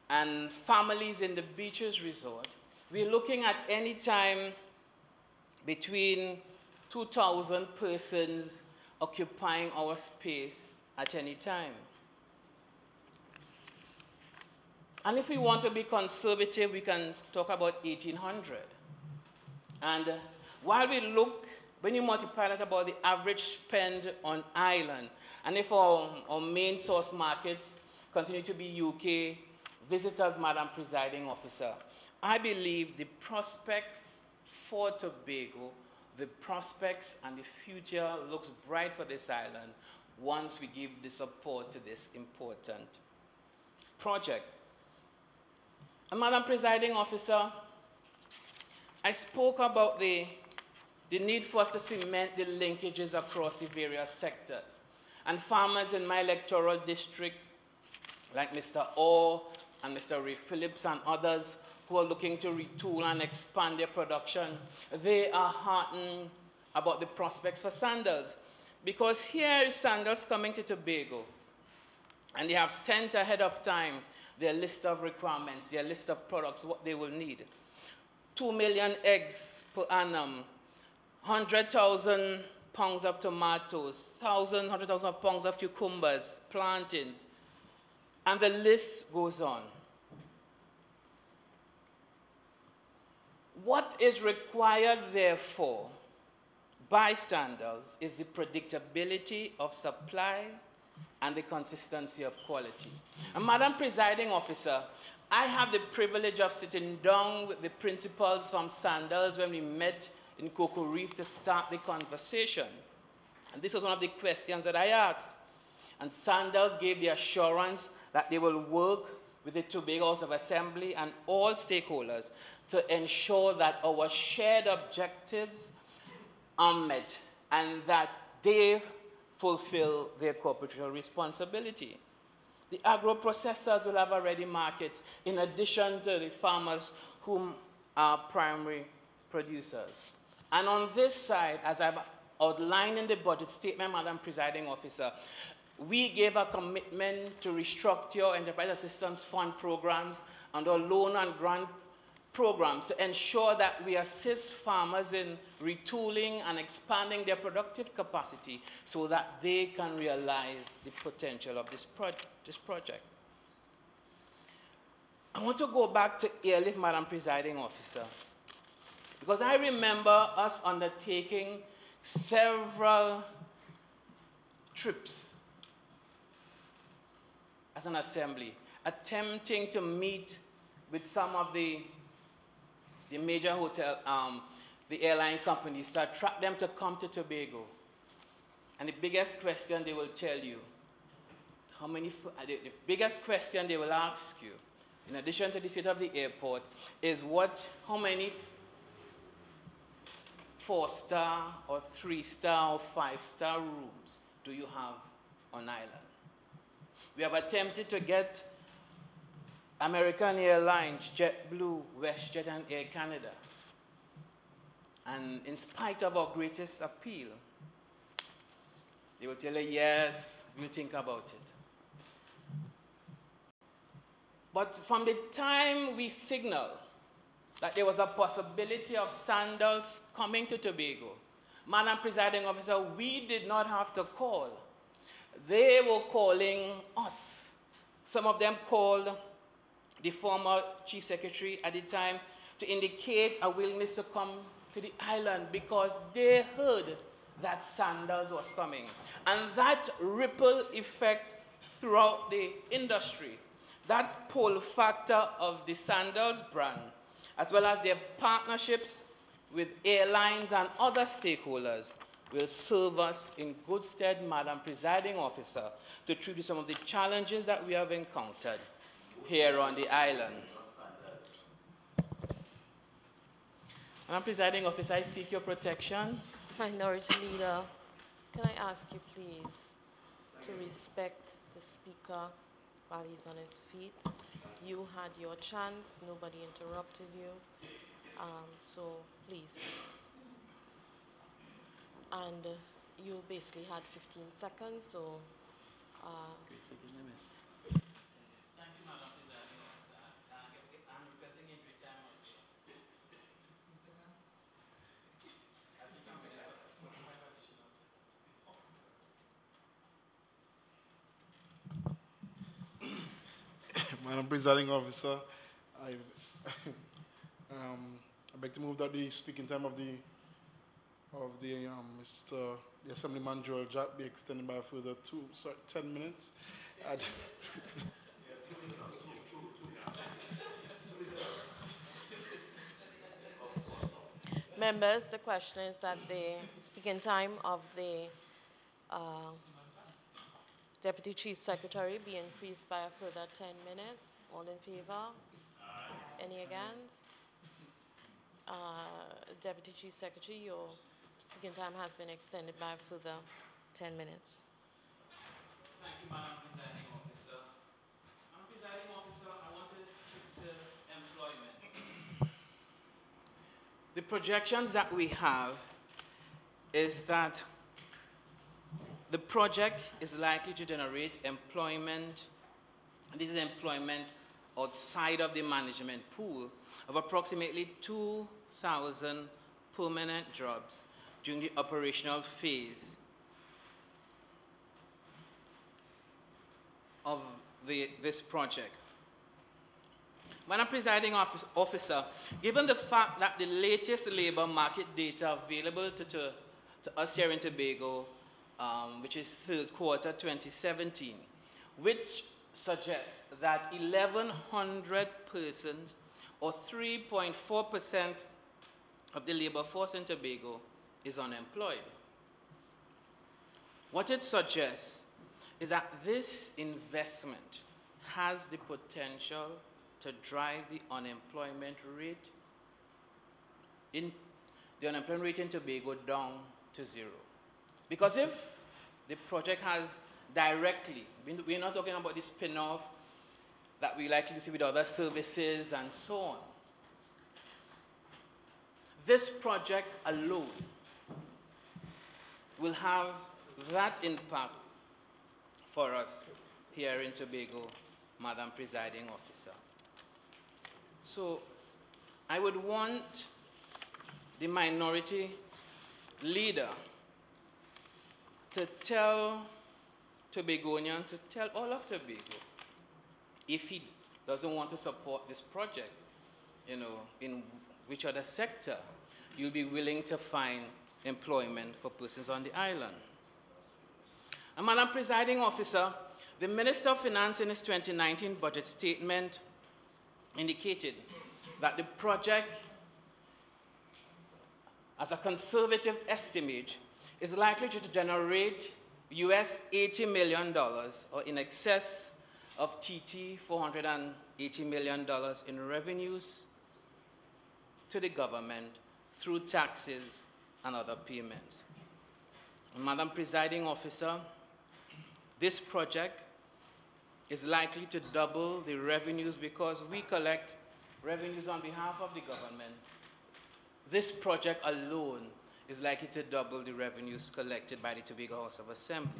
and families in the Beaches Resort. We're looking at any time between 2,000 persons occupying our space at any time. And if we want to be conservative, we can talk about 1,800. And while we look, when you multiply that about the average spend on island, and if our main source markets continue to be UK, visitors, Madam Presiding Officer, I believe the prospects for Tobago, the prospects and the future looks bright for this island once we give the support to this important project. And Madam Presiding Officer, I spoke about the need for us to cement the linkages across the various sectors. And farmers in my electoral district, like Mr. Orr and Mr. Ray Phillips and others who are looking to retool and expand their production, they are heartened about the prospects for Sandals. Because here is Sandals coming to Tobago, and they have sent ahead of time their list of requirements, their list of products, what they will need. 2 million eggs per annum, 100,000 pounds of tomatoes, 100,000 pounds of cucumbers, plantains, and the list goes on. What is required, therefore, by Sandals is the predictability of supply and the consistency of quality. And Madam Presiding Officer, I have the privilege of sitting down with the principals from Sandals when we met in Cocoa Reef to start the conversation. And this was one of the questions that I asked. And Sandals gave the assurance that they will work with the Tobago House of Assembly and all stakeholders to ensure that our shared objectives are met and that they fulfill their corporate responsibility. The agro-processors will have a ready market in addition to the farmers whom are primary producers. And on this side, as I've outlined in the budget statement, Madam Presiding Officer, we gave a commitment to restructure Enterprise Assistance Fund programs and our loan and grant programs to ensure that we assist farmers in retooling and expanding their productive capacity so that they can realize the potential of this project. I want to go back to Airlift, Madam Presiding Officer, because I remember us undertaking several trips as an assembly, attempting to meet with some of the major the airline companies to attract them to come to Tobago. And the biggest question they will tell you, the biggest question they will ask you, in addition to the state of the airport, is how many 4-star or 3-star or 5-star rooms do you have on island? We have attempted to get American Airlines, JetBlue, WestJet, and Air Canada. And in spite of our greatest appeal, they will tell you, yes, we'll think about it. But from the time we signaled that there was a possibility of sandals coming to Tobago, Madam Presiding Officer, we did not have to call. They were calling us. Some of them called the former Chief Secretary at the time to indicate a willingness to come to the island because they heard that sandals was coming. And that ripple effect throughout the industry, that pull factor of the sandals brand, as well as their partnerships with airlines and other stakeholders, will serve us in good stead, Madam Presiding Officer, to treat with some of the challenges that we have encountered here on the island. Madam Presiding Officer, I seek your protection. Minority Leader, can I ask you please to respect the Speaker while he's on his feet? You had your chance, nobody interrupted you, so please. And you basically had 15 seconds, so. Thank you, Madam Presiding Officer. I'm requesting entry time also. Madam Presiding Officer, I beg to move that the speaking time of the Assemblyman Joel Jack be extended by a further 10 minutes. Members, the question is that the speaking time of the Deputy Chief Secretary be increased by a further 10 minutes. All in favor? Any against? Deputy Chief Secretary, your speaking time has been extended by a further 10 minutes. Thank you, Madam Presiding Officer. Madam Presiding Officer, I want to shift to employment. The projections that we have is that the project is likely to generate employment, and this is employment outside of the management pool, of approximately 2,000 permanent jobs during the operational phase of this project. Madam Presiding Officer, given the fact that the latest labor market data available to us here in Tobago, which is third quarter 2017, which suggests that 1,100 persons, or 3.4% of the labor force in Tobago, is unemployed. What it suggests is that this investment has the potential to drive the unemployment rate in Tobago down to 0. Because if the project has directly, we're not talking about the spin-off that we likely to see with other services and so on. This project alone will have that impact for us here in Tobago, Madam Presiding Officer. So I would want the minority leader to tell Tobagonians, to tell all of Tobago, if he doesn't want to support this project, in which other sector you'll be willing to find employment for persons on the island. And Madam Presiding Officer, the Minister of Finance in his 2019 budget statement indicated that the project, as a conservative estimate, is likely to generate US $80 million, or in excess of TT $480 million in revenues to the government through taxes and other payments. And Madam Presiding Officer, this project is likely to double the revenues because we collect revenues on behalf of the government. This project alone is likely to double the revenues collected by the Tobago House of Assembly.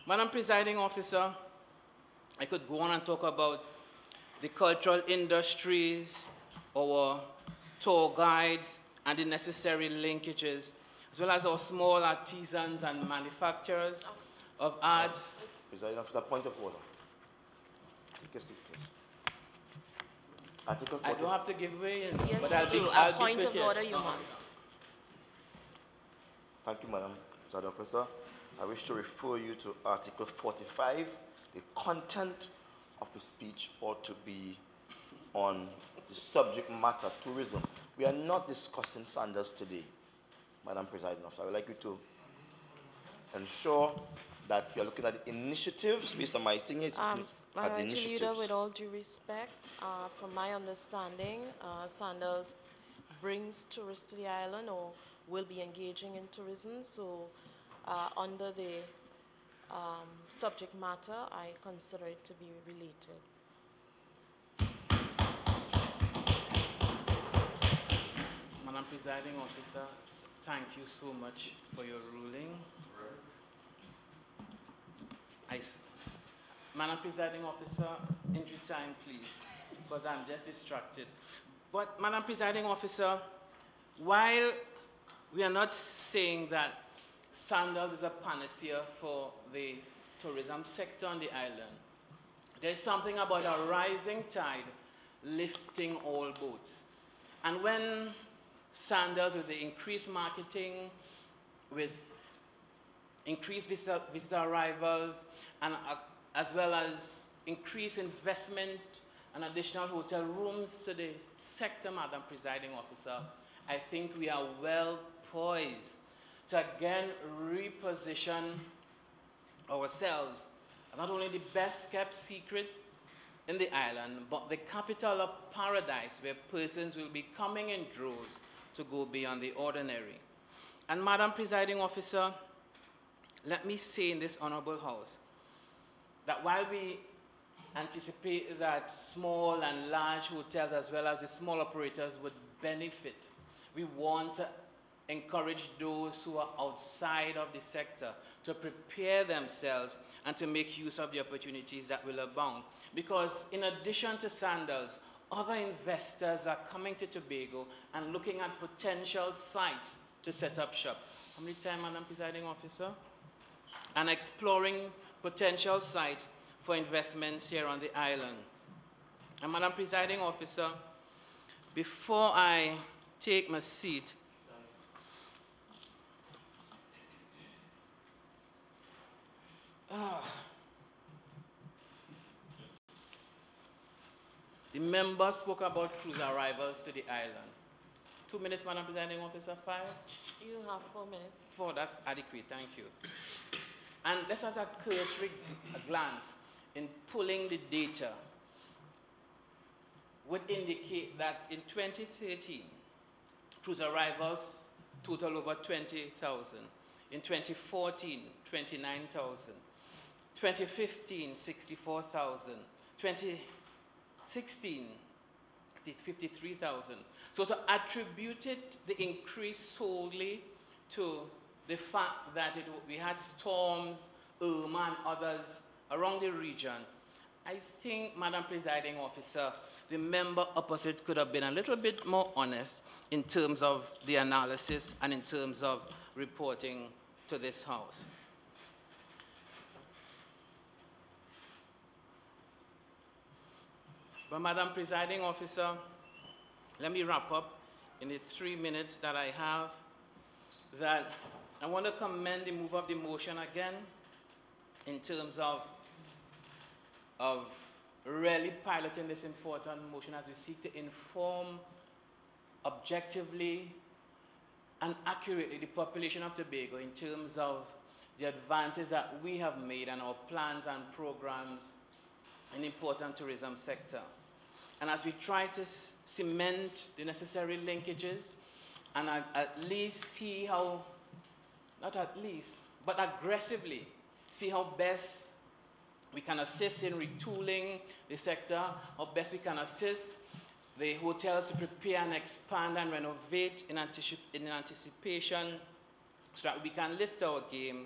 Madam Presiding Officer, I could go on and talk about the cultural industries, our tour guides, and the necessary linkages, as well as our small artisans and manufacturers of arts. Presiding Officer, point of order. Take a seat, please. Article 40. I don't have to give way, Yes, but you do. A point of order, you must. Thank you, Madam Presiding Officer. I wish to refer you to Article 45. The content of the speech ought to be on the subject matter, tourism. We are not discussing Sandals today, Madam Presiding Officer. I would like you to ensure that we are looking at the initiatives, based on my thinking, at the Minority initiatives. Leader, with all due respect, from my understanding, Sandals brings tourists to the island or will be engaging in tourism. So under the subject matter, I consider it to be related. Madam Presiding Officer, thank you so much for your ruling. Madam Presiding Officer, entry time, please, because I'm just distracted. But, Madam Presiding Officer, while we are not saying that Sandals is a panacea for the tourism sector on the island, there's something about a rising tide lifting all boats. And when Sandals, with the increased marketing, with increased visitor arrivals, and as well as increased investment and additional hotel rooms to the sector, Madam Presiding Officer, I think we are well poised to again reposition ourselves as not only the best kept secret in the island, but the capital of paradise where persons will be coming in droves to go beyond the ordinary. And Madam Presiding Officer, let me say in this honorable house that while we anticipate that small and large hotels as well as the small operators would benefit, we want to encourage those who are outside of the sector to prepare themselves and to make use of the opportunities that will abound. Because in addition to Sandals, other investors are coming to Tobago and looking at potential sites to set up shop. How many times, Madam Presiding Officer? And exploring potential sites for investments here on the island. And Madam Presiding Officer, before I take my seat, the member spoke about cruise arrivals to the island. 2 minutes, Madam Presiding Officer, 5? You have 4 minutes. 4, that's adequate, thank you. And let's have a cursory glance in pulling the data would indicate that in 2013, cruise arrivals total over 20,000. In 2014, 29,000. 2015, 64,000. 2016, 53,000. So to attribute it, the increase solely to the fact that we had storms, Irma and others around the region, I think, Madam Presiding Officer, the member opposite could have been a little bit more honest in terms of the analysis and in terms of reporting to this House. But Madam Presiding Officer, let me wrap up in the 3 minutes that I have, that I want to commend the move of the motion again in terms of really piloting this important motion as we seek to inform objectively and accurately the population of Tobago in terms of the advances that we have made and our plans and programs in the important tourism sector. And as we try to cement the necessary linkages and at least see how, not at least, but aggressively see how best we can assist in retooling the sector, how best we can assist the hotels to prepare and expand and renovate in anticipation so that we can lift our game.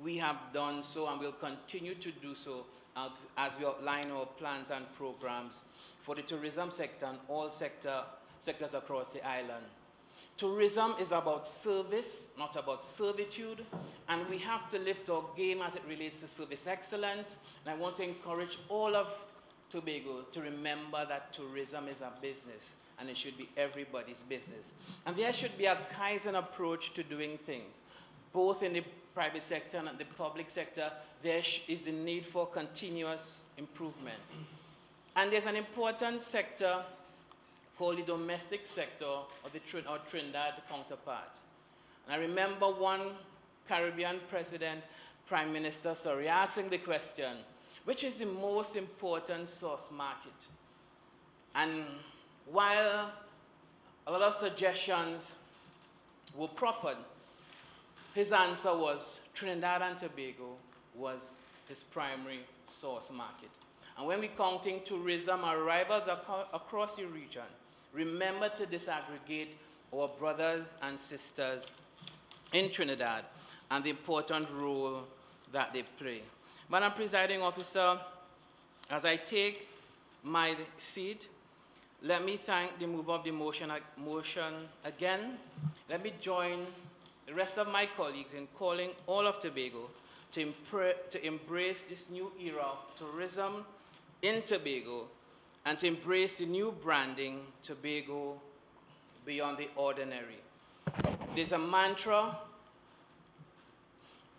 We have done so and will continue to do so as we outline our plans and programs for the tourism sector and all sectors across the island. Tourism is about service, not about servitude, and we have to lift our game as it relates to service excellence. And I want to encourage all of Tobago to remember that tourism is a business, and it should be everybody's business. And there should be a Kaizen approach to doing things, both in the private sector and the public sector. There is the need for continuous improvement. And there's an important sector called the domestic sector of our Trinidad counterparts. And I remember one Caribbean president, Prime Minister, asking the question, which is the most important source market? And while a lot of suggestions were proffered, his answer was Trinidad and Tobago was his primary source market. And when we're counting tourism arrivals across the region, remember to disaggregate our brothers and sisters in Trinidad and the important role that they play. Madam Presiding Officer, as I take my seat, let me thank the mover of the motion again. Let me join the rest of my colleagues in calling all of Tobago to embrace this new era of tourism in Tobago and to embrace the new branding, Tobago Beyond the Ordinary. There's a mantra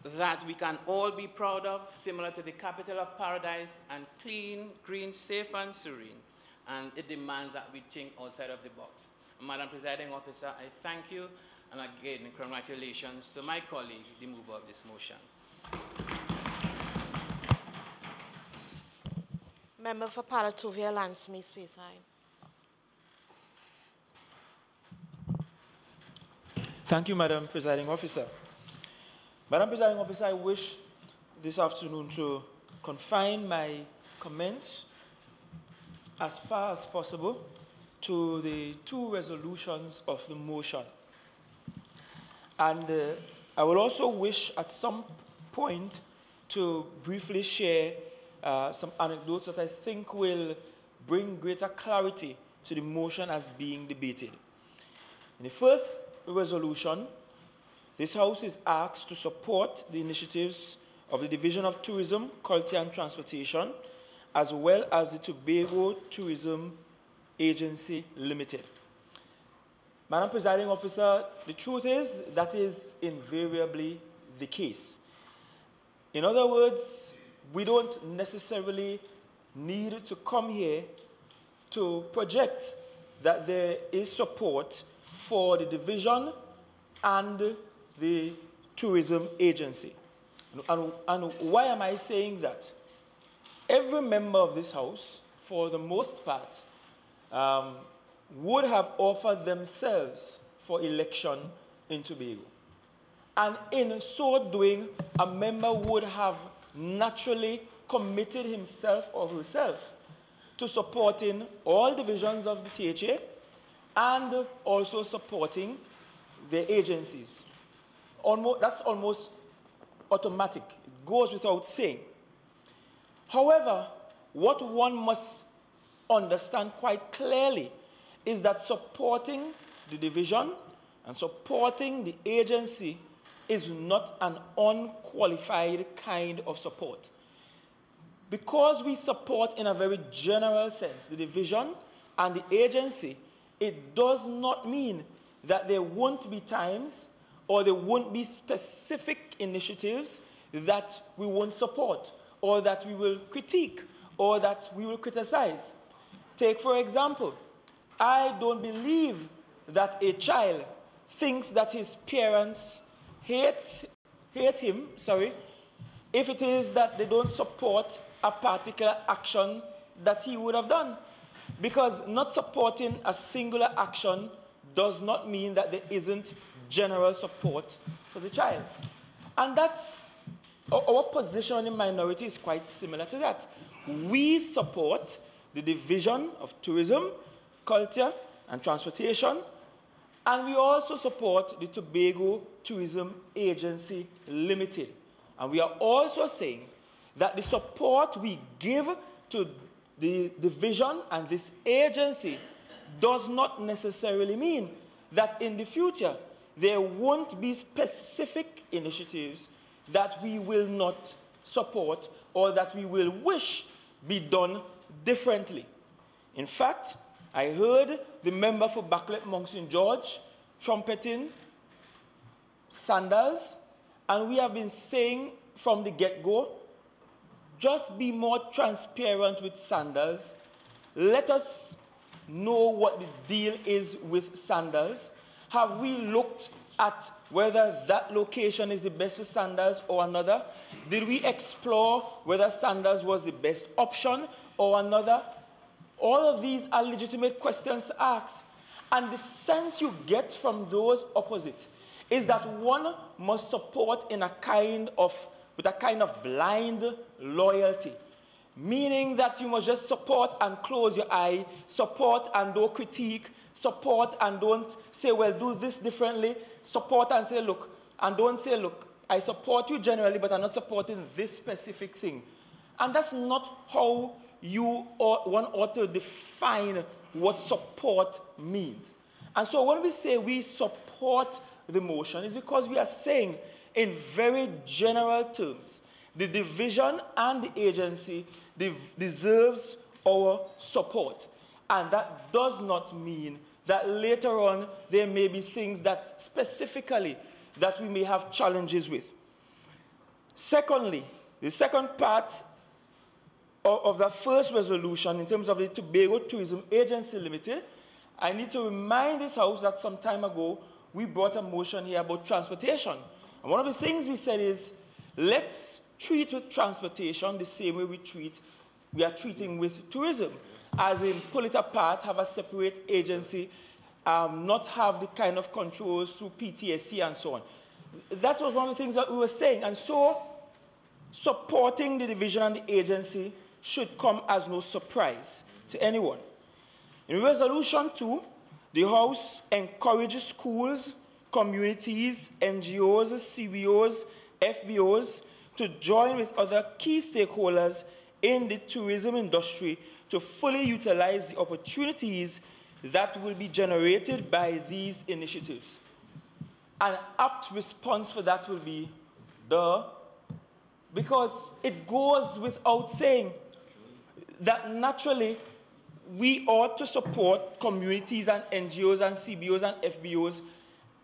that we can all be proud of, similar to the capital of paradise, and clean, green, safe, and serene. And it demands that we think outside of the box. Madam Presiding Officer, I thank you, and again, congratulations to my colleague, the mover of this motion. Member for Palatuvia, Lansme, Speyside. Thank you, Madam Presiding Officer. Madam Presiding Officer, I wish this afternoon to confine my comments as far as possible to the two resolutions of the motion. And I will also wish at some point to briefly share some anecdotes that I think will bring greater clarity to the motion as being debated. In the first resolution, this House is asked to support the initiatives of the Division of Tourism, Culture and Transportation, as well as the Tobago Tourism Agency Limited. Madam Presiding Officer, the truth is that is invariably the case. In other words, we don't necessarily need to come here to project that there is support for the division and the tourism agency. And why am I saying that? Every member of this House, for the most part, would have offered themselves for election in Tobago. And in so doing, a member would have naturally committed himself or herself to supporting all divisions of the THA and also supporting the agencies that's almost automatic. It goes without saying. However, what one must understand quite clearly is that supporting the division and supporting the agency is not an unqualified kind of support. Because we support in a very general sense the division and the agency, it does not mean that there won't be times or there won't be specific initiatives that we won't support or that we will critique or that we will criticize. Take, for example, I don't believe that a child thinks that his parents hate him, if it is that they don't support a particular action that he would have done. Because not supporting a singular action does not mean that there isn't general support for the child. And that's, our position on the minority is quite similar to that. We support the division of tourism, culture, and transportation, and we also support the Tobago Tourism Agency Limited. And we are also saying that the support we give to the division and this agency does not necessarily mean that in the future there won't be specific initiatives that we will not support or that we will wish be done differently. In fact, I heard the member for Backlet Monk St. George trumpeting sandals, and we have been saying from the get-go, just be more transparent with sandals. Let us know what the deal is with sandals. Have we looked at whether that location is the best for sandals or another? Did we explore whether sandals was the best option or another? All of these are legitimate questions to ask. And the sense you get from those opposites is that one must support in a kind of, with a kind of blind loyalty. Meaning that you must just support and close your eye, support and don't critique, support and don't say, well, do this differently, support and say, look, and don't say, look, I support you generally, but I'm not supporting this specific thing. And that's not how one ought to define what support means. And so when we say we support the motion, it's because we are saying in very general terms, the division and the agency deserves our support. And that does not mean that later on there may be things that specifically that we may have challenges with. Secondly, the second part of the first resolution in terms of the Tobago Tourism Agency Limited, I need to remind this House that some time ago we brought a motion here about transportation. And one of the things we said is, let's treat with transportation the same way we are treating with tourism. As in, pull it apart, have a separate agency, not have the kind of controls through PTSC and so on. That was one of the things that we were saying. And so, supporting the division and the agency should come as no surprise to anyone. In Resolution 2, the House encourages schools, communities, NGOs, CBOs, FBOs to join with other key stakeholders in the tourism industry to fully utilize the opportunities that will be generated by these initiatives. An apt response for that will be, duh, because it goes without saying that naturally we ought to support communities and NGOs and CBOs and FBOs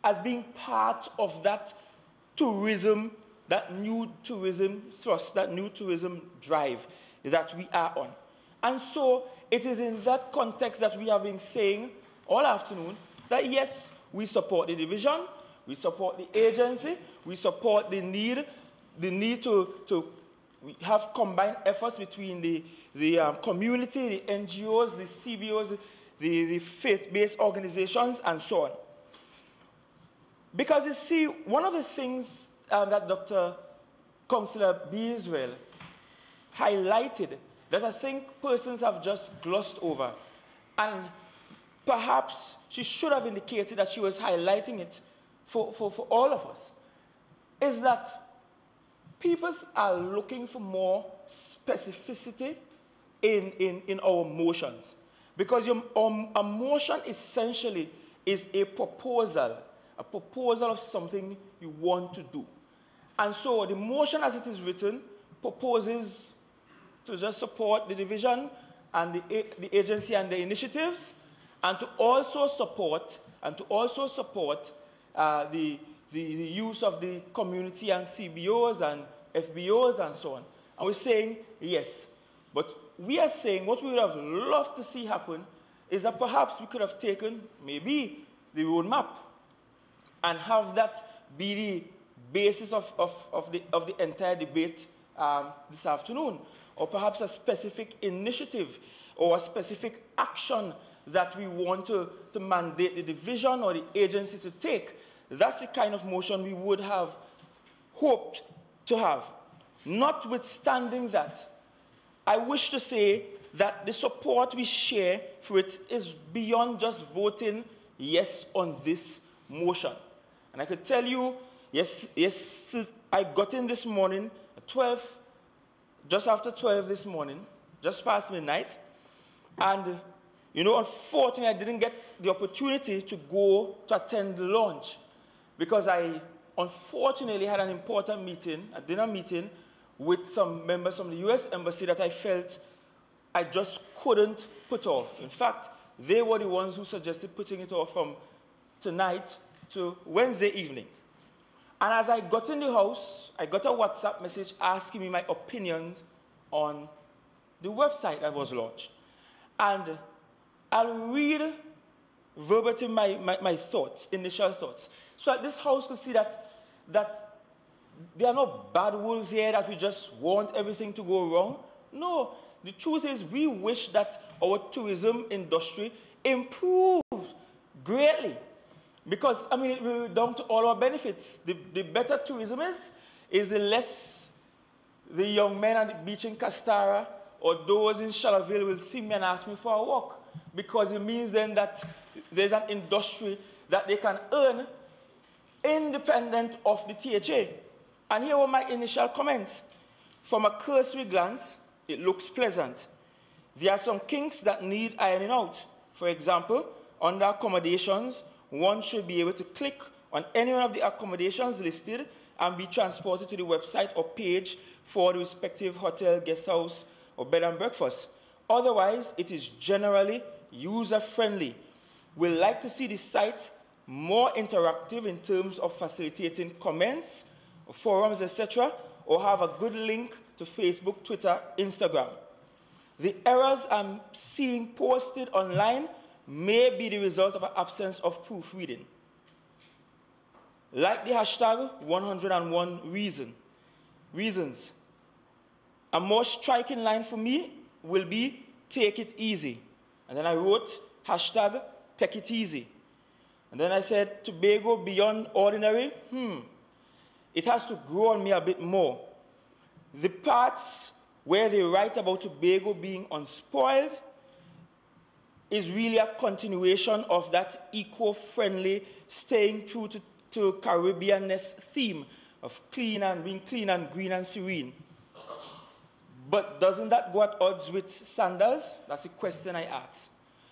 as being part of that tourism, that new tourism thrust, that new tourism drive that we are on. And so it is in that context that we have been saying all afternoon that yes, we support the division, we support the agency, we support the need to have combined efforts between the community, the NGOs, the CBOs, the faith-based organizations, and so on. Because you see, one of the things that Dr. Councillor B. Israel highlighted that I think persons have just glossed over, and perhaps she should have indicated that she was highlighting it for all of us, is that people are looking for more specificity in our motions. Because a motion essentially is a proposal of something you want to do. And so the motion as it is written proposes to just support the division and the agency and the initiatives, and to also support the use of the community and CBOs and FBOs and so on. And we're saying yes. But we are saying what we would have loved to see happen is that perhaps we could have taken maybe the roadmap and have that be the basis of the entire debate this afternoon, or perhaps a specific initiative or a specific action that we want to mandate the division or the agency to take. That's the kind of motion we would have hoped to have. Notwithstanding that, I wish to say that the support we share for it is beyond just voting yes on this motion. And I could tell you, yes, I got in this morning at 12, just after 12 this morning, just past midnight, and unfortunately, I didn't get the opportunity to go to attend the launch because I unfortunately had an important meeting, a dinner meeting, with some members from the U.S. Embassy that I felt I just couldn't put off. In fact, they were the ones who suggested putting it off from tonight to Wednesday evening. And as I got in the house, I got a WhatsApp message asking me my opinions on the website that was launched. And I'll read verbatim my thoughts, initial thoughts, so that this house could see that there are no bad wolves here that we just want everything to go wrong. No, the truth is we wish that our tourism industry improved greatly. Because, it will down to all our benefits. The better tourism is the less the young men at the beach in Castara or those in Shallaville will see me and ask me for a walk. Because it means then that there's an industry that they can earn independent of the THA. And here were my initial comments. From a cursory glance, it looks pleasant. There are some kinks that need ironing out. For example, under accommodations, one should be able to click on any one of the accommodations listed and be transported to the website or page for the respective hotel, guest house, or bed and breakfast. Otherwise, it is generally user-friendly. We'd like to see the site more interactive in terms of facilitating comments, forums, etc., or have a good link to Facebook, Twitter, Instagram. The errors I'm seeing posted online may be the result of an absence of proofreading. Like the hashtag 101 reasons. A more striking line for me will be take it easy. And then I wrote hashtag take it easy. And then I said Tobago beyond ordinary. It has to grow on me a bit more. The parts where they write about Tobago being unspoiled is really a continuation of that eco-friendly, staying true to Caribbean-ness theme of being clean and green and serene. But doesn't that go at odds with Sandals? That's the question I asked.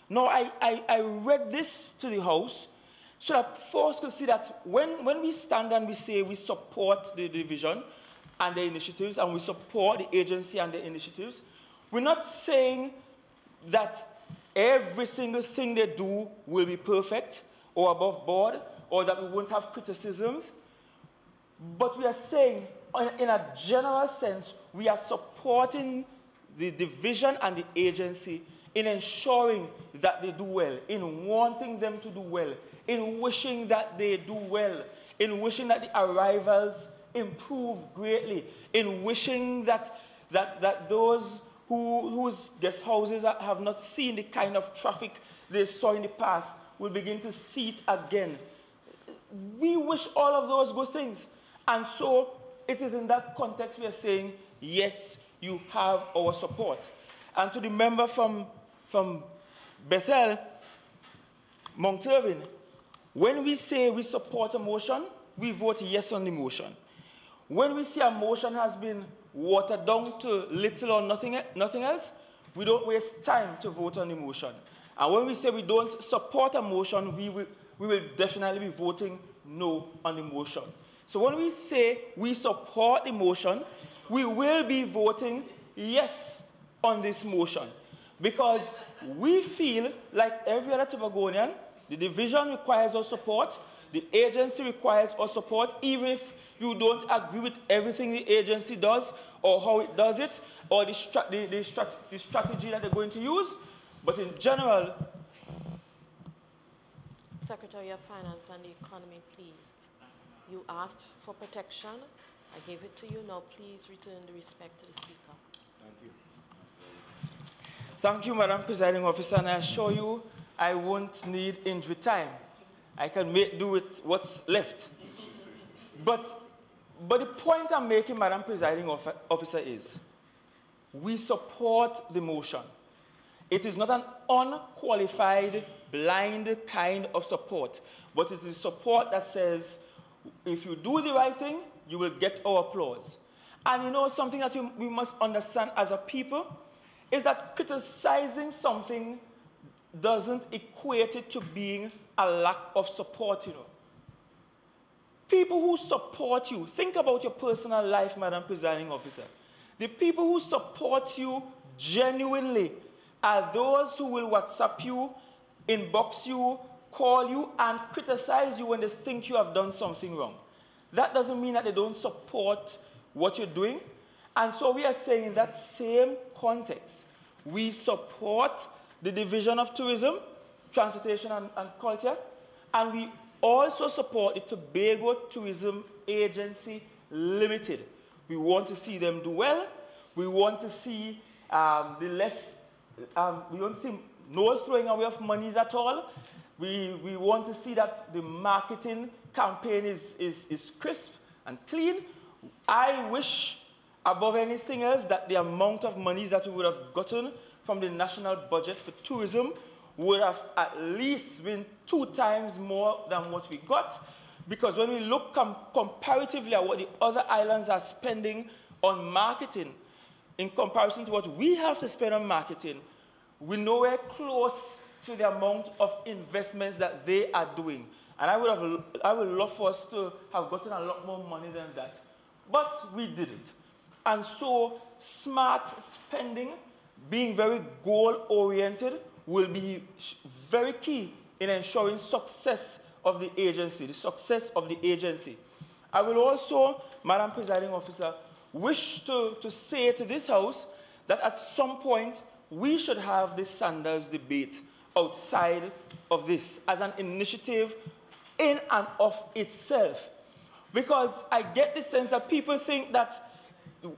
No, I read this to the House so that folks could see that when we stand and we say we support the division and the initiatives and we support the agency and the initiatives, we're not saying that every single thing they do will be perfect or above board or that we won't have criticisms. But we are saying, in a general sense, we are supporting the division and the agency in ensuring that they do well, in wanting them to do well, in wishing that they do well, in wishing that the arrivals improve greatly, in wishing that those whose guest houses have not seen the kind of traffic they saw in the past will begin to see it again. We wish all of those good things. And so it is in that context we are saying, yes, you have our support. And to the member from Bethel, Mount Irving, when we say we support a motion, we vote yes on the motion. When we see a motion has been watered down to little or nothing else, we don't waste time to vote on the motion. And when we say we don't support a motion, we will definitely be voting no on the motion. So when we say we support the motion, we will be voting yes on this motion, because we feel like every other Tobagonian, the division requires our support, the agency requires our support, even if you don't agree with everything the agency does or how it does it or the strategy that they're going to use. But in general, Secretary of Finance and the Economy, please. You asked for protection. I gave it to you. Now please return the respect to the Speaker. thank you. Thank you, Madam Presiding Officer, and I assure you I won't need injury time. I can do with what's left. But the point I'm making, Madam Presiding Officer, is we support the motion. It is not an unqualified, blind kind of support, but it is support that says, if you do the right thing, you will get our applause. And you know something that we must understand as a people is that criticizing something doesn't equate it to being a lack of support, you know. People who support you, think about your personal life, Madam Presiding Officer. The people who support you genuinely are those who will WhatsApp you, inbox you, call you, and criticize you when they think you have done something wrong. That doesn't mean that they don't support what you're doing. And so we are saying in that same context, we support the Division of Tourism, Transportation and Culture, and we also support the Tobago Tourism Agency Limited. We want to see them do well. We want to see we want to see no throwing away of monies at all. We want to see that the marketing campaign is crisp and clean. I wish, above anything else, that the amount of monies that we would have gotten from the national budget for tourism would have at least been 2 times more than what we got. Because when we look comparatively at what the other islands are spending on marketing, in comparison to what we have to spend on marketing, we're nowhere close to the amount of investments that they are doing. And I would love for us to have gotten a lot more money than that. But we didn't. And so smart spending, being very goal-oriented, will be very key in ensuring success of the agency, the success of the agency. I will also, Madam Presiding Officer, wish to say to this House that at some point we should have the Sanders debate outside of this as an initiative in and of itself. Because I get the sense that people think that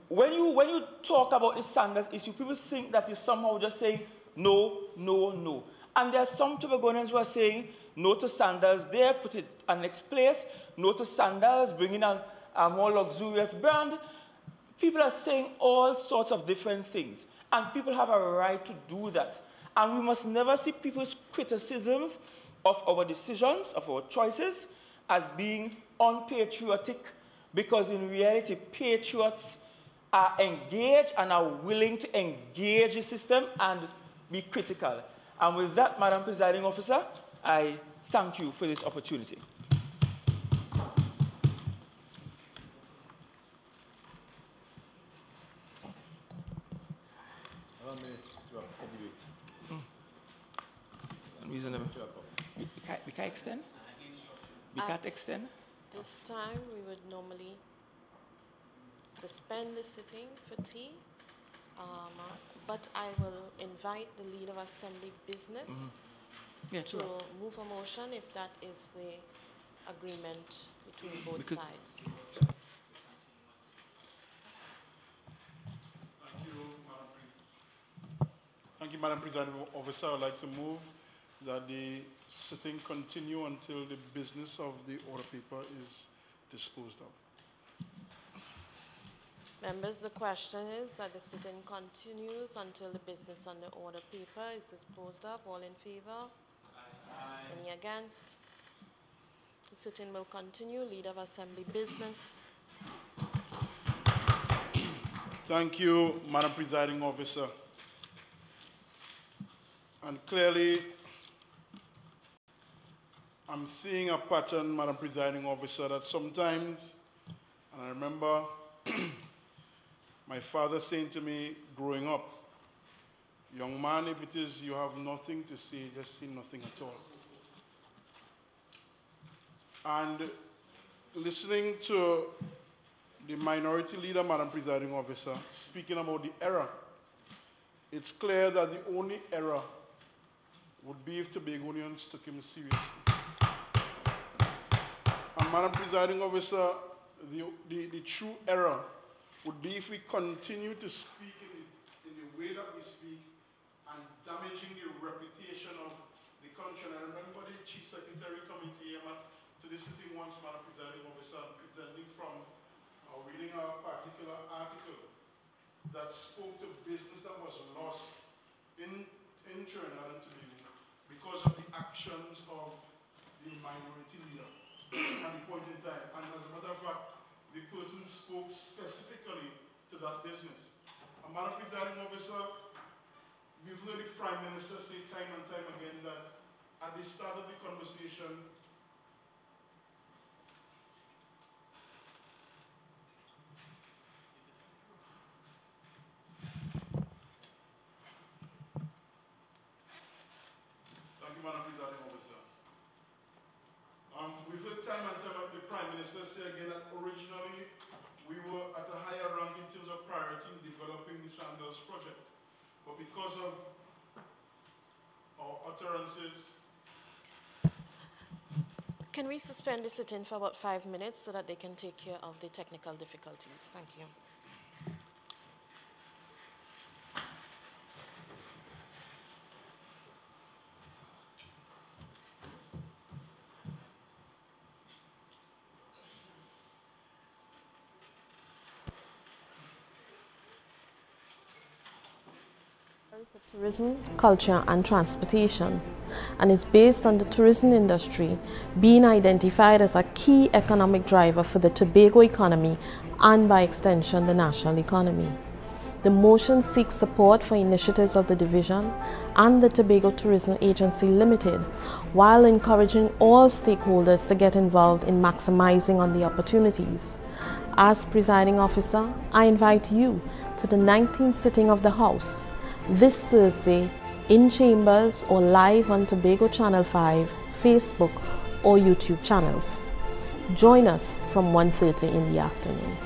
when you talk about the Sanders issue, people think that you're somehow just saying no, no, no. And there are some Tobagonians who are saying no to Sanders there, put it in the next place, no to Sanders, bringing a more luxurious brand. People are saying all sorts of different things. And people have a right to do that. And we must never see people's criticisms of our decisions, of our choices, as being unpatriotic, because in reality, patriots are engaged and are willing to engage the system and be critical. And with that, Madam Presiding Officer, I thank you for this opportunity. We can't extend? We can't extend? This time, we would normally suspend the sitting for tea, but I will invite the Leader of Assembly Business to move a motion if that is the agreement between both sides. Thank you, Madam Presiding Officer. I would like to move that the sitting continue until the business of the order paper is disposed of. Members, the question is that the sitting continues until the business on the order paper is disposed of. All in favor? Aye. Any against? The sitting will continue. Leader of Assembly Business. Thank you, Madam Presiding Officer. And clearly, I'm seeing a pattern, Madam Presiding Officer, that sometimes, and I remember my father saying to me growing up, young man, if it is you have nothing to say, just say nothing at all. And listening to the minority leader, Madam Presiding Officer, speaking about the error, it's clear that the only error would be if Tobagonians took him seriously. And Madam Presiding Officer, the true error would be if we continue to speak in the way that we speak and damaging the reputation of the country. And I remember the Chief Secretary coming to the sitting once, Madam Presiding Officer, presenting from reading a particular article that spoke to business that was lost in Trinidad and Tobago because of the actions of the minority leader at the point in time. And as a matter of fact, the person spoke specifically to that business. And Madam Presiding Officer, we've heard the Prime Minister say time and time again that at the start of the conversation, Madam Presiding Officer. We've heard time and time the Prime Minister say again that originally we were at a higher rank in terms of priority in developing the Sandals project. But because of our utterances... Can we suspend the sit-in for about 5 minutes so that they can take care of the technical difficulties? Thank you. For tourism, culture and transportation, and is based on the tourism industry being identified as a key economic driver for the Tobago economy and by extension the national economy. The motion seeks support for initiatives of the division and the Tobago Tourism Agency Limited while encouraging all stakeholders to get involved in maximizing on the opportunities. As presiding officer, I invite you to the 19th sitting of the House this Thursday in chambers or live on Tobago Channel 5, Facebook or YouTube channels. Join us from 1:30 in the afternoon.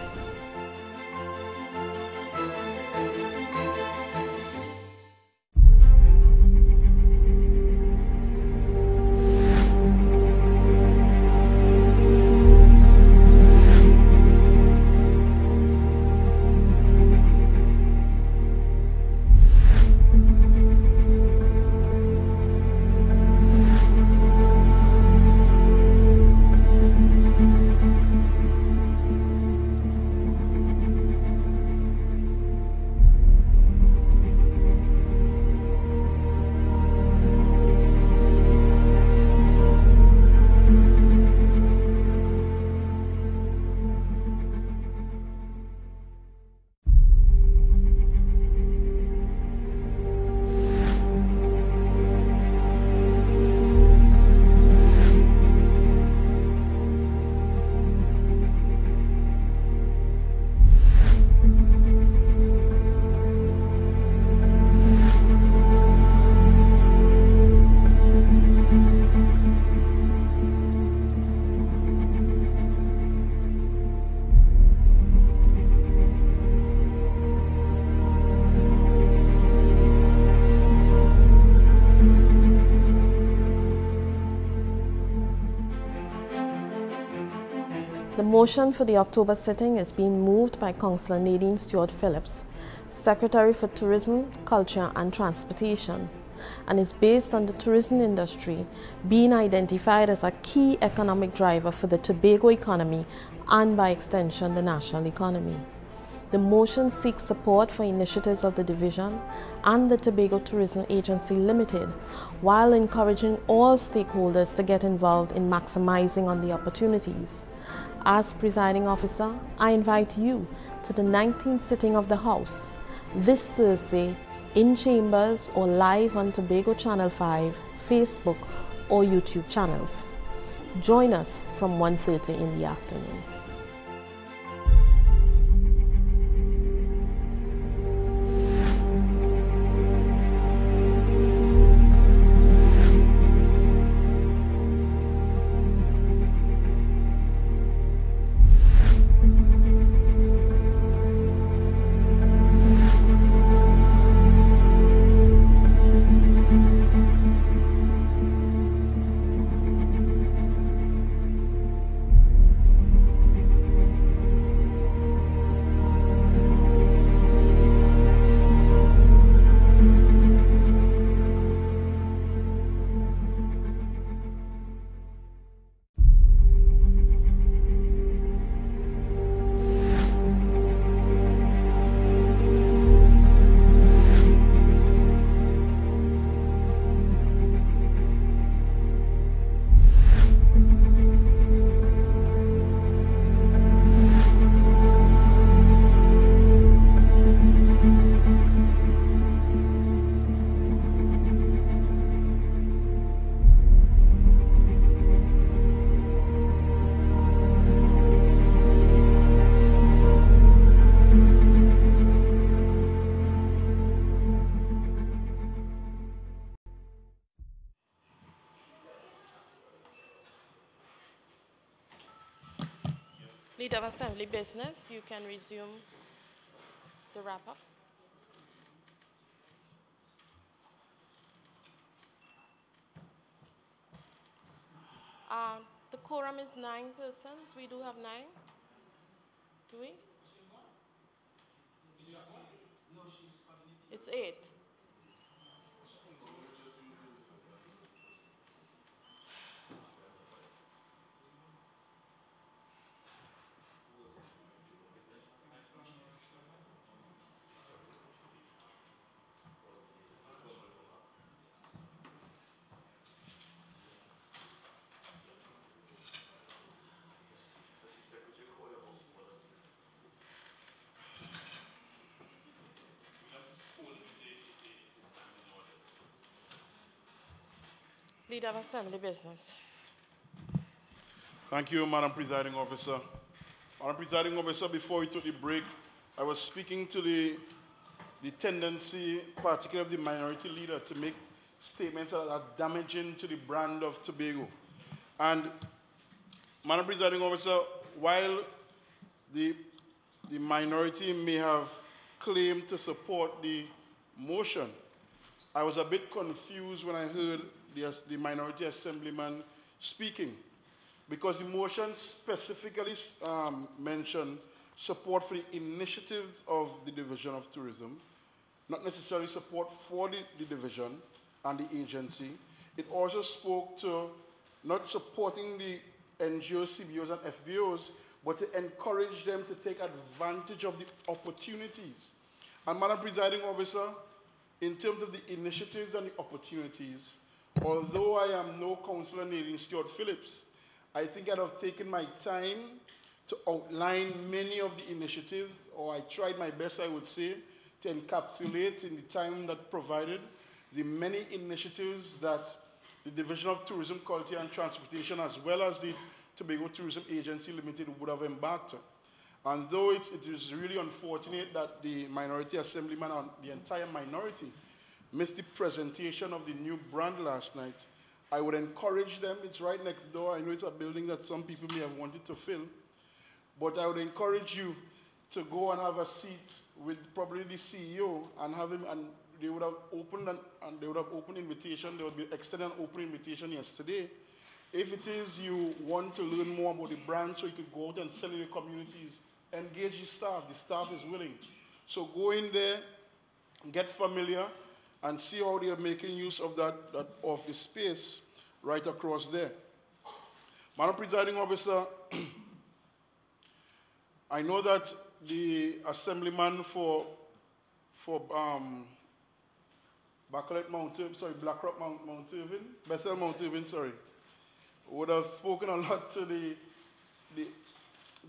The motion for the October sitting is being moved by Councillor Nadine Stewart Phillips, Secretary for Tourism, Culture and Transportation, and is based on the tourism industry being identified as a key economic driver for the Tobago economy and by extension the national economy. The motion seeks support for initiatives of the division and the Tobago Tourism Agency Limited while encouraging all stakeholders to get involved in maximizing on the opportunities. As presiding officer, I invite you to the 19th sitting of the House this Thursday in chambers or live on Tobago Channel 5, Facebook or YouTube channels. Join us from 1:30 in the afternoon. Leader of Assembly Business, you can resume the wrap-up. The quorum is 9 persons. We do have 9. Do we? It's 8. Leader of Assembly Business. Thank you, Madam Presiding Officer. Madam Presiding Officer, before we took the break, I was speaking to the tendency, particularly of the minority leader, to make statements that are damaging to the brand of Tobago. And, Madam Presiding Officer, while the minority may have claimed to support the motion, I was a bit confused when I heard the minority assemblyman speaking, because the motion specifically mentioned support for the initiatives of the Division of Tourism, not necessarily support for the division and the agency. It also spoke to not supporting the NGOs, CBOs, and FBOs, but to encourage them to take advantage of the opportunities. And Madam Presiding Officer, in terms of the initiatives and the opportunities, although I am no Councillor Nadine Stewart Phillips, I think I'd have taken my time to outline many of the initiatives, or I tried my best, I would say, to encapsulate in the time that provided the many initiatives that the Division of Tourism, Culture and Transportation, as well as the Tobago Tourism Agency Limited, would have embarked on. And though it is really unfortunate that the minority assemblyman and the entire minority missed the presentation of the new brand last night, I would encourage them. It's right next door. I know it's a building that some people may have wanted to fill, but I would encourage you to go and have a seat with probably the CEO and have him, and they would have opened and they would have open invitation. They would be extended an open invitation yesterday. If it is you want to learn more about the brand so you could go out and sell in your communities, engage the staff. The staff is willing. So go in there, get familiar, and see how they are making use of that office space right across there. Madam Presiding Officer, I know that the assemblyman for Blackrock Mount Irvin, Bethel Mount Irvin, sorry, would have spoken a lot to the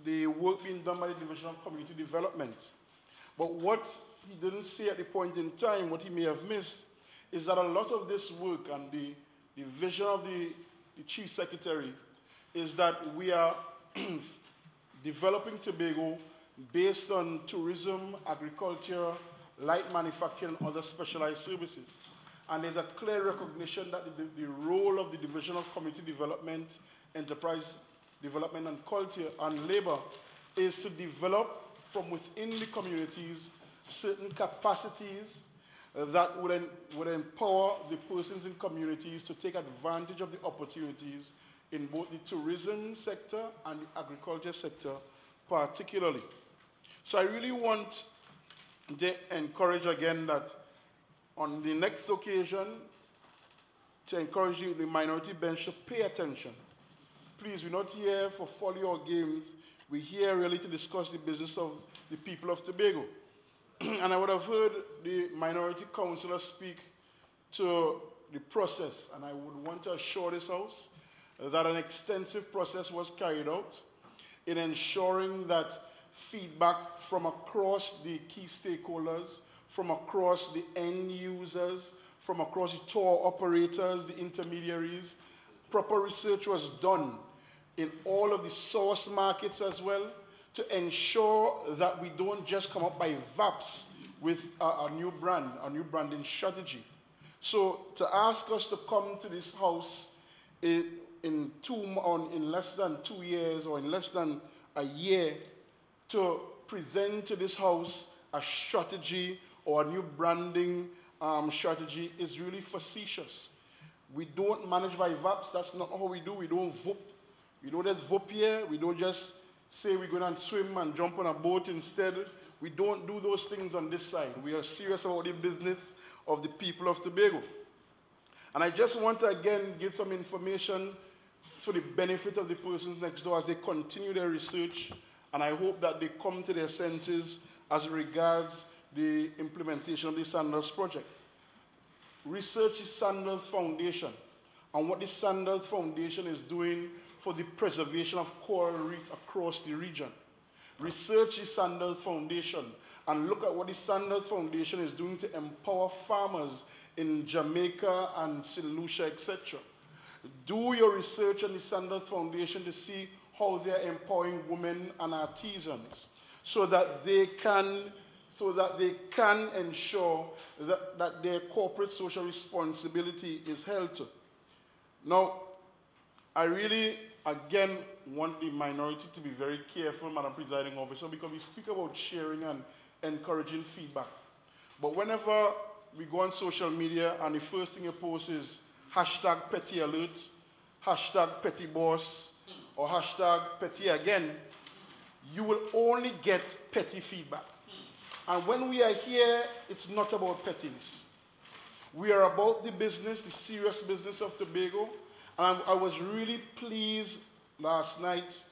the work being done by the Division of Community Development. But what he didn't say at the point in time, what he may have missed, is that a lot of this work and the vision of the Chief Secretary is that we are developing Tobago based on tourism, agriculture, light manufacturing, and other specialized services. And there's a clear recognition that the role of the Division of Community Development, Enterprise Development and Culture and Labor is to develop from within the communities certain capacities that would empower the persons in communities to take advantage of the opportunities in both the tourism sector and the agriculture sector particularly. So I really want to encourage again that on the next occasion, to encourage you, the minority bench to pay attention. Please, we're not here for folly or games. We're here really to discuss the business of the people of Tobago. And I would have heard the minority councillor speak to the process, and I would want to assure this House that an extensive process was carried out in ensuring that feedback from across the key stakeholders, from across the end users, from across the tour operators, the intermediaries, proper research was done in all of the source markets as well to ensure that we don't just come up by VAPs with a new brand, a new branding strategy. So to ask us to come to this House in less than 2 years or in less than a year to present to this House a strategy or a new branding strategy is really facetious. We don't manage by VAPs. That's not how we do. We don't VOP. We don't just VOP here. We don't just say we're going to swim and jump on a boat instead. We don't do those things on this side. We are serious about the business of the people of Tobago. And I just want to again give some information for the benefit of the persons next door as they continue their research, and I hope that they come to their senses as regards the implementation of the Sandals project. Research is Sandals Foundation, and what the Sandals Foundation is doing for the preservation of coral reefs across the region. Research is Sandals Foundation, and look at what the Sandals Foundation is doing to empower farmers in Jamaica and St. Lucia, etc. Do your research on the Sandals Foundation to see how they are empowering women and artisans so that they can ensure that their corporate social responsibility is held to. Now, I really, again, want the minority to be very careful, Madam Presiding Officer, because we speak about sharing and encouraging feedback. But whenever we go on social media and the first thing you post is hashtag petty alert, hashtag petty boss, or hashtag petty again, you will only get petty feedback. And when we are here, it's not about pettiness. We are about the business, the serious business of Tobago. And I was really pleased last night,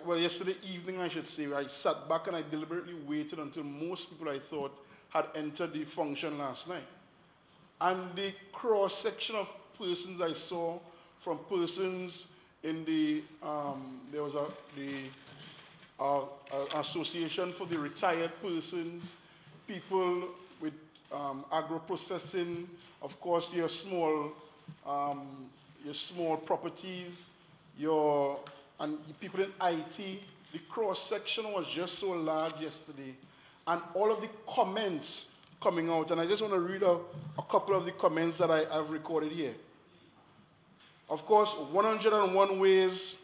yesterday evening I should say, I sat back and I deliberately waited until most people I thought had entered the function last night. And the cross-section of persons I saw, from persons in the, there was the Association for the Retired Persons, people with agro-processing, of course your small properties, and people in IT. The cross-section was just so large yesterday. And all of the comments coming out, and I just want to read a couple of the comments that I've recorded here. Of course, 101 ways.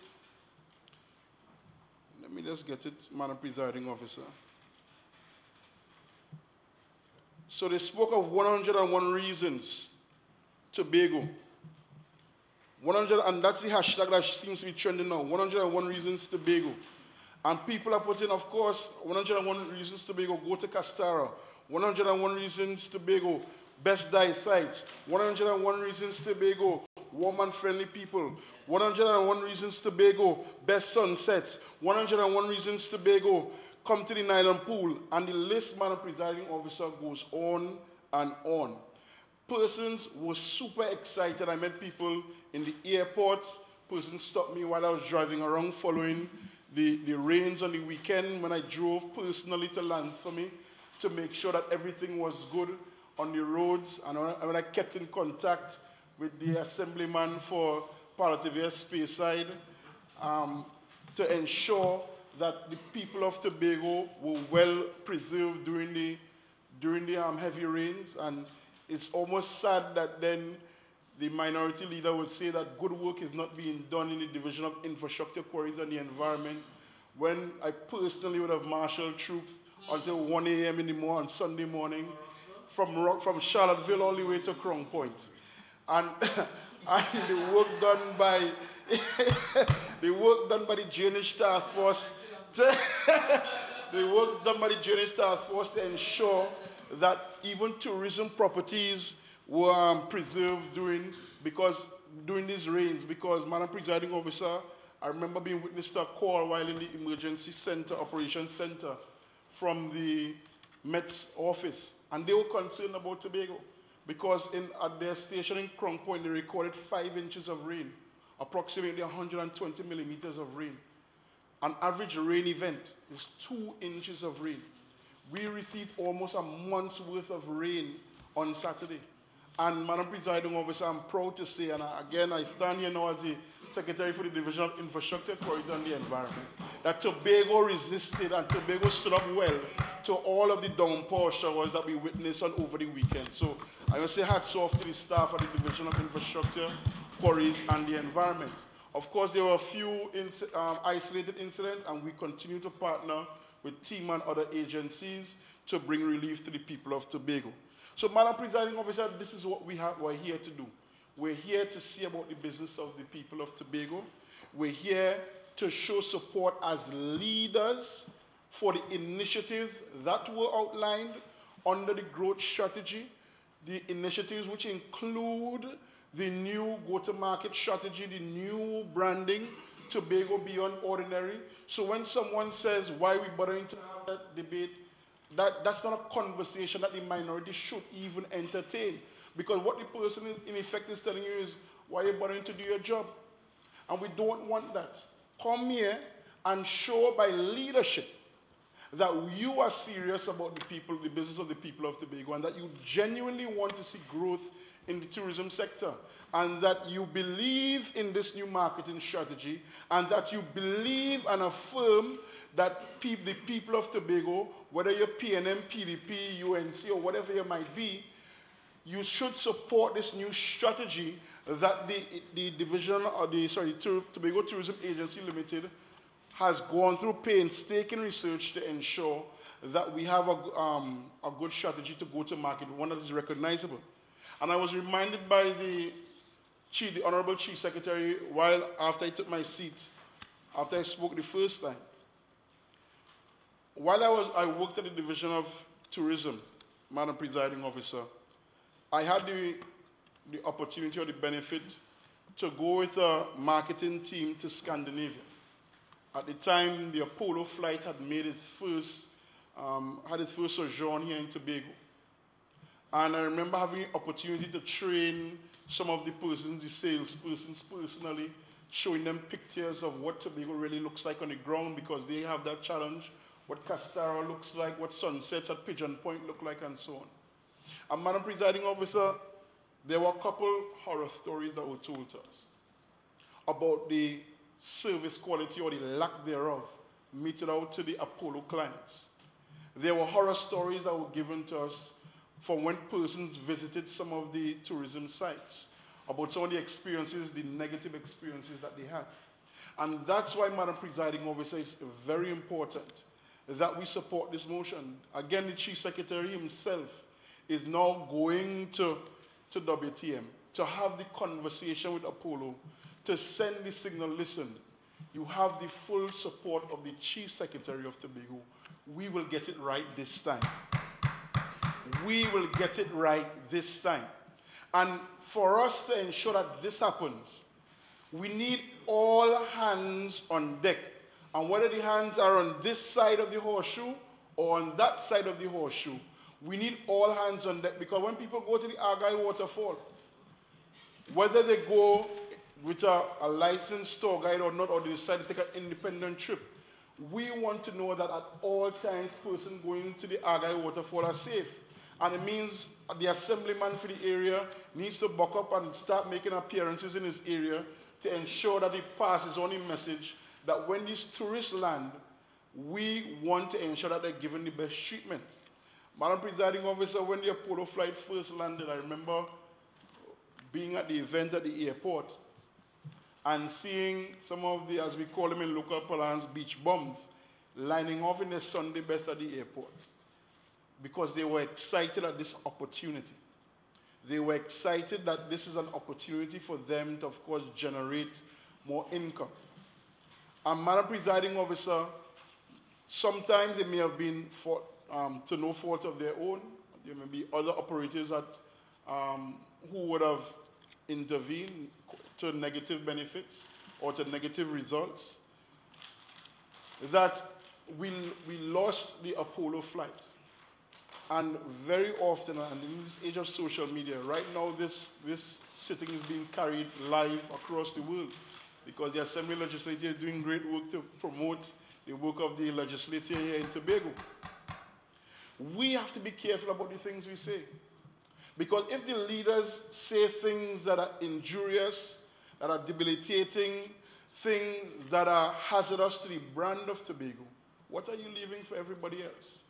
Let me just get it, Madam Presiding Officer. So they spoke of 101 reasons Tobago. 100, and that's the hashtag that seems to be trending now, 101 reasons Tobago. And people are putting, of course, 101 reasons Tobago, go to Castara. 101 reasons Tobago, best diet site. 101 reasons Tobago, warm and friendly people. 101 reasons Tobago, best sunsets. 101 reasons Tobago, come to the Nylon Pool. And the list, Madam Presiding Officer, goes on and on. Persons were super excited. I met people in the airport. Persons stopped me while I was driving around following the rains on the weekend when I drove personally to Lansford to make sure that everything was good on the roads. And when I kept in contact with the assemblyman for Parativier Speyside to ensure that the people of Tobago were well preserved during the heavy rains. And it's almost sad that then the minority leader would say that good work is not being done in the Division of Infrastructure, Quarries and the Environment, when I personally would have marshaled troops until 1 a.m. in the morning on Sunday morning from Charlottesville all the way to Crown Point. And, and the work done by the Drainage Task Force to ensure that even tourism properties were preserved during these rains. Because, Madam Presiding Officer, I remember being witness to a call while in the Emergency Center, Operations Center, from the Met's office. And they were concerned about Tobago because at their station in Crown Point, they recorded 5 inches of rain, approximately 120 millimeters of rain. An average rain event is 2 inches of rain. We received almost a month's worth of rain on Saturday. And Madam Presiding Officer, I'm proud to say, and again, I stand here now as the Secretary for the Division of Infrastructure, Quarries and the Environment, that Tobago resisted and Tobago stood up well to all of the downpour showers that we witnessed over the weekend. So I must say hats off to the staff at the Division of Infrastructure, Quarries and the Environment. Of course, there were a few isolated incidents, and we continue to partner with TEAM and other agencies to bring relief to the people of Tobago. So, Madam Presiding Officer, this is what we're here to do. We're here to see about the business of the people of Tobago. We're here to show support as leaders for the initiatives that were outlined under the growth strategy, the initiatives which include the new go-to-market strategy, the new branding, Tobago Beyond Ordinary. So when someone says, why are we bothering to have that debate, that's not a conversation that the minority should even entertain. Because what the person in effect is telling you is, why are you bothering to do your job? And we don't want that. Come here and show by leadership that you are serious about the people, the business of the people of Tobago, and that you genuinely want to see growth in the tourism sector, and that you believe in this new marketing strategy, and that you believe and affirm that the people of Tobago, whether you're PNM, PDP, UNC, or whatever you might be, you should support this new strategy that the division, or Tobago Tourism Agency Limited has gone through painstaking research to ensure that we have a good strategy to go to market, one that is recognizable. And I was reminded by the Honorable Chief Secretary after I took my seat, after I spoke the first time. While I worked at the Division of Tourism, Madam Presiding Officer, I had the opportunity or the benefit to go with a marketing team to Scandinavia. At the time, the Apollo flight had made its first sojourn here in Tobago. And I remember having the opportunity to train some of the salespersons personally, showing them pictures of what Tobago really looks like on the ground, because they have that challenge, what Castara looks like, what sunsets at Pigeon Point look like, and so on. And Madam Presiding Officer, there were a couple horror stories that were told to us about the service quality or the lack thereof meted out to the Apollo clients. There were horror stories that were given to us from when persons visited some of the tourism sites, about some of the experiences, the negative experiences that they had. And that's why, Madam Presiding Officer, it's very important that we support this motion. Again, the Chief Secretary himself is now going to WTM to have the conversation with Apollo, to send the signal, listen, you have the full support of the Chief Secretary of Tobago. We will get it right this time. We will get it right this time. And for us to ensure that this happens, we need all hands on deck. And whether the hands are on this side of the horseshoe or on that side of the horseshoe, we need all hands on deck, because when people go to the Argyle waterfall, whether they go with a licensed tour guide or not, or they decide to take an independent trip, We want to know that at all times, person going to the Argyle waterfall are safe. And it means the assemblyman for the area needs to buck up and start making appearances in his area to ensure that he passes on a message that when these tourists land, we want to ensure that they're given the best treatment. Madam Presiding Officer, when the Apollo flight first landed, I remember being at the event at the airport and seeing some of the, as we call them in local parlance, beach bums lining off in their Sunday best at the airport because they were excited at this opportunity. They were excited that this is an opportunity for them to, of course, generate more income. And Madam Presiding Officer, sometimes it may have been to no fault of their own. There may be other operators that, who would have intervened to negative benefits or to negative results, that we lost the Apollo flight. And very often, and in this age of social media, right now this sitting is being carried live across the world because the Assembly legislature is doing great work to promote the work of the legislature here in Tobago. We have to be careful about the things we say. Because if the leaders say things that are injurious, that are debilitating, things that are hazardous to the brand of Tobago, what are you leaving for everybody else?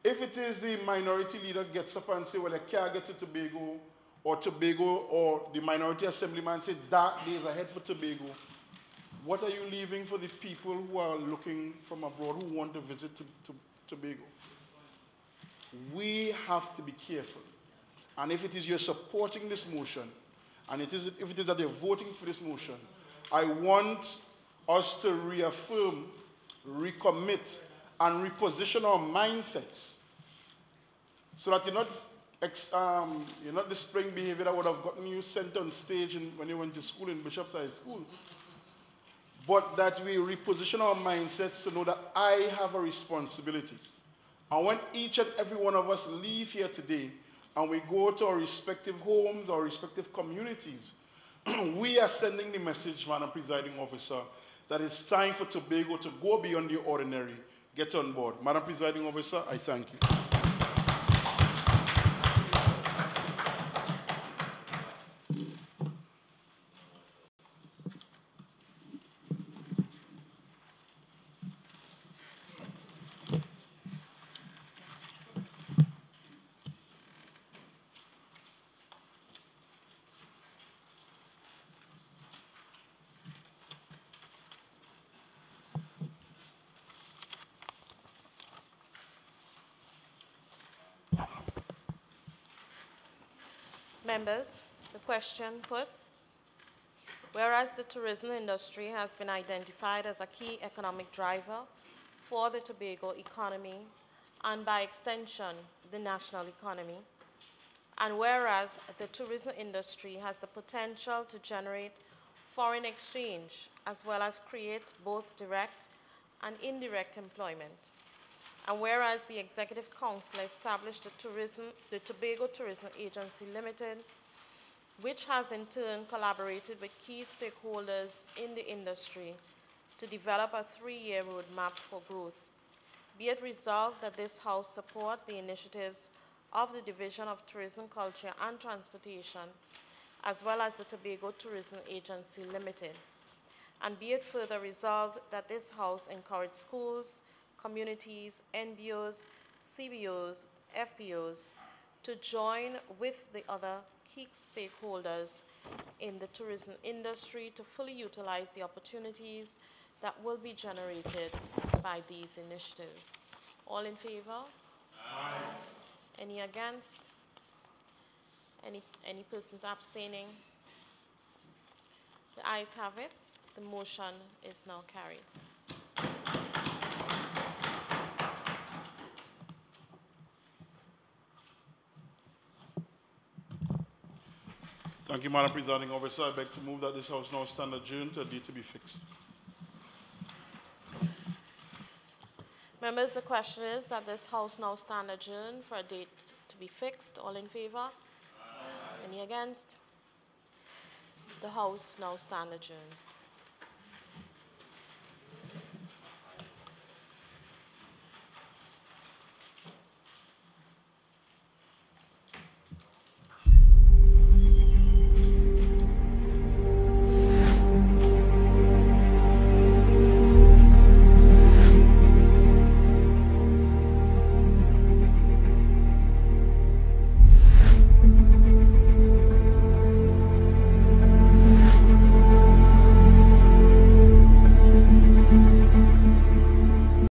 If it is the minority leader gets up and say, well, I can't get to Tobago, or the minority assemblyman say, dark days ahead for Tobago, what are you leaving for the people who are looking from abroad, who want to visit Tobago? We have to be careful. And if it is you're supporting this motion, and if it is that they're voting for this motion, I want us to reaffirm, recommit, and reposition our mindsets so that you're not displaying behavior that would have gotten you sent on stage when you went to school in Bishop's High School. But that we reposition our mindsets to know that I have a responsibility. And when each and every one of us leave here today and we go to our respective homes, our respective communities, we are sending the message, Madam Presiding Officer, that it's time for Tobago to go beyond the ordinary. Get on board. Madam Presiding Officer, I thank you. Members, the question put. Whereas the tourism industry has been identified as a key economic driver for the Tobago economy and by extension the national economy, and whereas the tourism industry has the potential to generate foreign exchange as well as create both direct and indirect employment, and whereas the Executive Council established the Tobago Tourism Agency Limited, which has in turn collaborated with key stakeholders in the industry to develop a 3-year roadmap for growth. Be it resolved that this House support the initiatives of the Division of Tourism, Culture and Transportation, as well as the Tobago Tourism Agency Limited. And be it further resolved that this House encourage schools, communities, NBOs, CBOs, FBOs to join with the other key stakeholders in the tourism industry to fully utilize the opportunities that will be generated by these initiatives. All in favor? Aye. Any against? Any persons abstaining? The ayes have it. The motion is now carried. Thank you, Madam Presiding Officer. I beg to move that this House now stand adjourned to a date to be fixed. Members, the question is that this House now stand adjourned for a date to be fixed. All in favor? Aye. Any against? The House now stand adjourned.